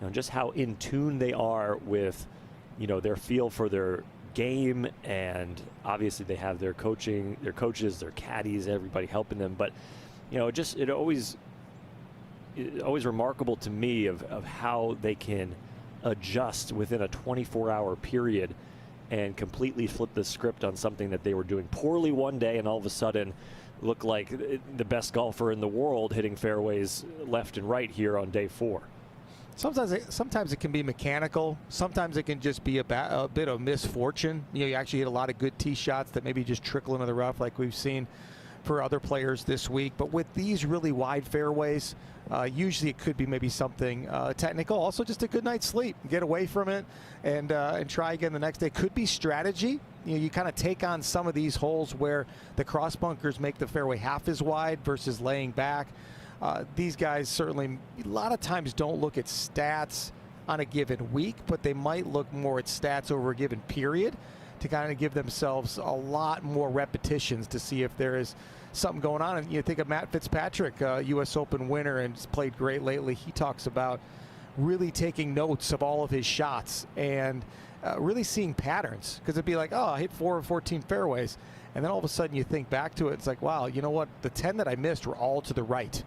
know, just how in tune they are with, you know, their feel for their game, and obviously they have their coaching, their coaches, their caddies, everybody helping them. But, you know, just it always remarkable to me of how they can adjust within a 24-hour period and completely flip the script on something that they were doing poorly one day and all of a sudden look like the best golfer in the world, hitting fairways left and right here on day 4. Sometimes it can be mechanical. Sometimes it can just be a bit of misfortune. You know, you actually hit a lot of good tee shots that maybe just trickle into the rough, like we've seen for other players this week. But with these really wide fairways, usually it could be maybe something technical. Also, just a good night's sleep. Get away from it and try again the next day. Could be strategy. You know, you kind of take on some of these holes where the cross bunkers make the fairway half as wide versus laying back. These guys certainly a lot of times don't look at stats on a given week, but they might look more at stats over a given period to kind of give themselves a lot more repetitions to see if there is something going on. And you think of Matt Fitzpatrick, U.S. Open winner, and has played great lately. He talks about really taking notes of all of his shots and really seeing patterns, because it'd be like, oh, I hit 4 of 14 fairways, and then all of a sudden you think back to it, it's like, wow, you know what, the 10 that I missed were all to the right.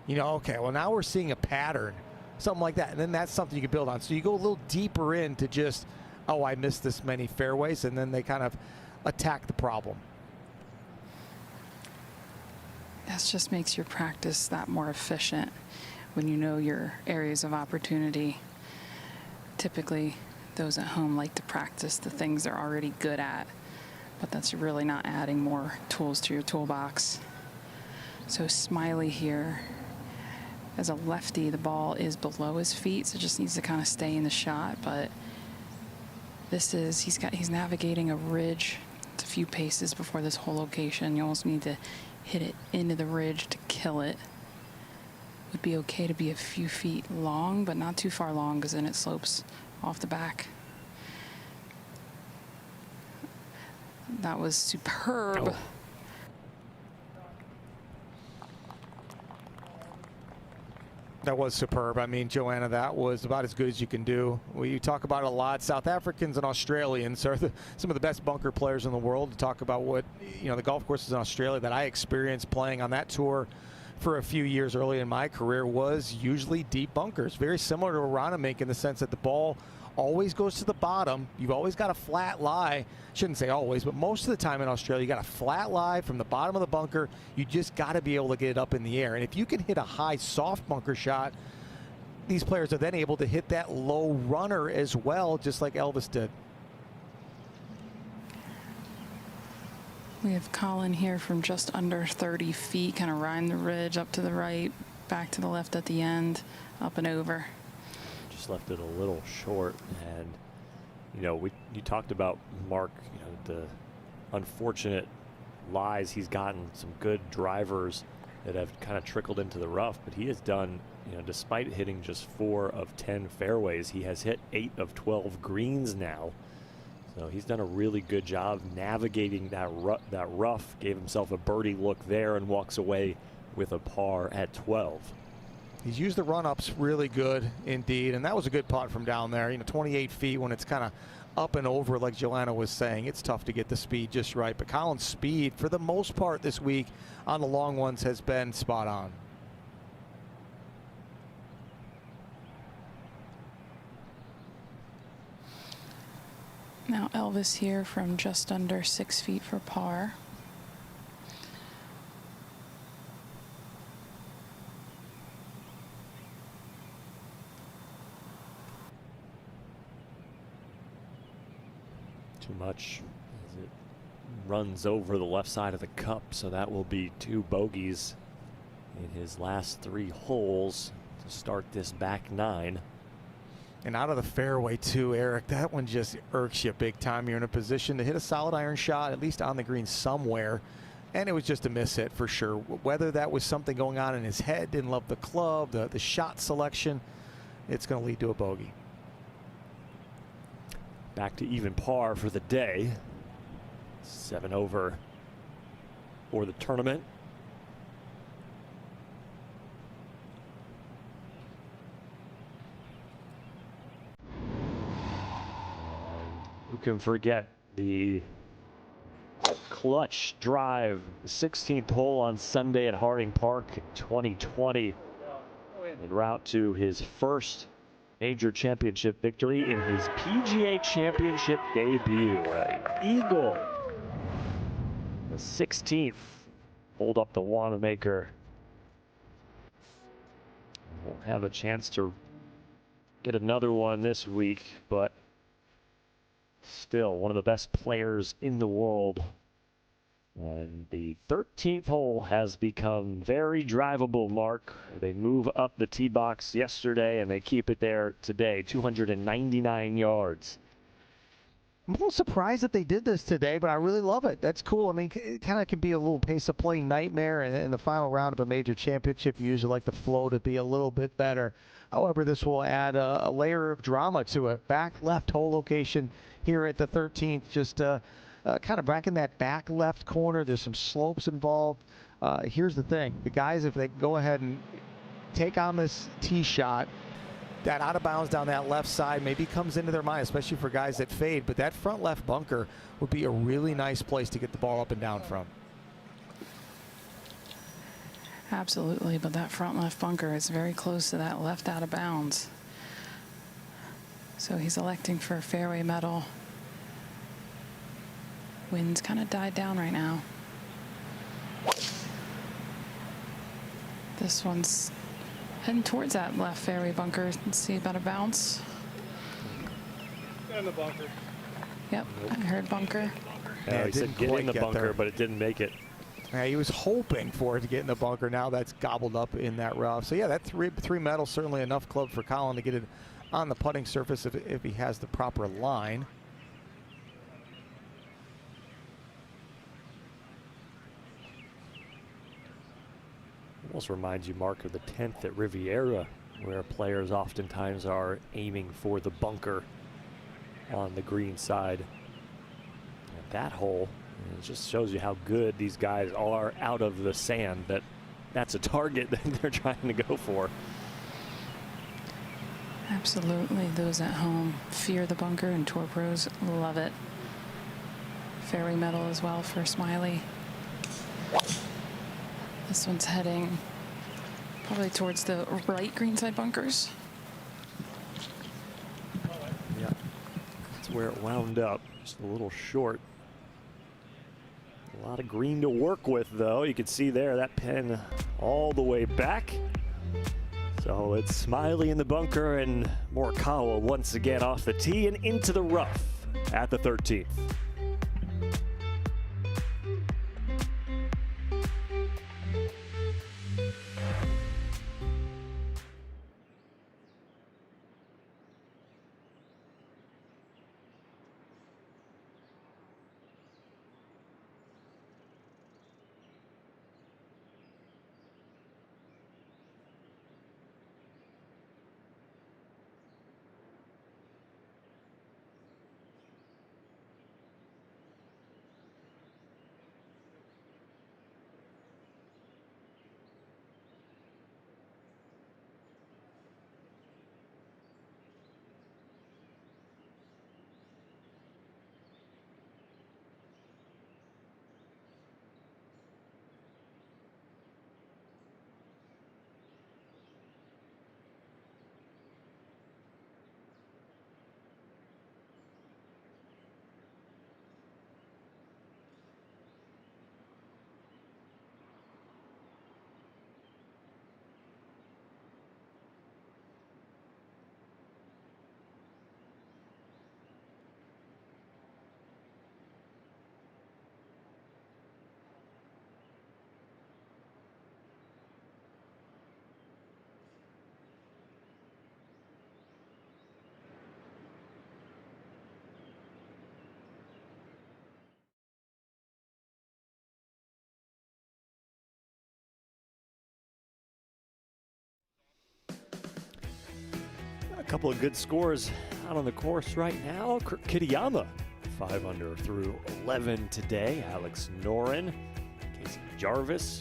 You know, okay, well, now we're seeing a pattern, something like that, and then that's something you can build on. So you go a little deeper into just, oh, I missed this many fairways, and then they kind of attack the problem. This just makes your practice that more efficient when you know your areas of opportunity. Typically, those at home like to practice the things they're already good at, but that's really not adding more tools to your toolbox. So Smylie here, as a lefty, the ball is below his feet, so it just needs to kind of stay in the shot, but this is, he's navigating a ridge. It's a few paces before this whole location. You almost need to hit it into the ridge to kill it. Would be okay to be a few feet long, but not too far long, because then it slopes off the back. That was superb. Oh. That was superb. I mean, Joanna, that was about as good as you can do. We talk about it a lot. South Africans and Australians are some of the best bunker players in the world. To talk about what, you know, the golf courses in Australia that I experienced playing on that tour for a few years early in my career was usually deep bunkers. Very similar to Aronimink in the sense that the ball always goes to the bottom. You've always got a flat lie. Shouldn't say always, but most of the time in Australia, you got a flat lie from the bottom of the bunker. You just got to be able to get it up in the air. And if you can hit a high soft bunker shot, these players are then able to hit that low runner as well, just like Elvis did. We have Collin here from just under 30 feet, kind of riding the ridge up to the right, back to the left at the end, up and over. Just left it a little short, and you know, you talked about Mark, you know, the unfortunate lies he's gotten, some good drivers that have kind of trickled into the rough, but he has done, you know, despite hitting just 4 of 10 fairways, he has hit 8 of 12 greens now. So he's done a really good job navigating that rough, gave himself a birdie look there, and walks away with a par at 12. He's used the run-ups really good indeed, and that was a good putt from down there. You know, 28 feet when it's kind of up and over, like Joanna was saying. It's tough to get the speed just right, but Collin's speed, for the most part this week on the long ones, has been spot on. Now Elvis here from just under 6 feet for par. Too much as it runs over the left side of the cup, so that will be 2 bogeys in his last 3 holes to start this back 9. And out of the fairway too, Eric, that one just irks you big time. You're in a position to hit a solid iron shot, at least on the green somewhere, and it was just a miss hit for sure. Whether that was something going on in his head, didn't love the club, the shot selection, it's going to lead to a bogey. Back to even par for the day. 7 over for the tournament. Who can forget the clutch drive, the 16th hole on Sunday at Harding Park 2020, en route to his first major championship victory in his PGA Championship debut. Eagle, the 16th, hold up the Wanamaker. We'll have a chance to get another one this week, but still one of the best players in the world And the 13th hole has become very drivable, Mark. They move up the tee box yesterday, and they keep it there today, 299 yards. I'm a little surprised that they did this today, but I really love it. That's cool. I mean, it kind of can be a little pace of play nightmare in the final round of a major championship. You usually like the flow to be a little bit better. However, this will add a layer of drama to it. Back left hole location here at the 13th, just kind of back in that back left corner. There's some slopes involved. Here's the thing. The guys, if they go ahead and take on this tee shot, that out of bounds down that left side maybe comes into their mind, especially for guys that fade, but that front left bunker would be a really nice place to get the ball up and down from. Absolutely, but that front left bunker is very close to that left out of bounds. So he's electing for a fairway metal. Wind's kind of died down right now. This one's heading towards that left fairway bunker. Let's see about a bounce. In the bunker. Yep, I heard bunker. Yeah, he said get in the bunker, but it didn't make it. Yeah, he was hoping for it to get in the bunker. Now that's gobbled up in that rough. So yeah, that three metal, certainly enough club for Collin to get it on the putting surface if he has the proper line. Almost reminds you, Mark, of the 10th at Riviera, where players oftentimes are aiming for the bunker on the green side. And that hole, it just shows you how good these guys are out of the sand, that that's a target that they're trying to go for. Absolutely. Those at home fear the bunker, and tour pros love it. Fairway metal as well for Smylie. This one's heading probably towards the right greenside bunkers. Yeah, that's where it wound up, just a little short. A lot of green to work with, though. You can see there that pin all the way back. So it's Smylie in the bunker and Morikawa once again off the tee and into the rough at the 13th. A couple of good scores out on the course right now. Kitayama, 5 under through 11 today. Alex Noren, Casey Jarvis,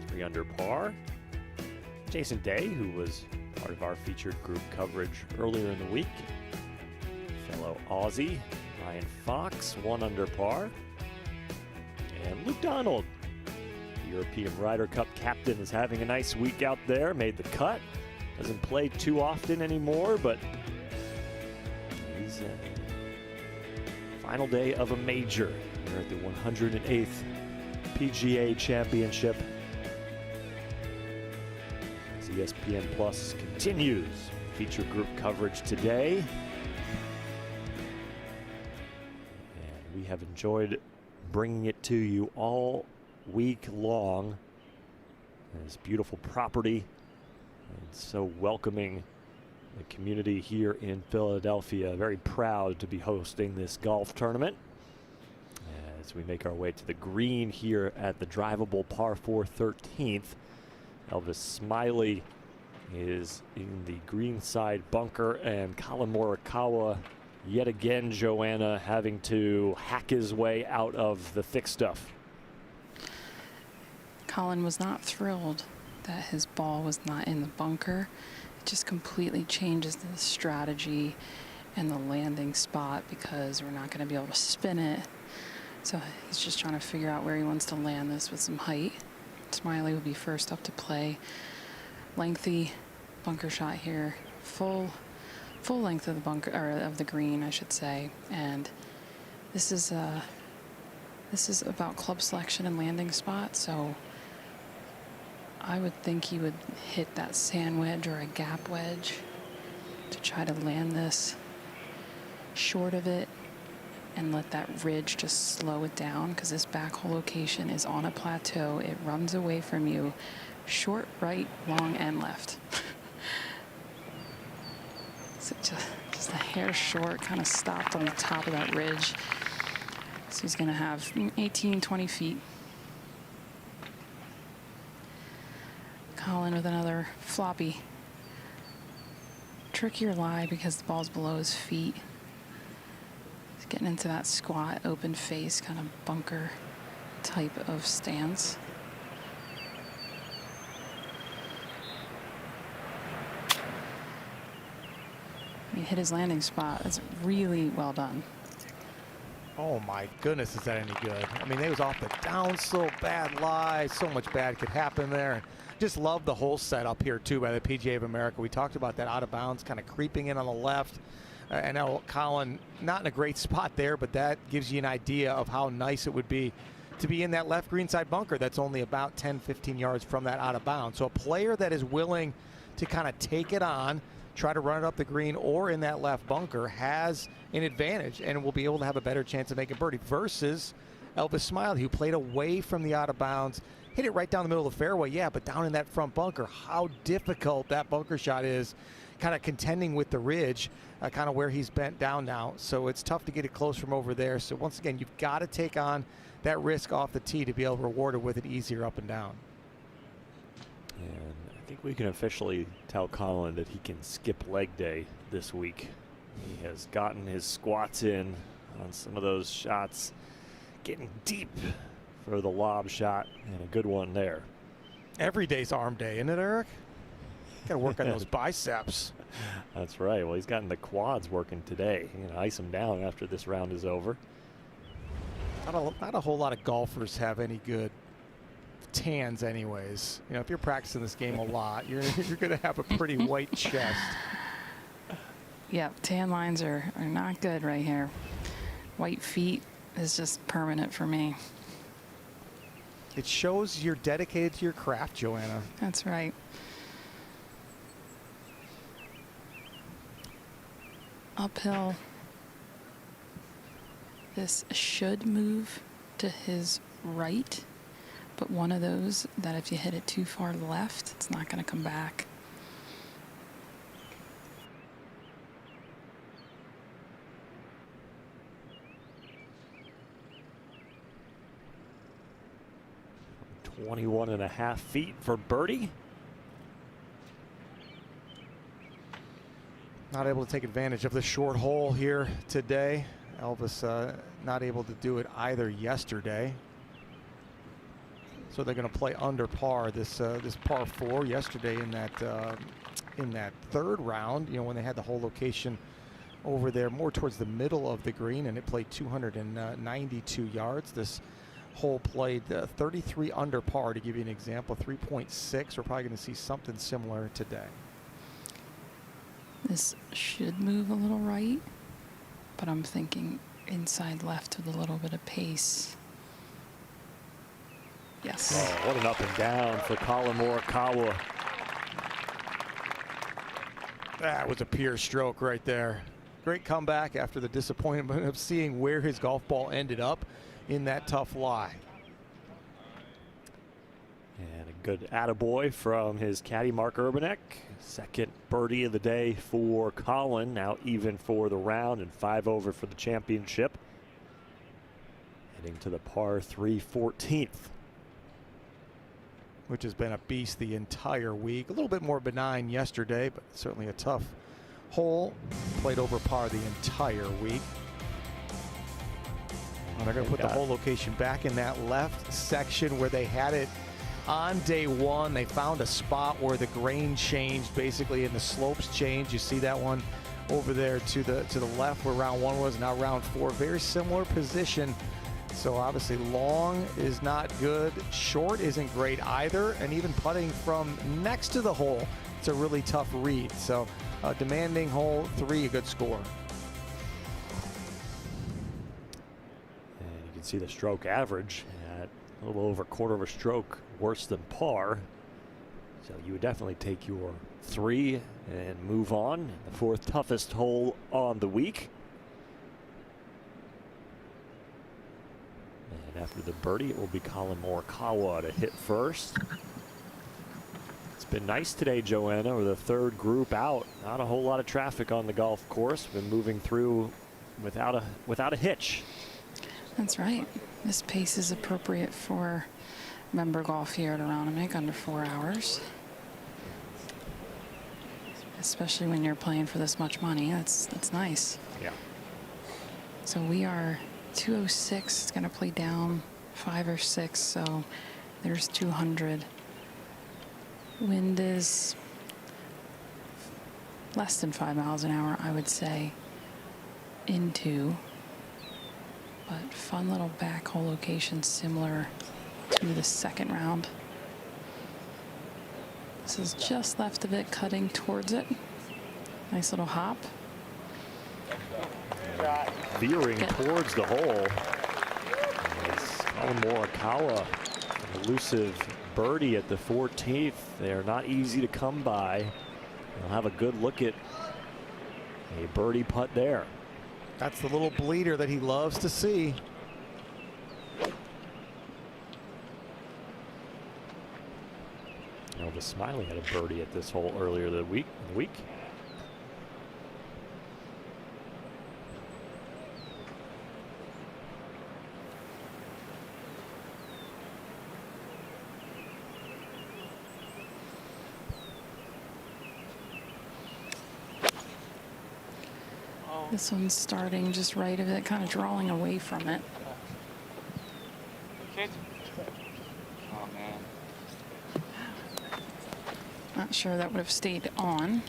3 under par. Jason Day, who was part of our featured group coverage earlier in the week. Fellow Aussie, Ryan Fox, 1 under par. And Luke Donald, the European Ryder Cup captain, is having a nice week out there. Made the cut. Doesn't play too often anymore, but he's final day of a major here at the 108th PGA Championship. As ESPN Plus continues feature group coverage today. And we have enjoyed bringing it to you all week long. This beautiful property, and so welcoming the community here in Philadelphia. Very proud to be hosting this golf tournament as we make our way to the green here at the drivable par 4 13th. Elvis Smylie is in the green side bunker, and Collin Morikawa yet again, Joanna, having to hack his way out of the thick stuff. Collin was not thrilled that his ball was not in the bunker. It just completely changes the strategy and the landing spot because we're not going to be able to spin it. So he's just trying to figure out where he wants to land this with some height. Smylie will be first up to play. Lengthy bunker shot here, full length of the bunker, or of the green, I should say. And this is about club selection and landing spot. So I would think he would hit that sand wedge or a gap wedge to try to land this short of it and let that ridge just slow it down, because this back hole location is on a plateau. It runs away from you, short, right, long, and left. So just a hair short, kind of stopped on the top of that ridge. So he's going to have 18, 20 feet. Collin with another floppy. Trickier lie because the ball's below his feet. He's getting into that squat, open face, kind of bunker type of stance. He hit his landing spot. That's really well done. Oh my goodness, is that any good? I mean, it was off the downslope, bad lie. So much bad could happen there. Just love the whole setup here too by the PGA of America. We talked about that out of bounds, kind of creeping in on the left. And now Collin, not in a great spot there, but that gives you an idea of how nice it would be to be in that left green side bunker that's only about 10, 15 yards from that out of bounds. So a player that is willing to kind of take it on, try to run it up the green or in that left bunker has an advantage and will be able to have a better chance of making birdie versus Elvis Smylie, who played away from the out of bounds, hit it right down the middle of the fairway, yeah, but down in that front bunker. How difficult that bunker shot is, kind of contending with the ridge, kind of where he's bent down now. So it's tough to get it close from over there. So once again, you've got to take on that risk off the tee to be able to reward it with it easier up and down. And I think we can officially tell Collin that he can skip leg day this week. He has gotten his squats in on some of those shots, getting deep for the lob shot, and a good one there. Every day's arm day, isn't it, Eric? Got to work on those biceps. That's right. Well, he's gotten the quads working today. He's going to ice them down after this round is over. Not a whole lot of golfers have any good tans anyways. You know, if you're practicing this game a lot, you're going to have a pretty white chest. Yeah, tan lines are not good right here. White feet is just permanent for me. It shows you're dedicated to your craft, Joanna. That's right. Uphill. This should move to his right, but one of those that if you hit it too far left, it's not going to come back. .21.5 feet for birdie. Not able to take advantage of the short hole here today. Elvis not able to do it either yesterday. So they're going to play under par this par 4 yesterday in that third round. You know, when they had the whole location over there more towards the middle of the green, and it played 292 yards. This hole played 33 under par, to give you an example, 3.6. We're probably going to see something similar today. This should move a little right, but I'm thinking inside left with a little bit of pace. Yes. Oh, what an up and down for Collin Morikawa. That was a pure stroke right there. Great comeback after the disappointment of seeing where his golf ball ended up. in that tough lie. And a good attaboy from his caddy, Mark Urbanek. Second birdie of the day for Collin. Now even for the round and 5 over for the championship. Heading to the par 3 14th. Which has been a beast the entire week. A little bit more benign yesterday, but certainly a tough hole. Played over par the entire week. And they're going to put the hole location back in that left section where they had it on day one. They found a spot where the grain changed basically and the slopes changed. You see that one over there to the left where round 1 was, now round 4. Very similar position. So obviously long is not good, short isn't great either, and even putting from next to the hole, it's a really tough read. So demanding hole 3, a good score. And you can see the stroke average at a little over a quarter of a stroke worse than par. So you would definitely take your 3 and move on. The 4th toughest hole on the week. And after the birdie, it will be Collin Morikawa to hit first. It's been nice today, Joanna. We're the 3rd group out. Not a whole lot of traffic on the golf course. Been moving through without a hitch. That's right. This pace is appropriate for member golf here at Aronimink, under 4 hours. Especially when you're playing for this much money. That's nice. Yeah. So we are 206. It's going to play down 5 or 6, so there's 200. Wind is less than 5 miles an hour, I would say, into. But fun little back hole location similar to the 2nd round. This is just left of it, cutting towards it. Nice little hop. Veering towards the hole. Collin Morikawa, an elusive birdie at the 14th. They are not easy to come by. They'll have a good look at a birdie putt there. That's the little bleeder that he loves to see. Elvis Smylie had a birdie at this hole earlier the week. This one's starting just right of it, kind of drawing away from it. Oh, man. Not sure that would have stayed on.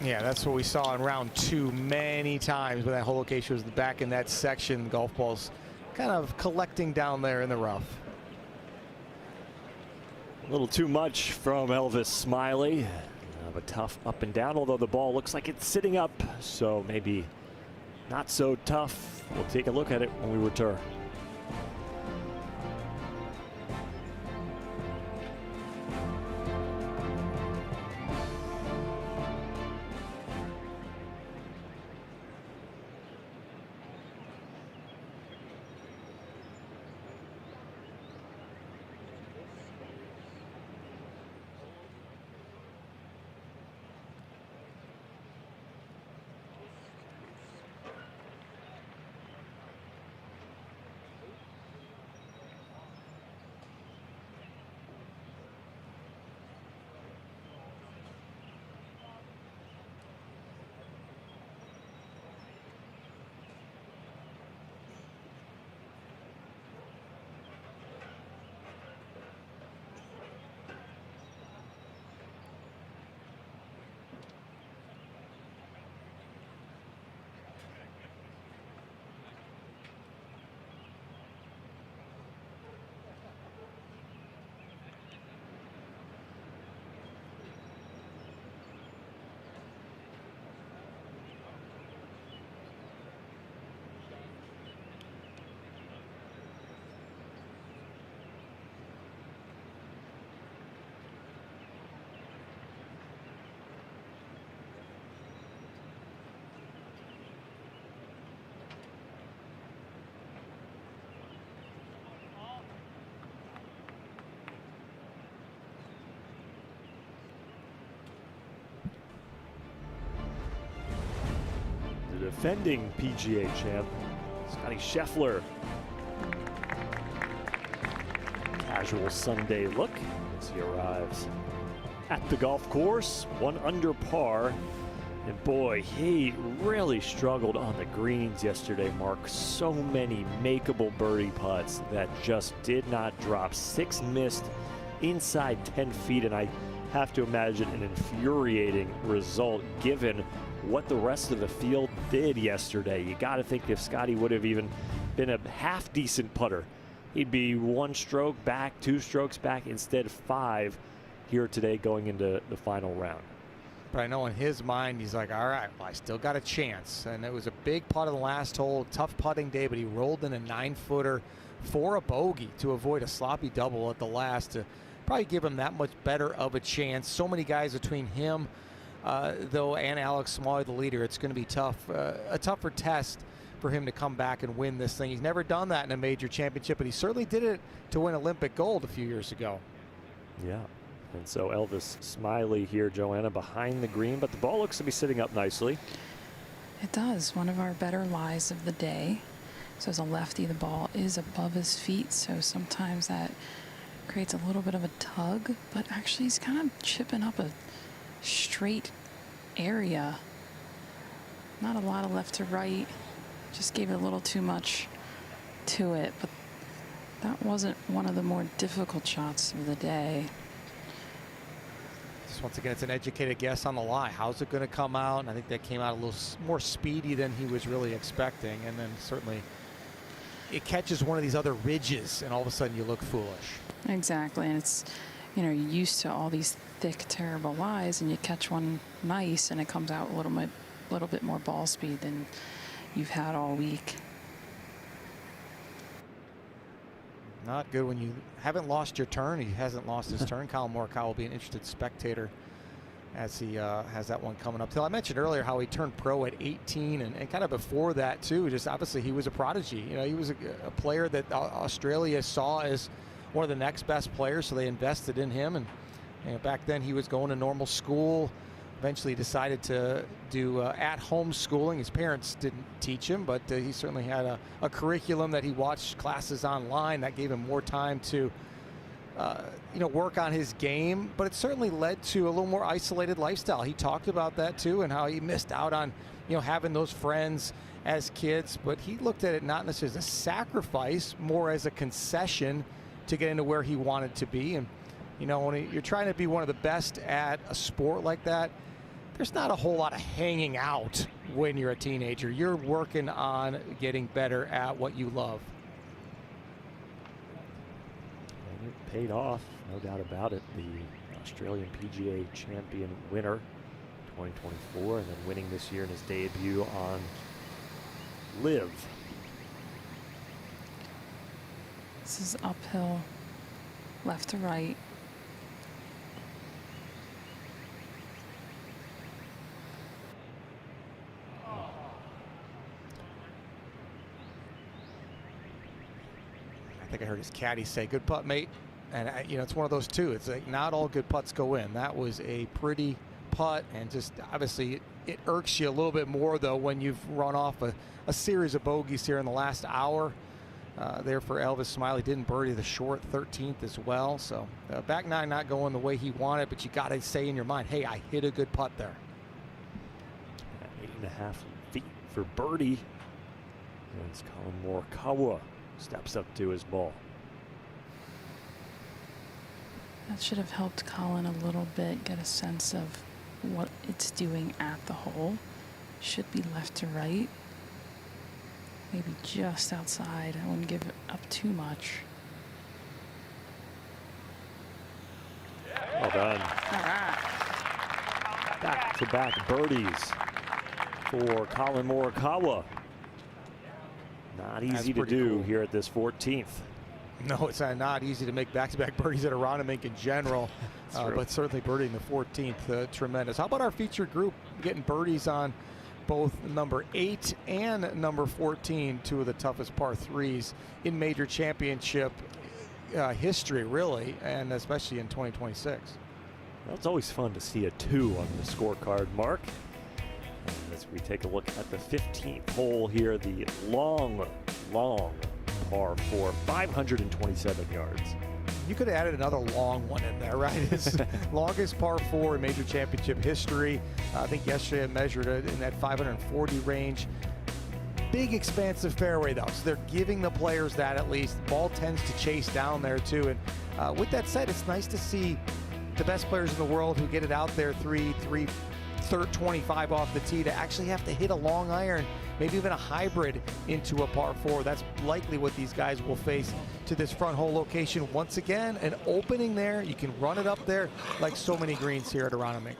Yeah, that's what we saw in round 2 many times when that hole location was back in that section. Golf balls kind of collecting down there in the rough. A little too much from Elvis Smylie. But tough up and down, although the ball looks like it's sitting up, so maybe not so tough. We'll take a look at it when we return. defending PGA champ, Scotty Scheffler. Casual Sunday look as he arrives at the golf course, 1 under par. And boy, he really struggled on the greens yesterday, Mark. So many makeable birdie putts that just did not drop. 6 missed inside 10 feet, and I have to imagine an infuriating result given what the rest of the field did yesterday. You got to think if Scotty would have even been a half decent putter, he'd be 1 stroke back, 2 strokes back, instead 5 here today going into the final round. But I know in his mind, he's like, all right, well, I still got a chance. And it was a big putt on the last hole, tough putting day, but he rolled in a 9-footer for a bogey to avoid a sloppy double at the last to probably give him that much better of a chance. So many guys between him, though, and Alex Smylie, the leader. It's going to be tough, a tougher test for him to come back and win this thing. He's never done that in a major championship, but he certainly did it to win Olympic gold a few years ago. Yeah. And so Elvis Smylie here, Joanna, behind the green, but the ball looks to be sitting up nicely. It does. One of our better lies of the day. So as a lefty, the ball is above his feet, so sometimes that creates a little bit of a tug, but actually he's kind of chipping up a straight area. Not a lot of left to right. Just gave it a little too much to it, but that wasn't one of the more difficult shots of the day. Once again, it's an educated guess on the lie. How's it going to come out? And I think that came out a little more speedy than he was really expecting. And then certainly it catches one of these other ridges, and all of a sudden you look foolish. Exactly. And it's, you know, you're used to all these thick, terrible lies, and you catch one nice, and it comes out a little bit more ball speed than you've had all week. Not good when you haven't lost your turn. He hasn't lost his turn. Collin Morikawa will be an interested spectator as he has that one coming up. I mentioned earlier how he turned pro at 18, and kind of before that too. Just obviously he was a prodigy. You know, he was a player that Australia saw as one of the next best players, so they invested in him. And you know, back then he was going to normal school. Eventually decided to do at-home schooling. His parents didn't teach him, but he certainly had a curriculum that he watched classes online that gave him more time to work on his game. But it certainly led to a little more isolated lifestyle. He talked about that too, and how he missed out on having those friends as kids. But he looked at it not necessarily as a sacrifice, more as a concession to get into where he wanted to be. And when you're trying to be one of the best at a sport like that, there's not a whole lot of hanging out when you're a teenager. You're working on getting better at what you love. And it paid off, no doubt about it. The Australian PGA champion winner 2024, and then winning this year in his debut on Live. This is uphill, left to right. I think I heard his caddy say, "Good putt, mate." And it's one of those too. It's like not all good putts go in. That was a pretty putt, and just obviously it irks you a little bit more though when you've run off a series of bogeys here in the last hour. There for Elvis Smylie, didn't birdie the short 13th as well. So back nine not going the way he wanted, but you got to say in your mind, hey, I hit a good putt there. 8.5 feet for birdie. And it's Collin Morikawa steps up to his ball. That should have helped Collin a little bit get a sense of what it's doing at the hole. Should be left to right. Maybe just outside. I wouldn't give it up too much. Well done. All right. Back-to-back birdies for Collin Morikawa. Not easy to do here at this 14th. No, it's not easy to make back-to-back birdies at Aronimink in general, but certainly birdieing the 14th, tremendous. How about our featured group getting birdies on both number 8 and number 14, two of the toughest par 3s in major championship history, really, and especially in 2026. Well, it's always fun to see a 2 on the scorecard, Mark. As we take a look at the 15th hole here, the long par 4, 527 yards. You could have added another long one in there, right? It's longest par 4 in major championship history. I think yesterday I measured it in that 540 range. Big expansive fairway though, so they're giving the players that at least. Ball tends to chase down there too. And with that said, it's nice to see the best players in the world who get it out there 25 off the tee to actually have to hit a long iron, maybe even a hybrid into a par 4. That's likely what these guys will face to this front hole location. Once again, an opening there. You can run it up there like so many greens here at Aronimink.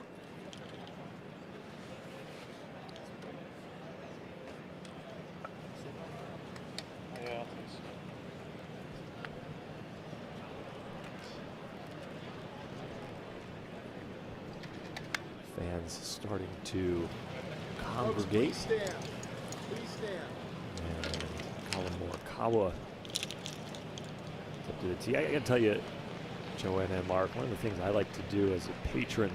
Fans starting to congregate. Please stand. And Collin Morikawa up to the tee. I gotta tell you, Joanna and Mark, one of the things I like to do as a patron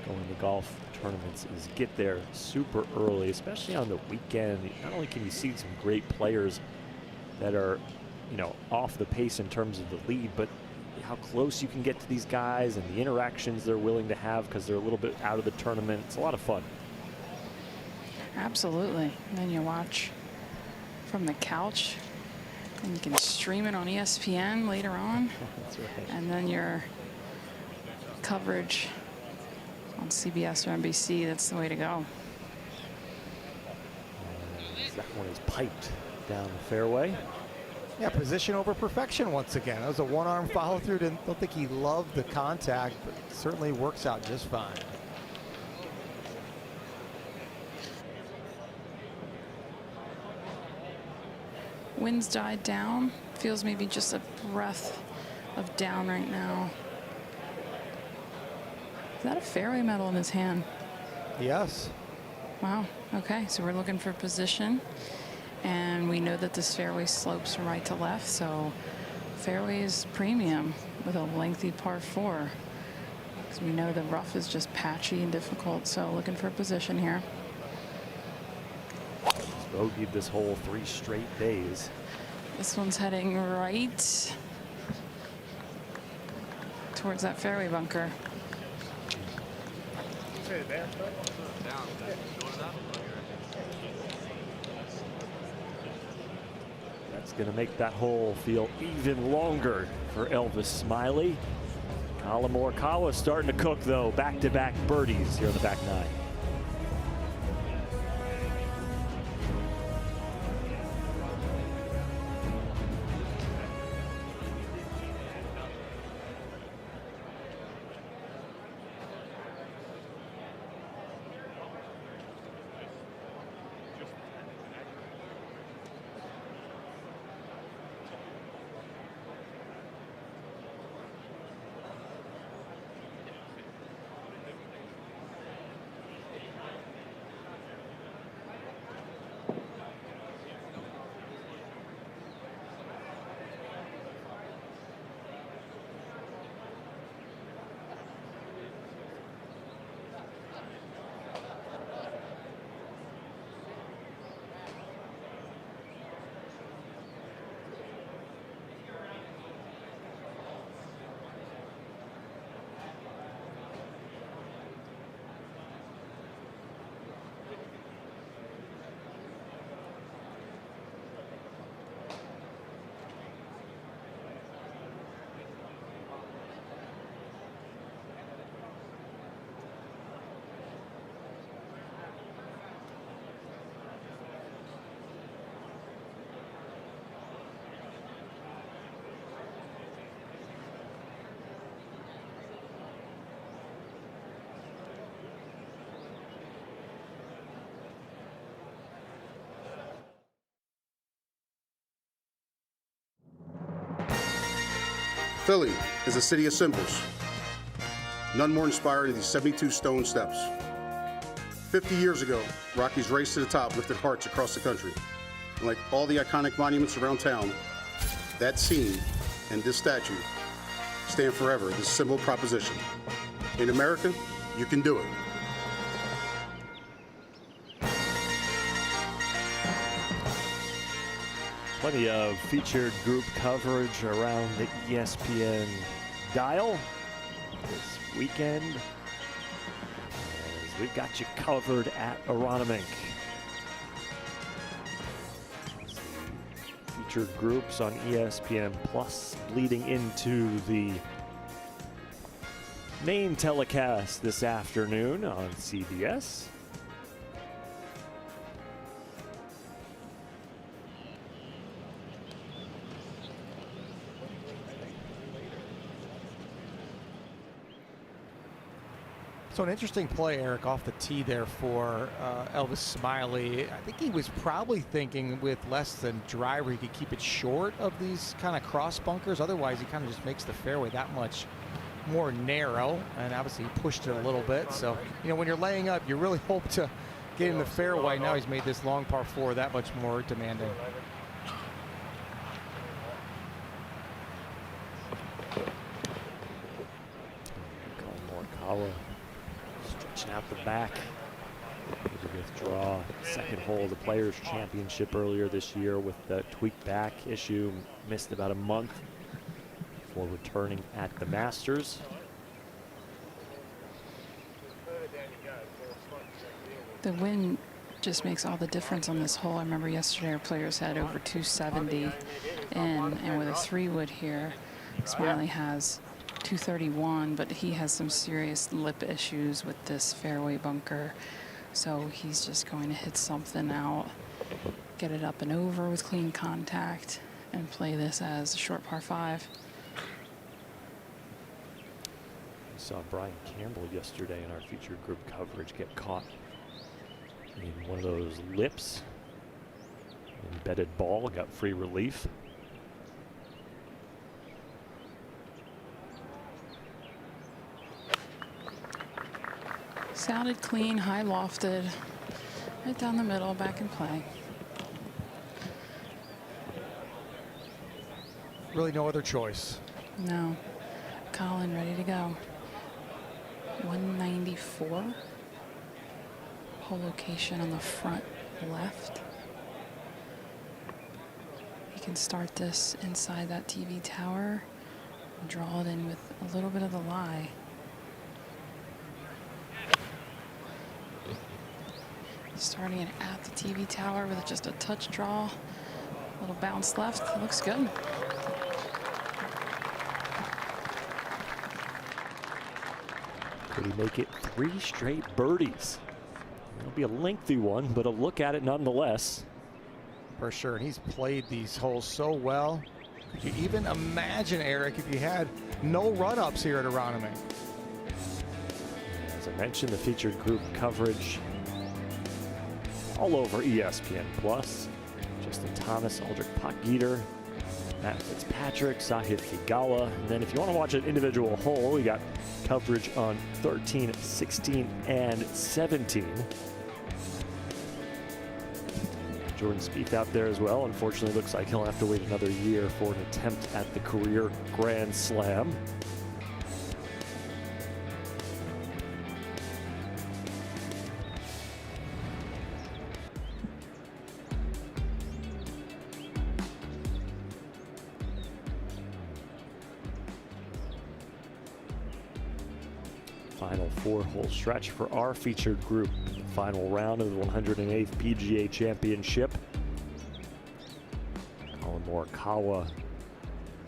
going to golf tournaments is get there super early, especially on the weekend. Not only can you see some great players that are, you know, off the pace in terms of the lead, but how close you can get to these guys and the interactions they're willing to have because they're a little bit out of the tournament. It's a lot of fun. Absolutely. And then you watch from the couch, and you can stream it on ESPN later on. That's right. And then your coverage on CBS or NBC, that's the way to go. That one is piped down the fairway. Yeah, position over perfection once again. That was a one-arm follow-through. Don't think he loved the contact, but certainly works out just fine. Wind's died down. Feels maybe just a breath of down right now. Is that a fairway medal in his hand? Yes. Wow. Okay, so we're looking for position. And we know that this fairway slopes from right to left, so fairway is premium with a lengthy par 4. Because we know the rough is just patchy and difficult, so looking for a position here. He's bogeyed this hole 3 straight days. This one's heading right towards that fairway bunker. That's going to make that hole feel even longer for Elvis Smylie. Collin Morikawa starting to cook, though. Back-to-back birdies here in the back 9. Philly is a city of symbols. None more inspiring than these 72 stone steps. 50 years ago, Rocky's Race to the Top lifted hearts across the country. And like all the iconic monuments around town, that scene and this statue stand forever as a symbol proposition. In America, you can do it. Plenty of featured group coverage around the ESPN dial this weekend, as we've got you covered at Aronimink. Featured groups on ESPN Plus leading into the main telecast this afternoon on CBS. So an interesting play, Eric, off the tee there for Elvis Smylie. I think he was probably thinking with less than driver he could keep it short of these kind of cross bunkers. Otherwise, he kind of just makes the fairway that much more narrow. And obviously, he pushed it a little bit. So, you know, when you're laying up, you really hope to get in the fairway. Now he's made this long par 4 that much more demanding. Morikawa stretching out the back to withdraw. Second hole of the Players Championship earlier this year with the tweaked back issue. Missed about a month before returning at the Masters. The wind just makes all the difference on this hole. I remember yesterday our players had over 270 in, and with a 3-wood here, Smylie has 231, but he has some serious lip issues with this fairway bunker. So he's just going to hit something out, get it up and over with clean contact, and play this as a short par 5. We saw Brian Campbell yesterday in our featured group coverage get caught in one of those lips. Embedded ball, got free relief. Sounded clean, high lofted, right down the middle, back in play. Really no other choice. No. Collin ready to go. 194. Hole location on the front left. He can start this inside that TV tower and draw it in with a little bit of the lie. Starting it at the TV tower with just a touch draw, a little bounce left. Looks good. Could he make it 3 straight birdies? It'll be a lengthy one, but a look at it nonetheless. For sure, and he's played these holes so well. Could you even imagine, Eric, if you had no run-ups here at Aronimink? As I mentioned, the featured group coverage all over ESPN Plus. Justin Thomas, Aldrich Potgieter, Matt Fitzpatrick, Sahith Theegala. And then if you want to watch an individual hole, we got coverage on 13, 16, and 17. Jordan Spieth out there as well. Unfortunately, looks like he'll have to wait another year for an attempt at the career Grand Slam. Final 4-hole stretch for our featured group. The final round of the 108th PGA Championship. Collin Morikawa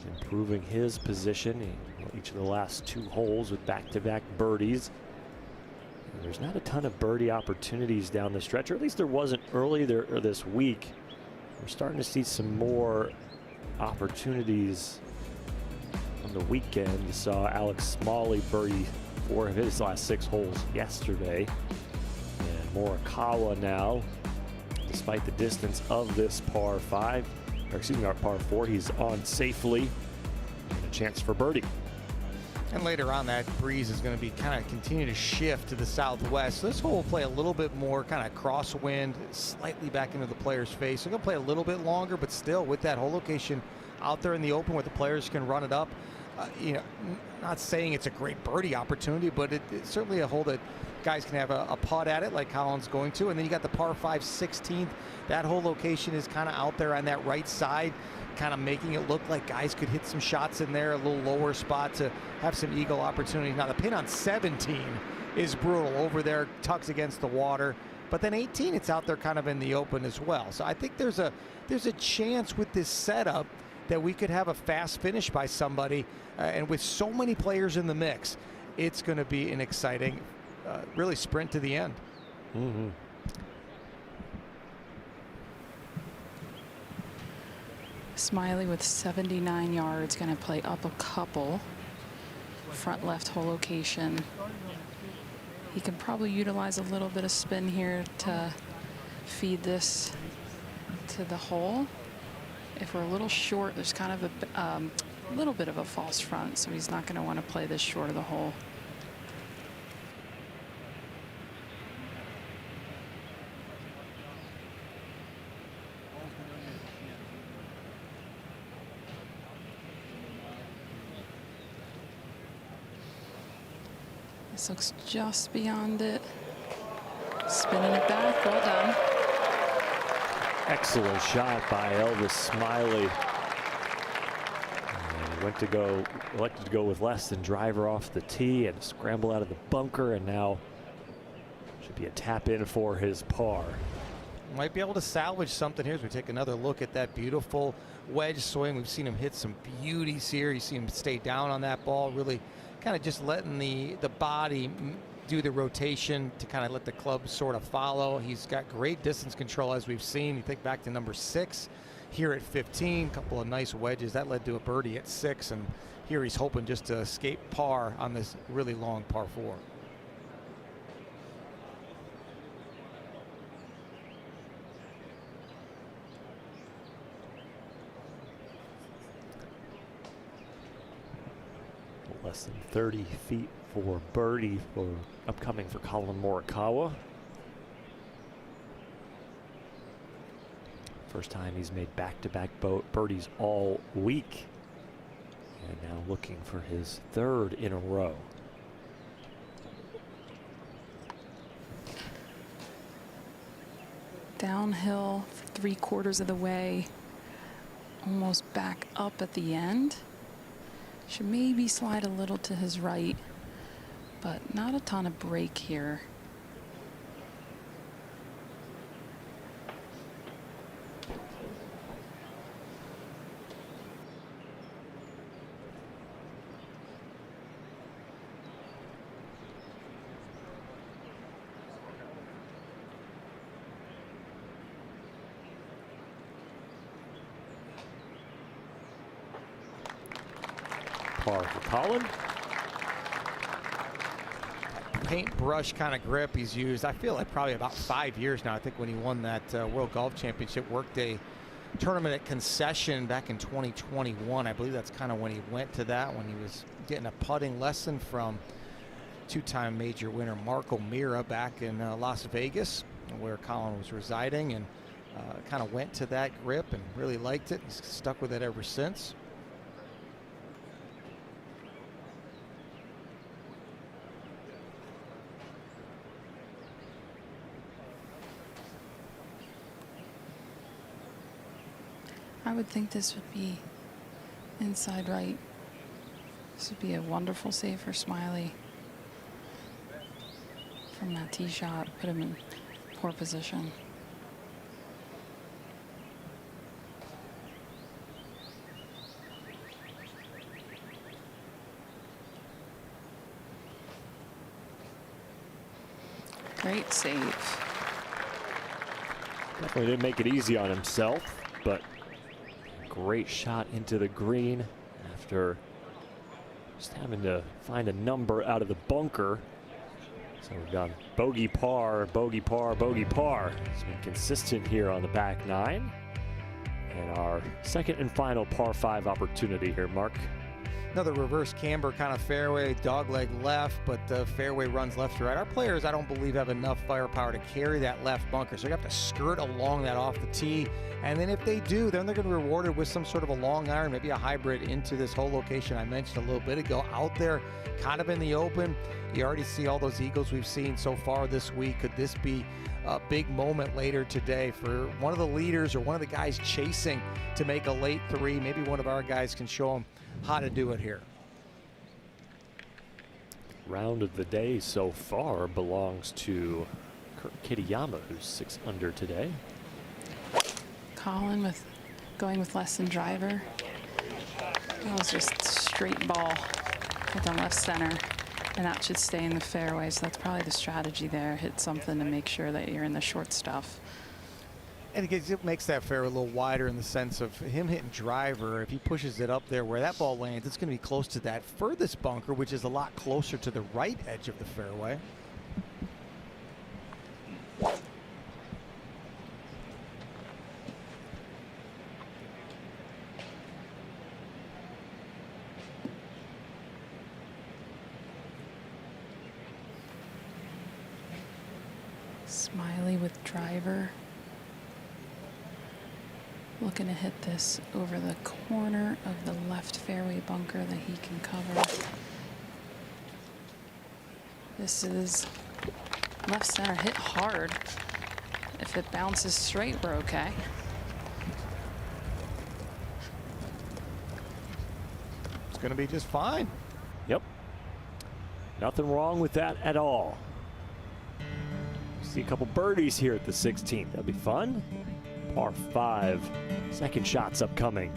improving his position in each of the last 2 holes with back-to-back birdies. And there's not a ton of birdie opportunities down the stretch, or at least there wasn't earlier this week. We're starting to see some more opportunities on the weekend. You saw Alex Smylie birdie 4 of his last 6 holes yesterday. And Morikawa now, despite the distance of this par 5, or excuse me, our par 4, he's on safely and a chance for birdie. And later on, that breeze is going to be kind of continue to shift to the southwest. So this hole will play a little bit more kind of crosswind, slightly back into the player's face. So going to play a little bit longer, but still with that hole location out there in the open where the players can run it up. you know, not saying it's a great birdie opportunity, but it's certainly a hole that guys can have a putt at it like Collin's going to. And then you got the par 5 16th. That whole location is kind of out there on that right side, kind of making it look like guys could hit some shots in there, a little lower spot to have some eagle opportunities. Now the pin on 17 is brutal over there, tucks against the water. But then 18, it's out there kind of in the open as well. So I think there's a chance with this setup that we could have a fast finish by somebody. And with so many players in the mix, it's going to be an exciting, really sprint to the end. Mm-hmm. Smylie with 79 yards, going to play up a couple. Front left hole location. He can probably utilize a little bit of spin here to feed this to the hole. If we're a little short, there's kind of a little bit of a false front, so he's not going to want to play this short of the hole. This looks just beyond it. Spinning it back, well done. Excellent shot by Elvis Smylie. Elected to go with less than driver off the tee and scramble out of the bunker, and now should be a tap in for his par. Might be able to salvage something here as we take another look at that beautiful wedge swing. We've seen him hit some beauties here. You see him stay down on that ball, really kind of just letting the body do the rotation to kind of let the club sort of follow. He's got great distance control, as we've seen. You think back to number 6 here at 15, couple of nice wedges that led to a birdie at 6, and here he's hoping just to escape par on this really long par 4. Less than 30 feet for birdie for upcoming for Collin Morikawa. First time he's made back-to-back birdies all week. And now looking for his 3rd in a row. Downhill 3/4 of the way, almost back up at the end. Should maybe slide a little to his right, but not a ton of break here. Par for Collin. Paintbrush kind of grip he's used, I feel like probably about 5 years now. I think when he won that World Golf Championship Workday tournament at Concession back in 2021, I believe that's kind of when he went to that, when he was getting a putting lesson from 2-time major winner Marco Mira back in Las Vegas, where Collin was residing, and kind of went to that grip and really liked it. He's stuck with it ever since. I would think this would be inside right. This would be a wonderful save for Smylie from that tee shot, put him in poor position. Great save. Definitely didn't make it easy on himself, but great shot into the green after just having to find a number out of the bunker. So we've got bogey par, bogey par, bogey par. It's been consistent here on the back 9. And our second and final par 5 opportunity here, Mark. another reverse camber kind of fairway, dogleg left, but the fairway runs left to right. Our players, I don't believe, have enough firepower to carry that left bunker, so you have to skirt along that off the tee. And then if they do, then they're going to be rewarded with some sort of a long iron, maybe a hybrid into this whole location I mentioned a little bit ago. Out there, kind of in the open. You already see all those eagles we've seen so far this week. Could this be a big moment later today for one of the leaders or one of the guys chasing to make a late three? Maybe one of our guys can show them how to do it here. Round of the day so far belongs to Kurt Kitayama, who's 6 under today. Collin going with less than driver. That was just straight ball hit on left center, and that should stay in the fairway. So that's probably the strategy there. Hit something to make sure that you're in the short stuff. And it makes that fairway a little wider in the sense of him hitting driver. If he pushes it up there where that ball lands, it's going to be close to that furthest bunker, which is a lot closer to the right edge of the fairway. Smylie with driver. Looking to hit this over the corner of the left fairway bunker that he can cover. This is left center, hit hard. If it bounces straight, we're okay. It's going to be just fine. Yep. Nothing wrong with that at all. See a couple birdies here at the 16th. That'll be fun. Par 5. Second shots upcoming.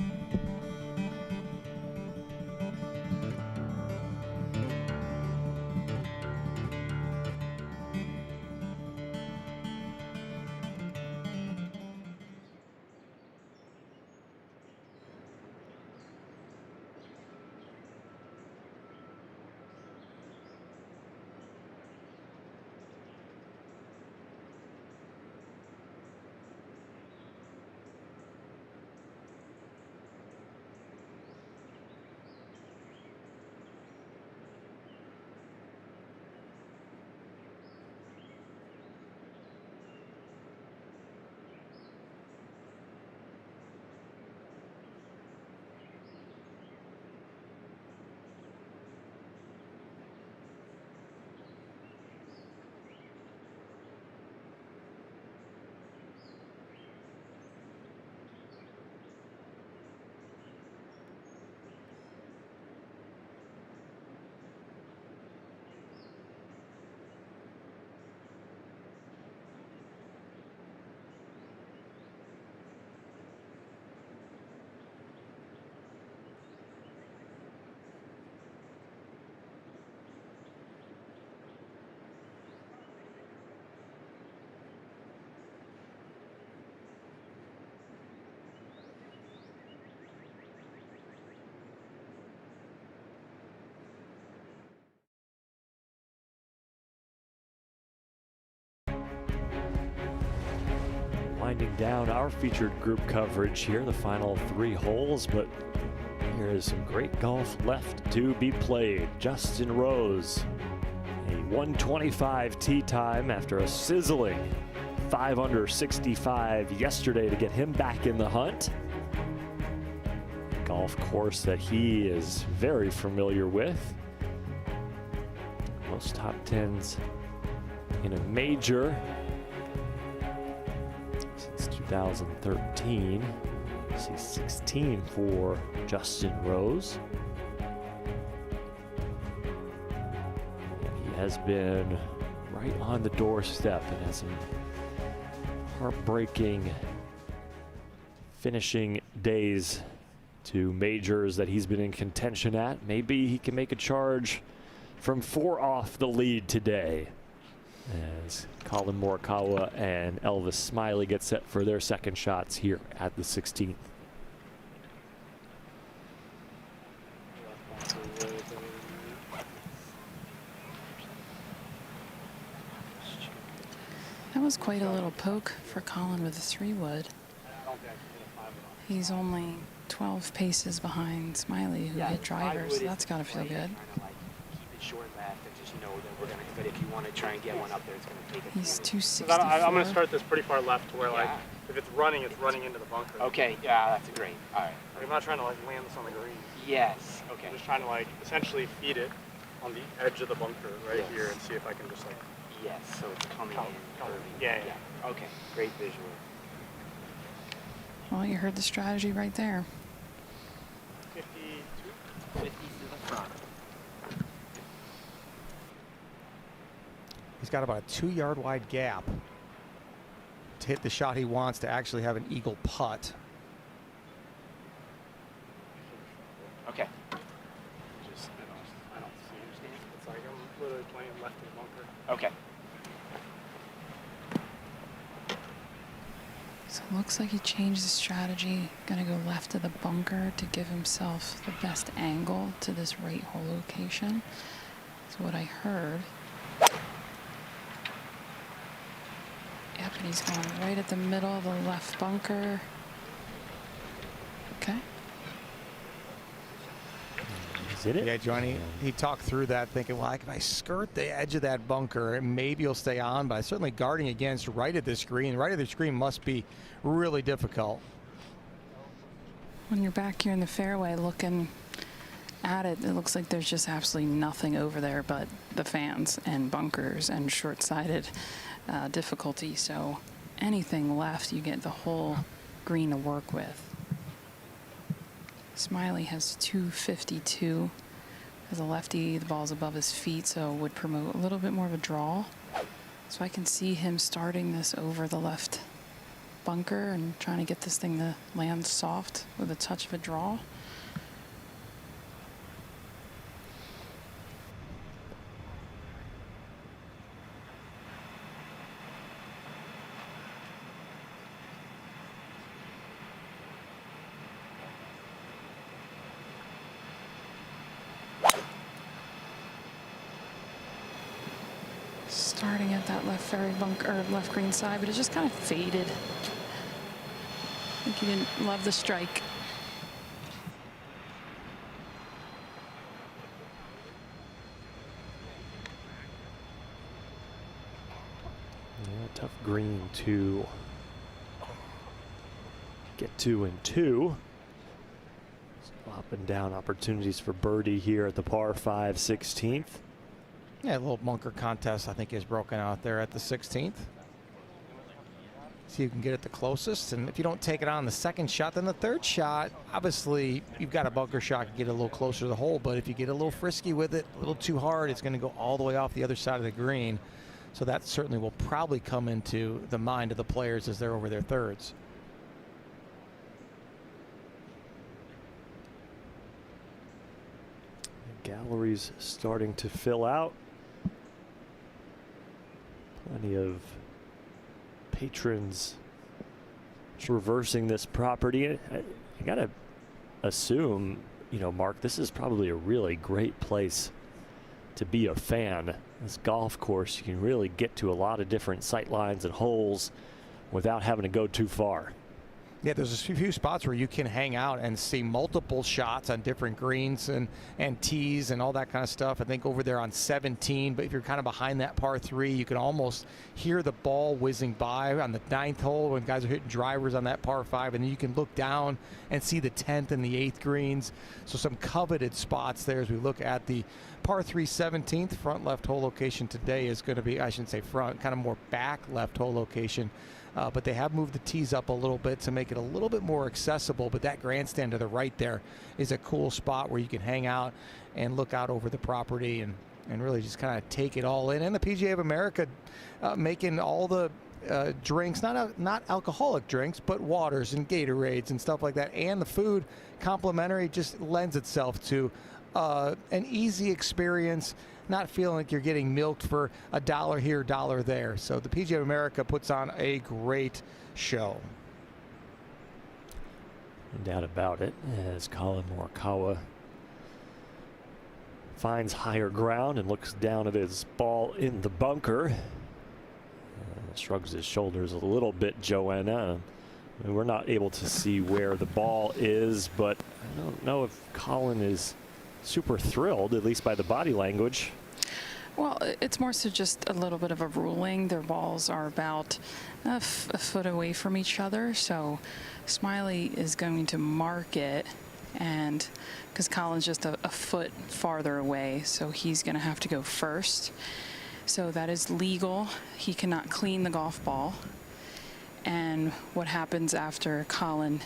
Winding down our featured group coverage here, the final 3 holes, but there is some great golf left to be played. Justin Rose, a 125 tee time after a sizzling 5 under 65 yesterday to get him back in the hunt. Golf course that he is very familiar with. Most top 10s in a major 2013. See 16 for Justin Rose. And he has been right on the doorstep and has some heartbreaking finishing days to majors that he's been in contention at. Maybe he can make a charge from 4 off the lead today, as Collin Morikawa and Elvis Smylie get set for their second shots here at the 16th. That was quite a little poke for Collin with a 3-wood. He's only 12 paces behind Smylie, who hit drivers. So that's got to feel good. Trying to like keep it short left and just know that we're gonna. But if you want to try and get one up there, it's gonna take a few He's minutes. 264. I'm going to start this pretty far left to where like if it's running into the bunker. Okay, yeah, that's great. All right. I'm not trying to like land this on the green. Yes. Okay. I'm just trying to like essentially feed it on the edge of the bunker right here and see if I can just like. Yes. So it's coming in. Curving. Yeah. Okay. Great visual. Well, you heard the strategy right there. 50 to the front. He's got about a 2-yard wide gap to hit the shot he wants to actually have an eagle putt. Okay. Just I don't see your stance. It's like I'm literally playing left of the bunker. Okay. So it looks like he changed his strategy. Gonna go left of the bunker to give himself the best angle to this right hole location. That's what I heard. Yep, and he's going right at the middle of the left bunker. Okay. Is it? Yeah, Johnny, he talked through that thinking, well, if I skirt the edge of that bunker, maybe he'll stay on, but certainly guarding against right at this green. Right at the screen must be really difficult. When you're back here in the fairway looking at it, it looks like there's just absolutely nothing over there but the fans and bunkers and short-sided difficulty. So anything left, you get the whole green to work with. Smylie has 252. As a lefty, the ball's above his feet, so would promote a little bit more of a draw. So I can see him starting this over the left bunker and trying to get this thing to land soft with a touch of a draw. Starting at that left fairway bunker, or left green side, but it just kind of faded. I think he didn't love the strike. Yeah, tough green to get 2 and 2. Up and down opportunities for birdie here at the par 5 16th. Yeah, a little bunker contest, I think, is broken out there at the 16th. See who can get it the closest, and if you don't take it on the second shot, then the third shot, obviously, you've got a bunker shot to get a little closer to the hole, but if you get a little frisky with it, a little too hard, it's going to go all the way off the other side of the green. So that certainly will probably come into the mind of the players as they're over their thirds. The gallery's starting to fill out. Plenty of patrons traversing this property. I gotta assume, you know, Mark, this is probably a really great place to be a fan. This golf course, you can really get to a lot of different sight lines and holes without having to go too far. Yeah, there's a few spots where you can hang out and see multiple shots on different greens and tees and all that kind of stuff. I think over there on 17, but if you're kind of behind that par 3, you can almost hear the ball whizzing by on the 9th hole when guys are hitting drivers on that par 5, and then you can look down and see the 10th and the 8th greens. So some coveted spots there as we look at the par 3 17th. Front left hole location today is going to be, I shouldn't say front, kind of more back left hole location. But they have moved the tees up a little bit to make it a little bit more accessible. But that grandstand to the right there is a cool spot where you can hang out and look out over the property and really just kind of take it all in. And the PGA of America making all the drinks, not alcoholic drinks, but waters and Gatorades and stuff like that. And the food complimentary just lends itself to an easy experience, not feeling like you're getting milked for $1 here, $1 there. So the PGA of America puts on a great show. No doubt about it, as Collin Morikawa finds higher ground and looks down at his ball in the bunker. Shrugs his shoulders a little bit, Joanna. And we're not able to see where the ball is, but I don't know if Collin is super thrilled, at least by the body language. Well, it's more so just a little bit of a ruling. Their balls are about a foot away from each other, so Smylie is going to mark it, and because Collin's just a foot farther away, so he's going to have to go first. So that is legal. He cannot clean the golf ball. And what happens after Collin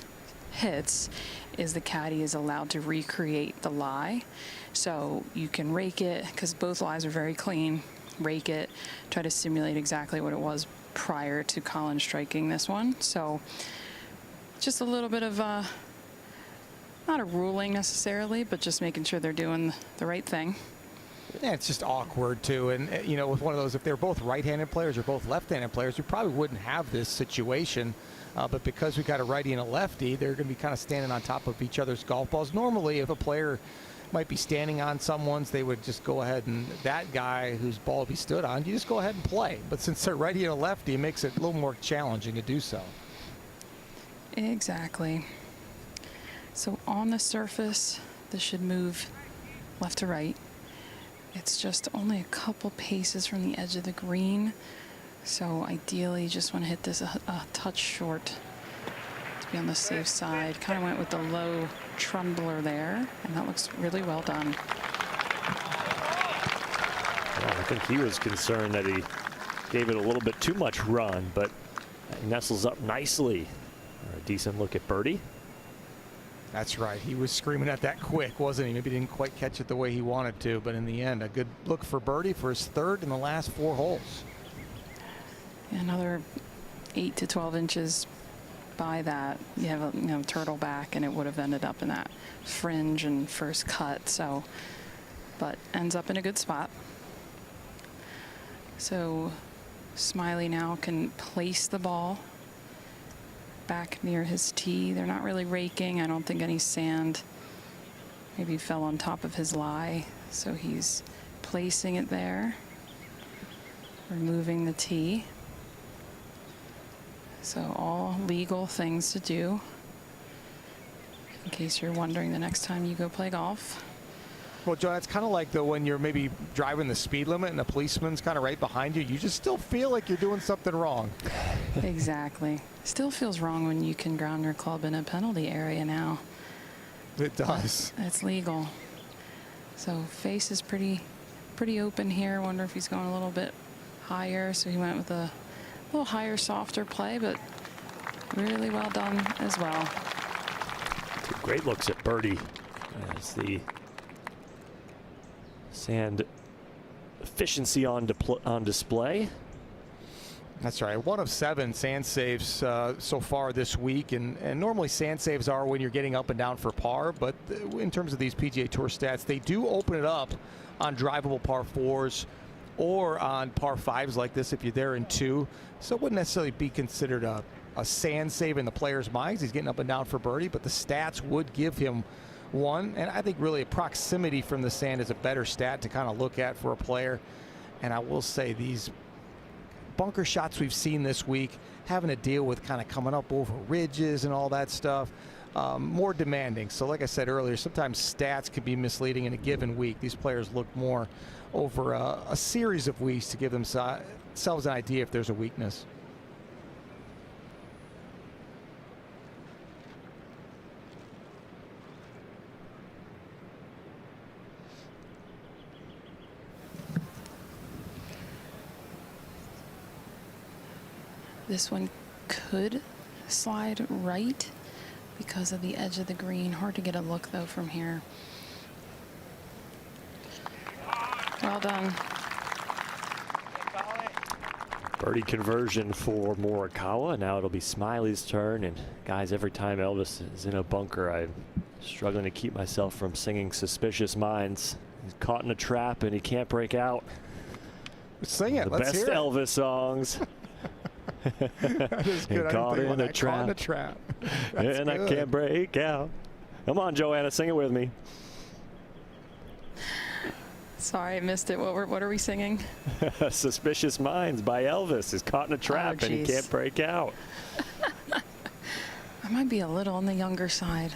hits is the caddy is allowed to recreate the lie. So you can rake it, because both lies are very clean, rake it, try to simulate exactly what it was prior to Collin striking this one. So just a little bit of not a ruling necessarily, but just making sure they're doing the right thing. Yeah, it's just awkward too, and you know, with one of those, if they're both right-handed players or both left-handed players, we probably wouldn't have this situation. But because we've got a righty and a lefty, they're going to be kind of standing on top of each other's golf balls. Normally, if a player might be standing on someone's, they would just go ahead and that guy whose ball he stood on, you just go ahead and play. But since they're righty and a lefty, it makes it a little more challenging to do so. Exactly. So on the surface, this should move left to right. It's just only a couple paces from the edge of the green. So ideally, you just want to hit this a touch short to be on the safe side. Kind of went with the low trundler there, and that looks really well done. Well, I think he was concerned that he gave it a little bit too much run, but he nestles up nicely. A decent look at birdie. That's right. He was screaming at that quick, wasn't he? Maybe didn't quite catch it the way he wanted to, but in the end, a good look for birdie for his third in the last 4 holes. Another 8 to 12 inches by that, you have a turtle back, and it would have ended up in that fringe and first cut. So, but ends up in a good spot. So Smylie now can place the ball back near his tee. They're not really raking. I don't think any sand maybe fell on top of his lie. So he's placing it there, removing the tee. So all legal things to do, in case you're wondering the next time you go play golf. Well, John, it's kind of like though when you're maybe driving the speed limit and the policeman's kind of right behind you, you just still feel like you're doing something wrong. Exactly. Still feels wrong when you can ground your club in a penalty area now. It does. But it's legal. So face is pretty open here. Wonder if he's going a little bit higher. So he went with a little higher, softer play, but really well done as well. Great looks at birdie as the sand efficiency on display. That's right. 1 of 7 sand saves so far this week, and normally sand saves are when you're getting up and down for par, but in terms of these PGA Tour stats, they do open it up on drivable par 4s or on par 5s like this if you're there in 2. So it wouldn't necessarily be considered a sand save in the player's minds. He's getting up and down for birdie, but the stats would give him 1. And I think really a proximity from the sand is a better stat to kind of look at for a player. And I will say these bunker shots we've seen this week, having to deal with kind of coming up over ridges and all that stuff, more demanding. So like I said earlier, sometimes stats can be misleading in a given week. These players look more over a series of weeks to give themselves an idea if there's a weakness. This one could slide right because of the edge of the green. Hard to get a look though from here. Well done. Birdie conversion for Morikawa. Now it'll be Smylie's turn. And guys, every time Elvis is in a bunker, I'm struggling to keep myself from singing Suspicious Minds. He's caught in a trap and he can't break out. Sing it. Let's hear it. The best Elvis songs. That is good. Caught in a trap. Caught in a trap. And I can't break out. Come on, Joanna, sing it with me. Sorry, I missed it. What are we singing? Suspicious Minds by Elvis is caught in a trap and he can't break out. I might be a little on the younger side.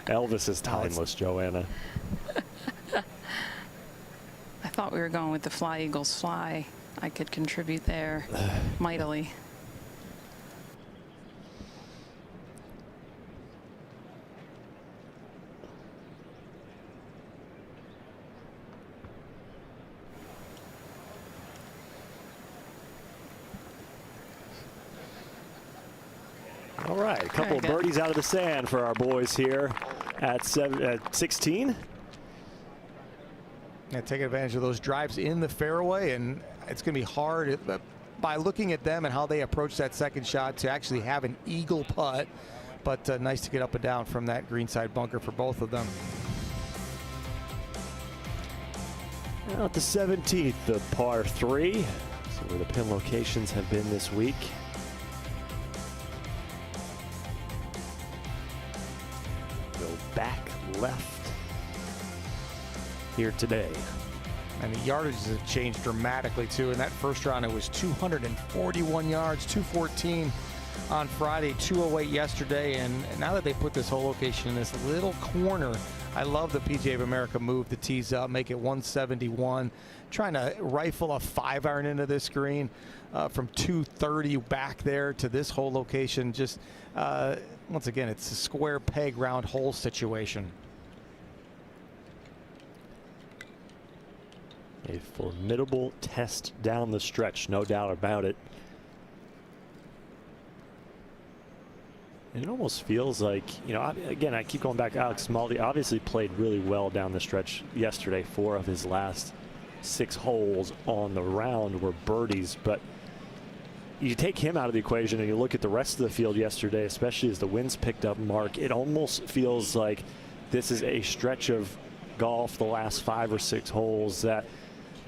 Elvis is timeless, Joanna. I thought we were going with the Fly Eagles Fly. I could contribute there mightily. All right, a couple of birdies out of the sand for our boys here at 16. Yeah, taking advantage of those drives in the fairway, and it's going to be hard by looking at them and how they approach that second shot to actually have an eagle putt. But nice to get up and down from that greenside bunker for both of them. Now at the 17th, the par 3. So where the pin locations have been this week. Go back left here today. And the yardage has changed dramatically too. In that first round, it was 241 yards, 214 on Friday, 208 yesterday. And now that they put this whole location in this little corner, I love the PGA of America move the tees up, make it 171. Trying to rifle a 5-iron into this green from 230 back there to this whole location. Just once again, it's a square peg round hole situation. A formidable test down the stretch, no doubt about it. And it almost feels like, you know, again, I keep going back. Alex Smylie obviously played really well down the stretch yesterday. 4 of his last 6 holes on the round were birdies. But you take him out of the equation and you look at the rest of the field yesterday, especially as the winds picked up, Mark, it almost feels like this is a stretch of golf, the last 5 or 6 holes, that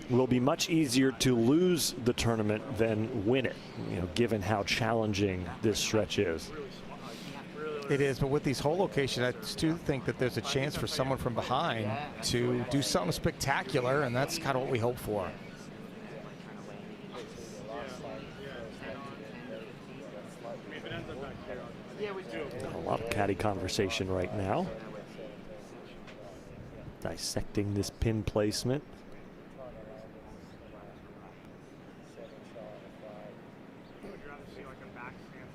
will be much easier to lose the tournament than win it, you know, given how challenging this stretch is. It is, but with these hole locations, I do think that there's a chance for someone from behind to do something spectacular, and that's kind of what we hope for. A lot of caddy conversation right now. Dissecting this pin placement.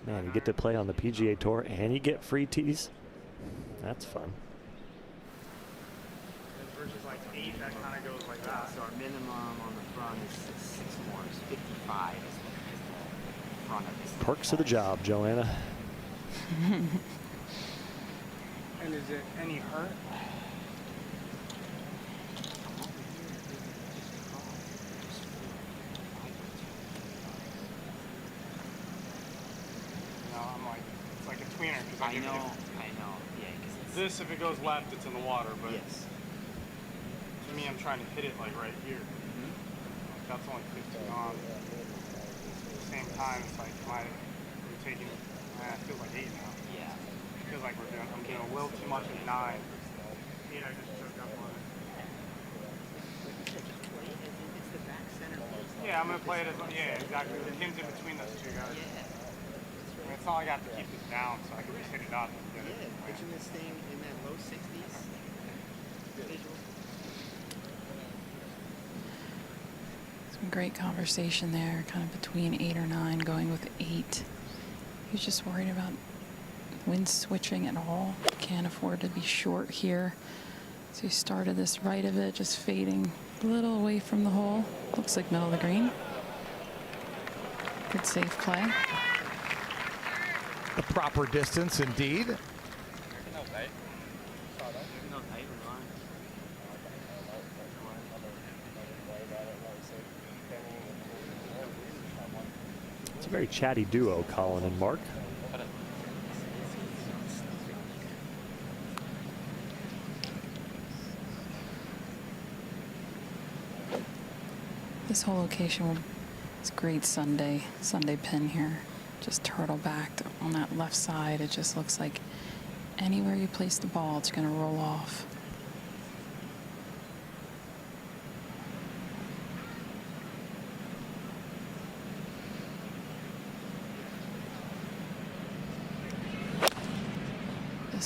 Man, you get to play on the PGA Tour and you get free tees. That's fun. Versus like 8, that kind of goes like that. So our minimum on the front is 6 more, is 55. Is the front of this. Perks of the job, Joanna. And is it any hurt? Tweener, I know, yeah. This, if it goes left, it's in the water, but yes. To me, I'm trying to hit it like right here. Like, that's only 15 on. At the same time, it's like, I'm taking, it feels like 8 now. Yeah. It feels like I'm doing a little too much at 9. 8, I just choked up on it. It's the back center. Yeah, I'm going to play it as, yeah, exactly. The pin's in between those 2 guys. Yeah. I mean, it's not like I have to keep this down, so I can just hit it up and get it. Put you this thing in that low 60s. Some great conversation there, kind of between 8 or 9, going with 8. He's just worried about wind switching at all. Can't afford to be short here. So he started this right of it, just fading a little away from the hole. Looks like middle of the green. Good safe play. The proper distance, indeed. It's a very chatty duo, Collin and Mark. This whole location is great Sunday pin here. Just turtle backed on that left side. It just looks like anywhere you place the ball, it's going to roll off.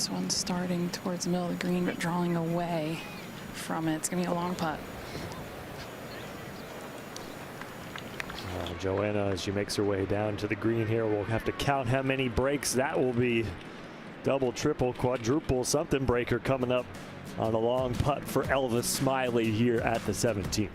This one's starting towards the middle of the green, but drawing away from it. It's going to be a long putt. Joanna, as she makes her way down to the green here, we'll have to count how many breaks. That will be double, triple, quadruple, something breaker coming up on a long putt for Elvis Smylie here at the 17th.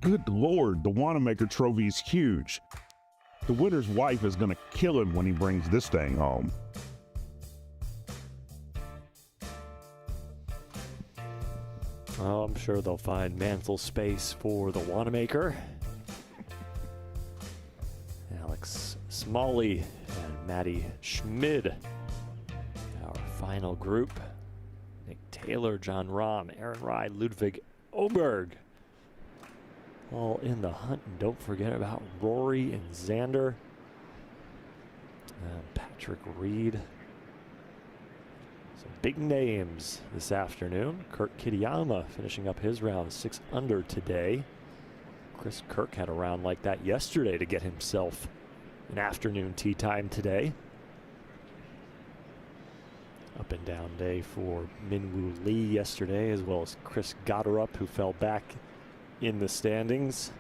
Good Lord, the Wanamaker Trophy is huge. The winner's wife is going to kill him when he brings this thing home. Oh, I'm sure they'll find mantle space for the Wanamaker. Alex Smylie and Maddie Schmid, our final group. Nick Taylor, John Rahm, Aaron Rai, Ludwig Oberg, all in the hunt. And don't forget about Rory and Xander, Patrick Reed. Some big names this afternoon. Kurt Kitayama finishing up his round 6 under today. Chris Kirk had a round like that yesterday to get himself an afternoon tee time today. Up and down day for Minwoo Lee yesterday, as well as Chris Gotterup, who fell back in the standings.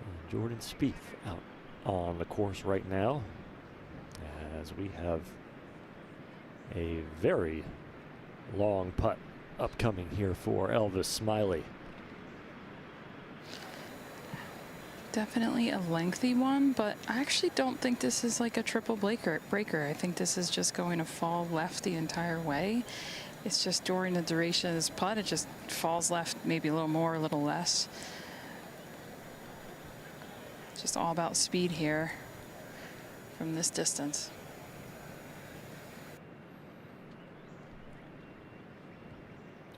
And Jordan Spieth out on the course right now, as we have a very long putt upcoming here for Elvis Smylie. Definitely a lengthy one, but I actually don't think this is like a triple breaker. I think this is just going to fall left the entire way. It's just during the duration of this putt, it just falls left, maybe a little more, a little less. It's just all about speed here from this distance.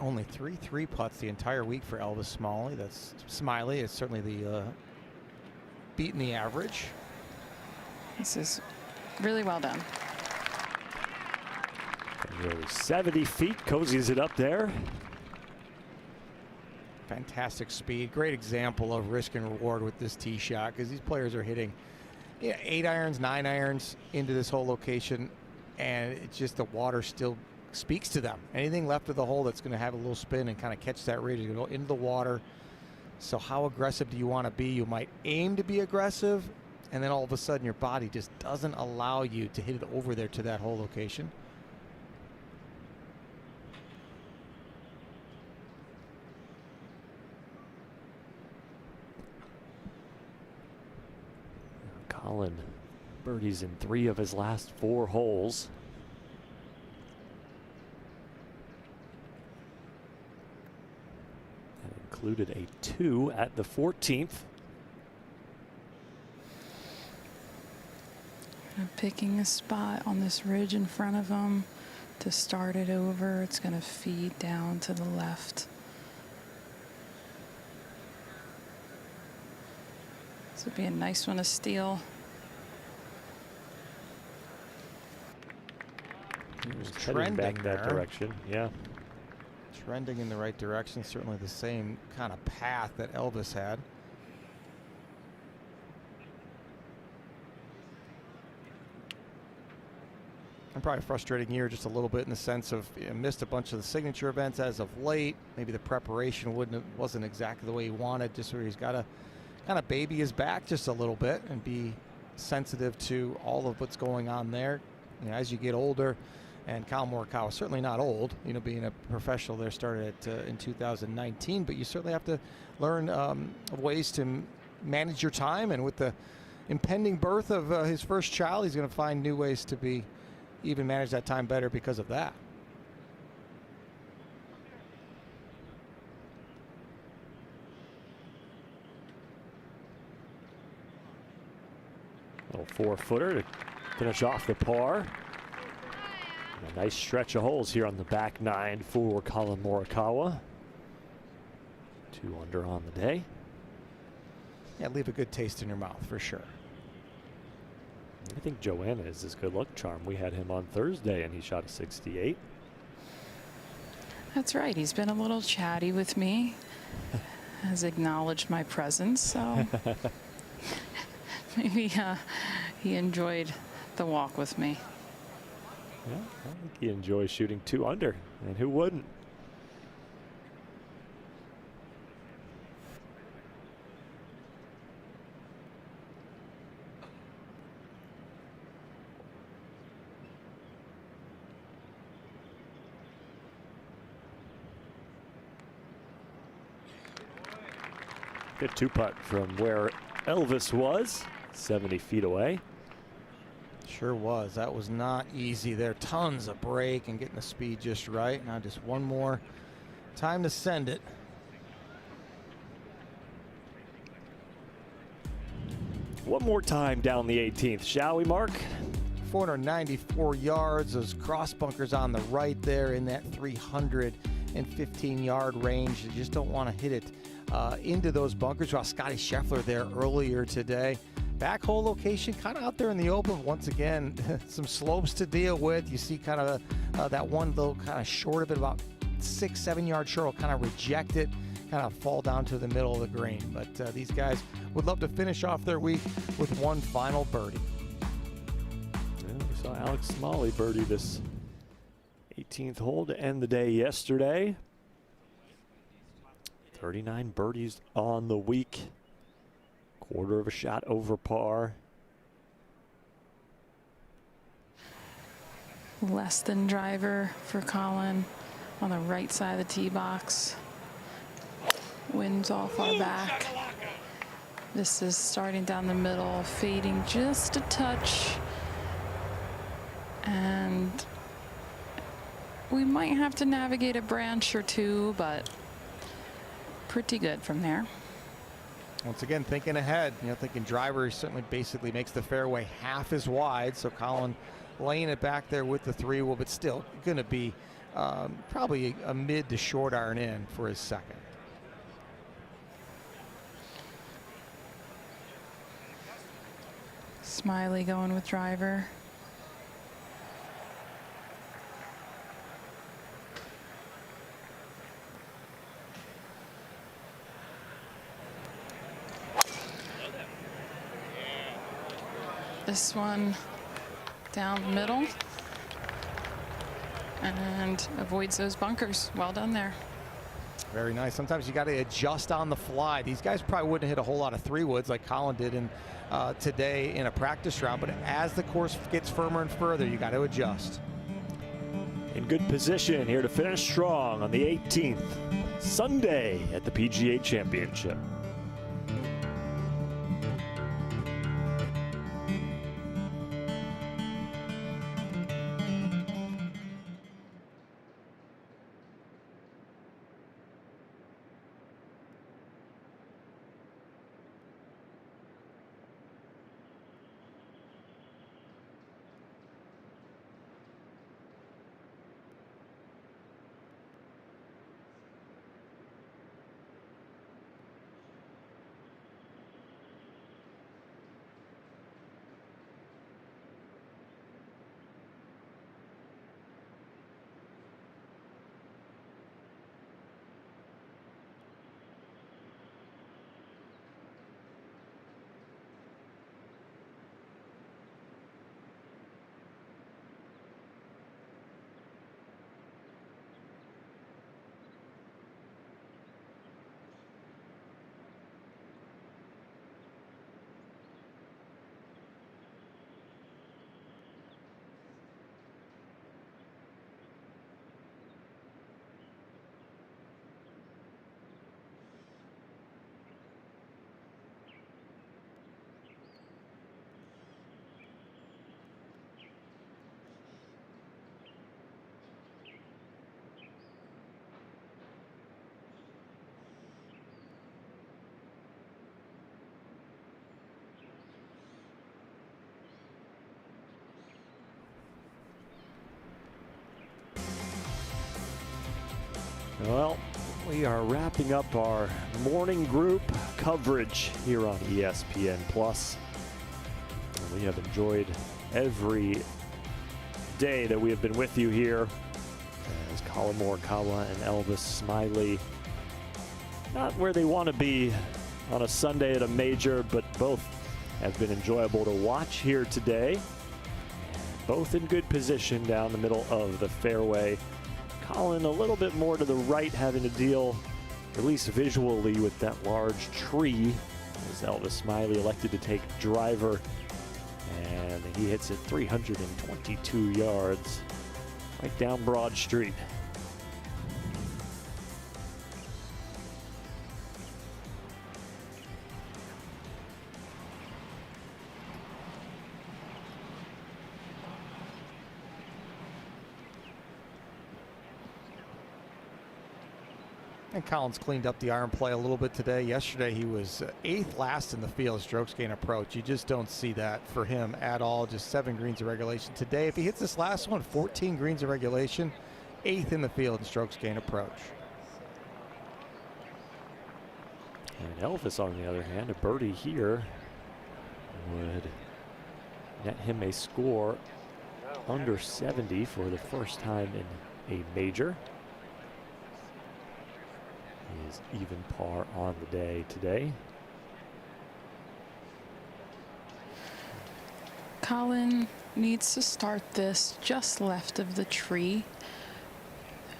Only 3 putts the entire week for Elvis Smylie. That's Smylie. It's certainly the beating the average. This is really well done. Nearly 70 feet, cozies it up there. Fantastic speed. Great example of risk and reward with this tee shot, because these players are hitting 8 irons, 9 irons into this whole location, and it's just the water still speaks to them. Anything left of the hole that's going to have a little spin and kind of catch that ridge is going to go into the water. So how aggressive do you want to be? You might aim to be aggressive, and then all of a sudden your body just doesn't allow you to hit it over there to that whole location. Collin birdies in 3 of his last 4 holes. That included a 2 at the 14th. I'm picking a spot on this ridge in front of him to start it over. It's going to feed down to the left. This would be a nice one to steal. He was Heading trending back that there. direction. Yeah. Trending in the right direction. Certainly the same kind of path that Elvis had. And probably a frustrating year just a little bit in the sense of missed a bunch of the signature events as of late. Maybe the preparation wasn't exactly the way he wanted, just where he's got to kind of baby his back just a little bit and be sensitive to all of what's going on there. You know, as you get older, and Collin Morikawa certainly not old, you know, being a professional there, started in 2019, but you certainly have to learn ways to manage your time, and with the impending birth of his first child, he's going to find new ways to be even manage that time better because of that. Little 4-footer to finish off the par. A nice stretch of holes here on the back nine for Collin Morikawa. 2 under on the day. Yeah, leave a good taste in your mouth for sure. I think Joanna is his good luck charm. We had him on Thursday and he shot a 68. That's right. He's been a little chatty with me. Has acknowledged my presence, so maybe he enjoyed the walk with me. Yeah, I think he enjoys shooting 2 under, and who wouldn't? Good 2-putt from where Elvis was, 70 feet away. Sure was. That was not easy there. Tons of break and getting the speed just right. Now just one more time to send it. One more time down the 18th, shall we, Mark? 494 yards. Those cross bunkers on the right there in that 315-yard range. You just don't want to hit it into those bunkers. Saw Scotty Scheffler there earlier today. Back hole location kind of out there in the open. Once again, some slopes to deal with. You see kind of that one little kind of short of it, about 6-7 yard short, will kind of reject it, kind of fall down to the middle of the green. But these guys would love to finish off their week with one final birdie. Yeah, we saw Alex Smylie birdie this 18th hole to end the day yesterday. 39 birdies on the week. Quarter of a shot over par. Less than driver for Collin on the right side of the tee box. Wind's all far back. This is starting down the middle, fading just a touch. And we might have to navigate a branch or two, but pretty good from there. Once again, thinking ahead, thinking driver certainly basically makes the fairway half as wide. So Collin laying it back there with the 3-wood, but still going to be probably a mid to short iron in for his second. Smylie going with driver. This one down the middle and avoids those bunkers. Well done there. Very nice. Sometimes you got to adjust on the fly. These guys probably wouldn't hit a whole lot of 3-woods like Collin did today in a practice round, but as the course gets firmer and further, you got to adjust. In good position here to finish strong on the 18th, Sunday at the PGA Championship. Well, we are wrapping up our morning group coverage here on ESPN Plus. And we have enjoyed every day that we have been with you here as Collin Morikawa and Elvis Smylie, not where they want to be on a Sunday at a major, but both have been enjoyable to watch here today. Both in good position down the middle of the fairway. Collin a little bit more to the right, having to deal, at least visually, with that large tree, as Elvis Smylie elected to take driver, and he hits it 322 yards right down Broad Street. And Collin's cleaned up the iron play a little bit today. Yesterday he was 8th last in the field strokes gain approach. You just don't see that for him at all. Just 7 greens of regulation. Today, if he hits this last one, 14 greens of regulation, 8th in the field in strokes gain approach. And Elvis, on the other hand, a birdie here would net him a score under 70 for the first time in a major. He is even par on the day today. Collin needs to start this just left of the tree.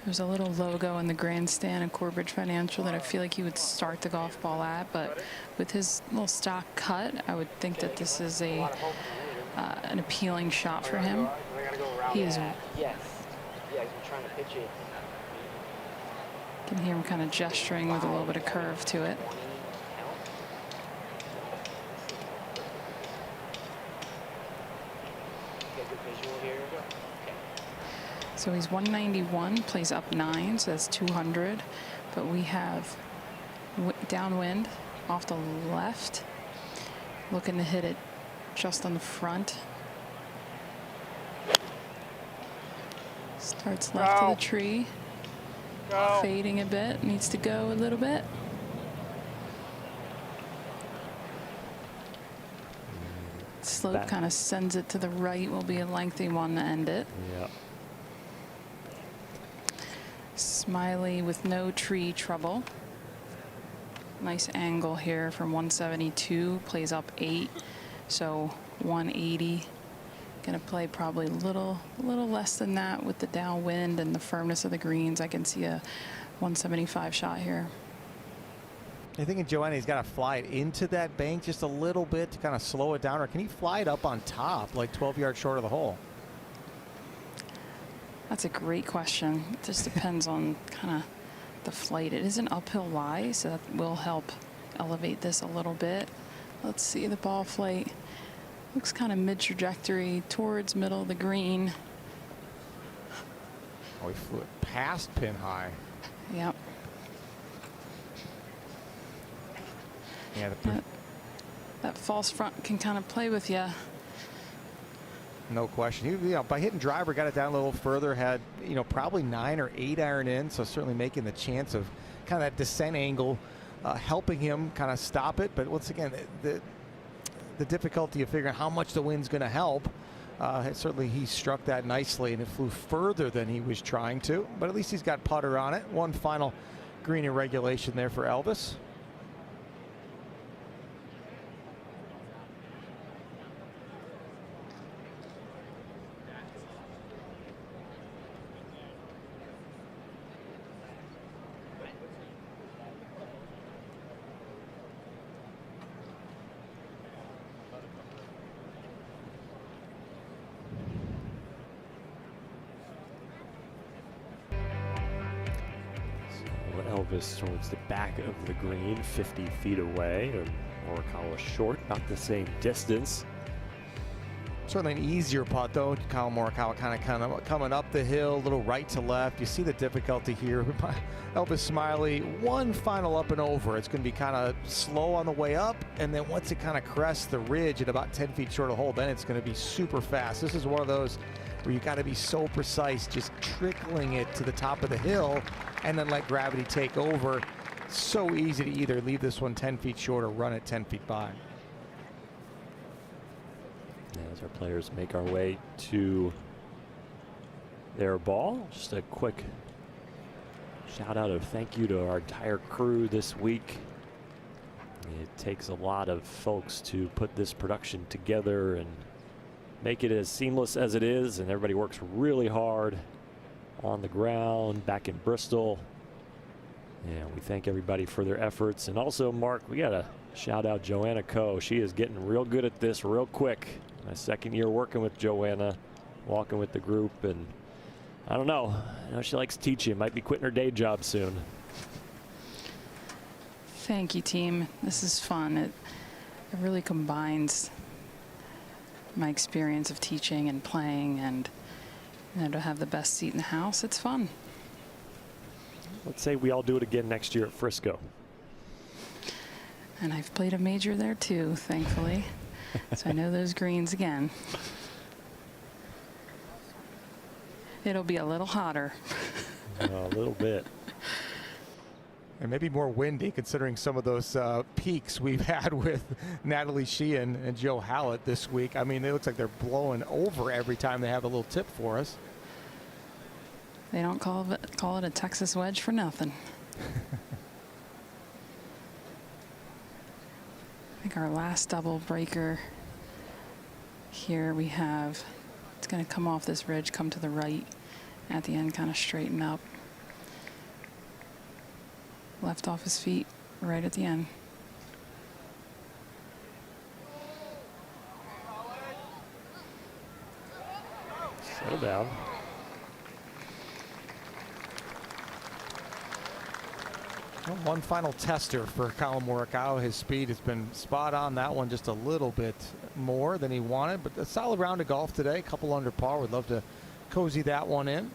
There's a little logo in the grandstand in Corbridge Financial that I feel like he would start the golf ball at, but with his little stock cut, I would think that this is a an appealing shot for him. He is. Yes. Yeah, he's trying to pitch it. You can hear him kind of gesturing with a little bit of curve to it. So he's 191, plays up 9, so that's 200. But we have downwind off the left, looking to hit it just on the front. Starts left of the tree. Fading a bit, needs to go a little bit. Slope kind of sends it to the right, will be a lengthy one to end it. Yep. Smylie with no tree trouble. Nice angle here from 172, plays up 8, so 180. Gonna play probably a little less than that with the downwind and the firmness of the greens. I can see a 175 shot here. I think Joanna, he's got to fly it into that bank just a little bit to kind of slow it down, or can he fly it up on top, like 12 yards short of the hole? That's a great question. It just depends on kind of the flight. It is an uphill lie, so that will help elevate this a little bit. Let's see the ball flight. Looks kind of mid-trajectory towards middle of the green. Oh, he flew it past pin high. Yep. Yeah, that false front can kind of play with you. No question. He, by hitting driver, got it down a little further, had, probably 9 or 8 iron in, so certainly making the chance of kind of that descent angle helping him kind of stop it. But once again, the difficulty of figuring how much the wind's going to help, certainly he struck that nicely, and it flew further than he was trying to, but at least he's got putter on it. One final green in regulation there for Elvis. Elvis towards the back of the green, 50 feet away, and Morikawa short, not the same distance. Certainly an easier putt, though. Collin Morikawa kind of coming up the hill, a little right to left. You see the difficulty here. Elvis Smylie, one final up and over. It's going to be kind of slow on the way up, and then once it kind of crests the ridge at about 10 feet short of the hole, then it's going to be super fast. This is one of those where you got to be so precise, just trickling it to the top of the hill and then let gravity take over. So easy to either leave this one 10 feet short or run it 10 feet by. As our players make our way to their ball, just a quick shout out of thank you to our entire crew this week. It takes a lot of folks to put this production together and make it as seamless as it is, and everybody works really hard on the ground back in Bristol. And we thank everybody for their efforts. And also, Mark, we got to shout out Joanna Coe. She is getting real good at this real quick. My second year working with Joanna, walking with the group, and I don't know. I know she likes teaching. Might be quitting her day job soon. Thank you, team. This is fun. It really combines my experience of teaching and playing, and to have the best seat in the house. It's fun. Let's say we all do it again next year at Frisco. And I've played a major there too, thankfully. So I know those greens again. It'll be a little hotter. A little bit. And maybe more windy, considering some of those peaks we've had with Natalie Sheehan and Joe Hallett this week. I mean, it looks like they're blowing over every time they have a little tip for us. They don't call it a Texas wedge for nothing. I think our last double breaker here we have, it's going to come off this ridge, come to the right at the end, kind of straighten up. Left off his feet right at the end. Settle down. Well, one final tester for Collin Morikawa. His speed has been spot on. That one just a little bit more than he wanted, but a solid round of golf today. A couple under par. Would love to cozy that one in.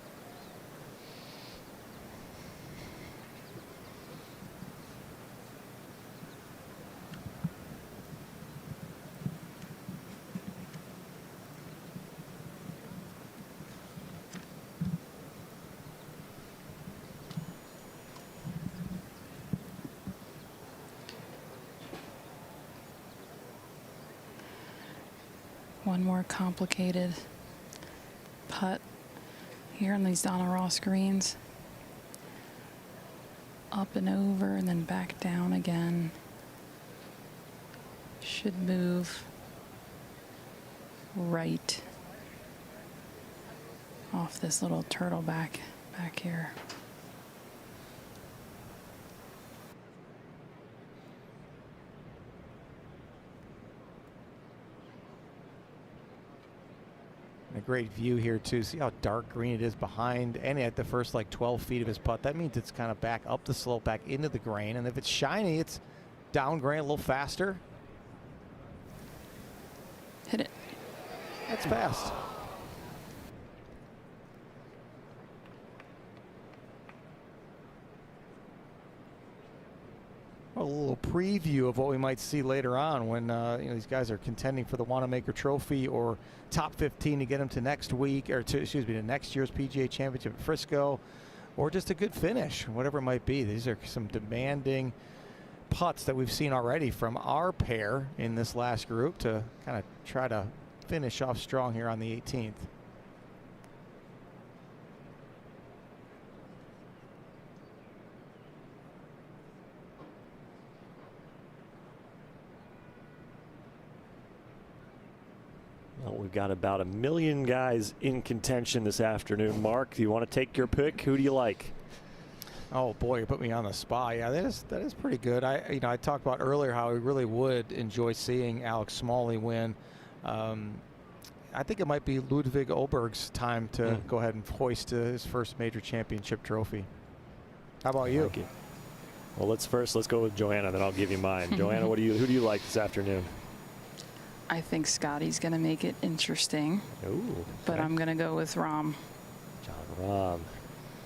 One more complicated putt here on these Donna Ross greens. Up and over and then back down again. Should move right off this little turtle back here. A great view here too. See how dark green it is behind and at the first like 12 feet of his putt. That means it's kind of back up the slope, back into the grain. And if it's shiny, it's down grain a little faster. Hit it. That's fast. A little preview of what we might see later on when these guys are contending for the Wanamaker Trophy or top 15 to get them to next week, or to next year's PGA Championship at Frisco, or just a good finish, whatever it might be. These are some demanding putts that we've seen already from our pair in this last group to kind of try to finish off strong here on the 18th. Well, we've got about 1 million guys in contention this afternoon. Mark, do you want to take your pick? Who do you like? Oh boy, you put me on the spot. Yeah, that is pretty good. I talked about earlier how we really would enjoy seeing Alex Smylie win. I think it might be Ludwig Oberg's time to go ahead and hoist his first major championship trophy. How about you? Like well, let's go with Joanna, then I'll give you mine. Joanna, who do you like this afternoon? I think Scotty's going to make it interesting. Ooh, but I'm going to go with Rahm. John Rahm.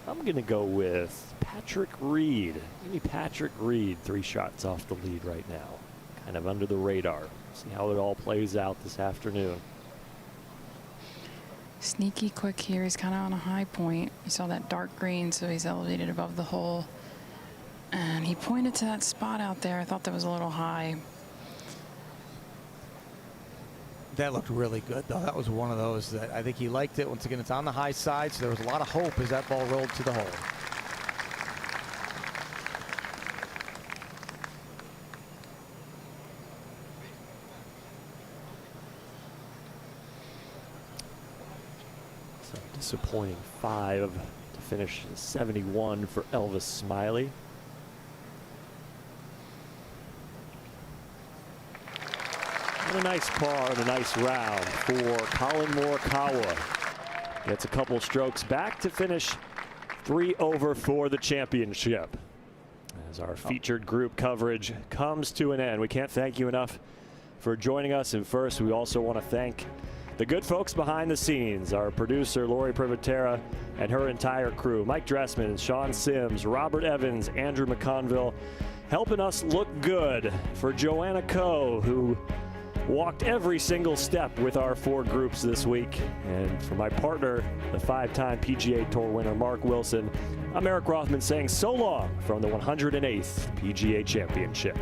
I'm going to go with Patrick Reed. Give me Patrick Reed, 3 shots off the lead right now. Kind of under the radar. See how it all plays out this afternoon. Sneaky quick here. He's kind of on a high point. You saw that dark green, so he's elevated above the hole. And he pointed to that spot out there. I thought that was a little high. That looked really good, though. That was one of those that I think he liked it. Once again, it's on the high side, so there was a lot of hope as that ball rolled to the hole. So disappointing 5 to finish 71 for Elvis Smylie. And a nice par and a nice round for Collin Morikawa. Gets a couple strokes back to finish 3 over for the championship. As our featured group coverage comes to an end, we can't thank you enough for joining us. And first, we also want to thank the good folks behind the scenes, our producer Lori Privatera and her entire crew, Mike Dressman, Sean Sims, Robert Evans, Andrew McConville, helping us look good, for Joanna Coe, who walked every single step with our 4 groups this week, and for my partner, the 5-time PGA Tour winner Mark Wilson, I'm Eric Rothman saying so long from the 108th PGA Championship.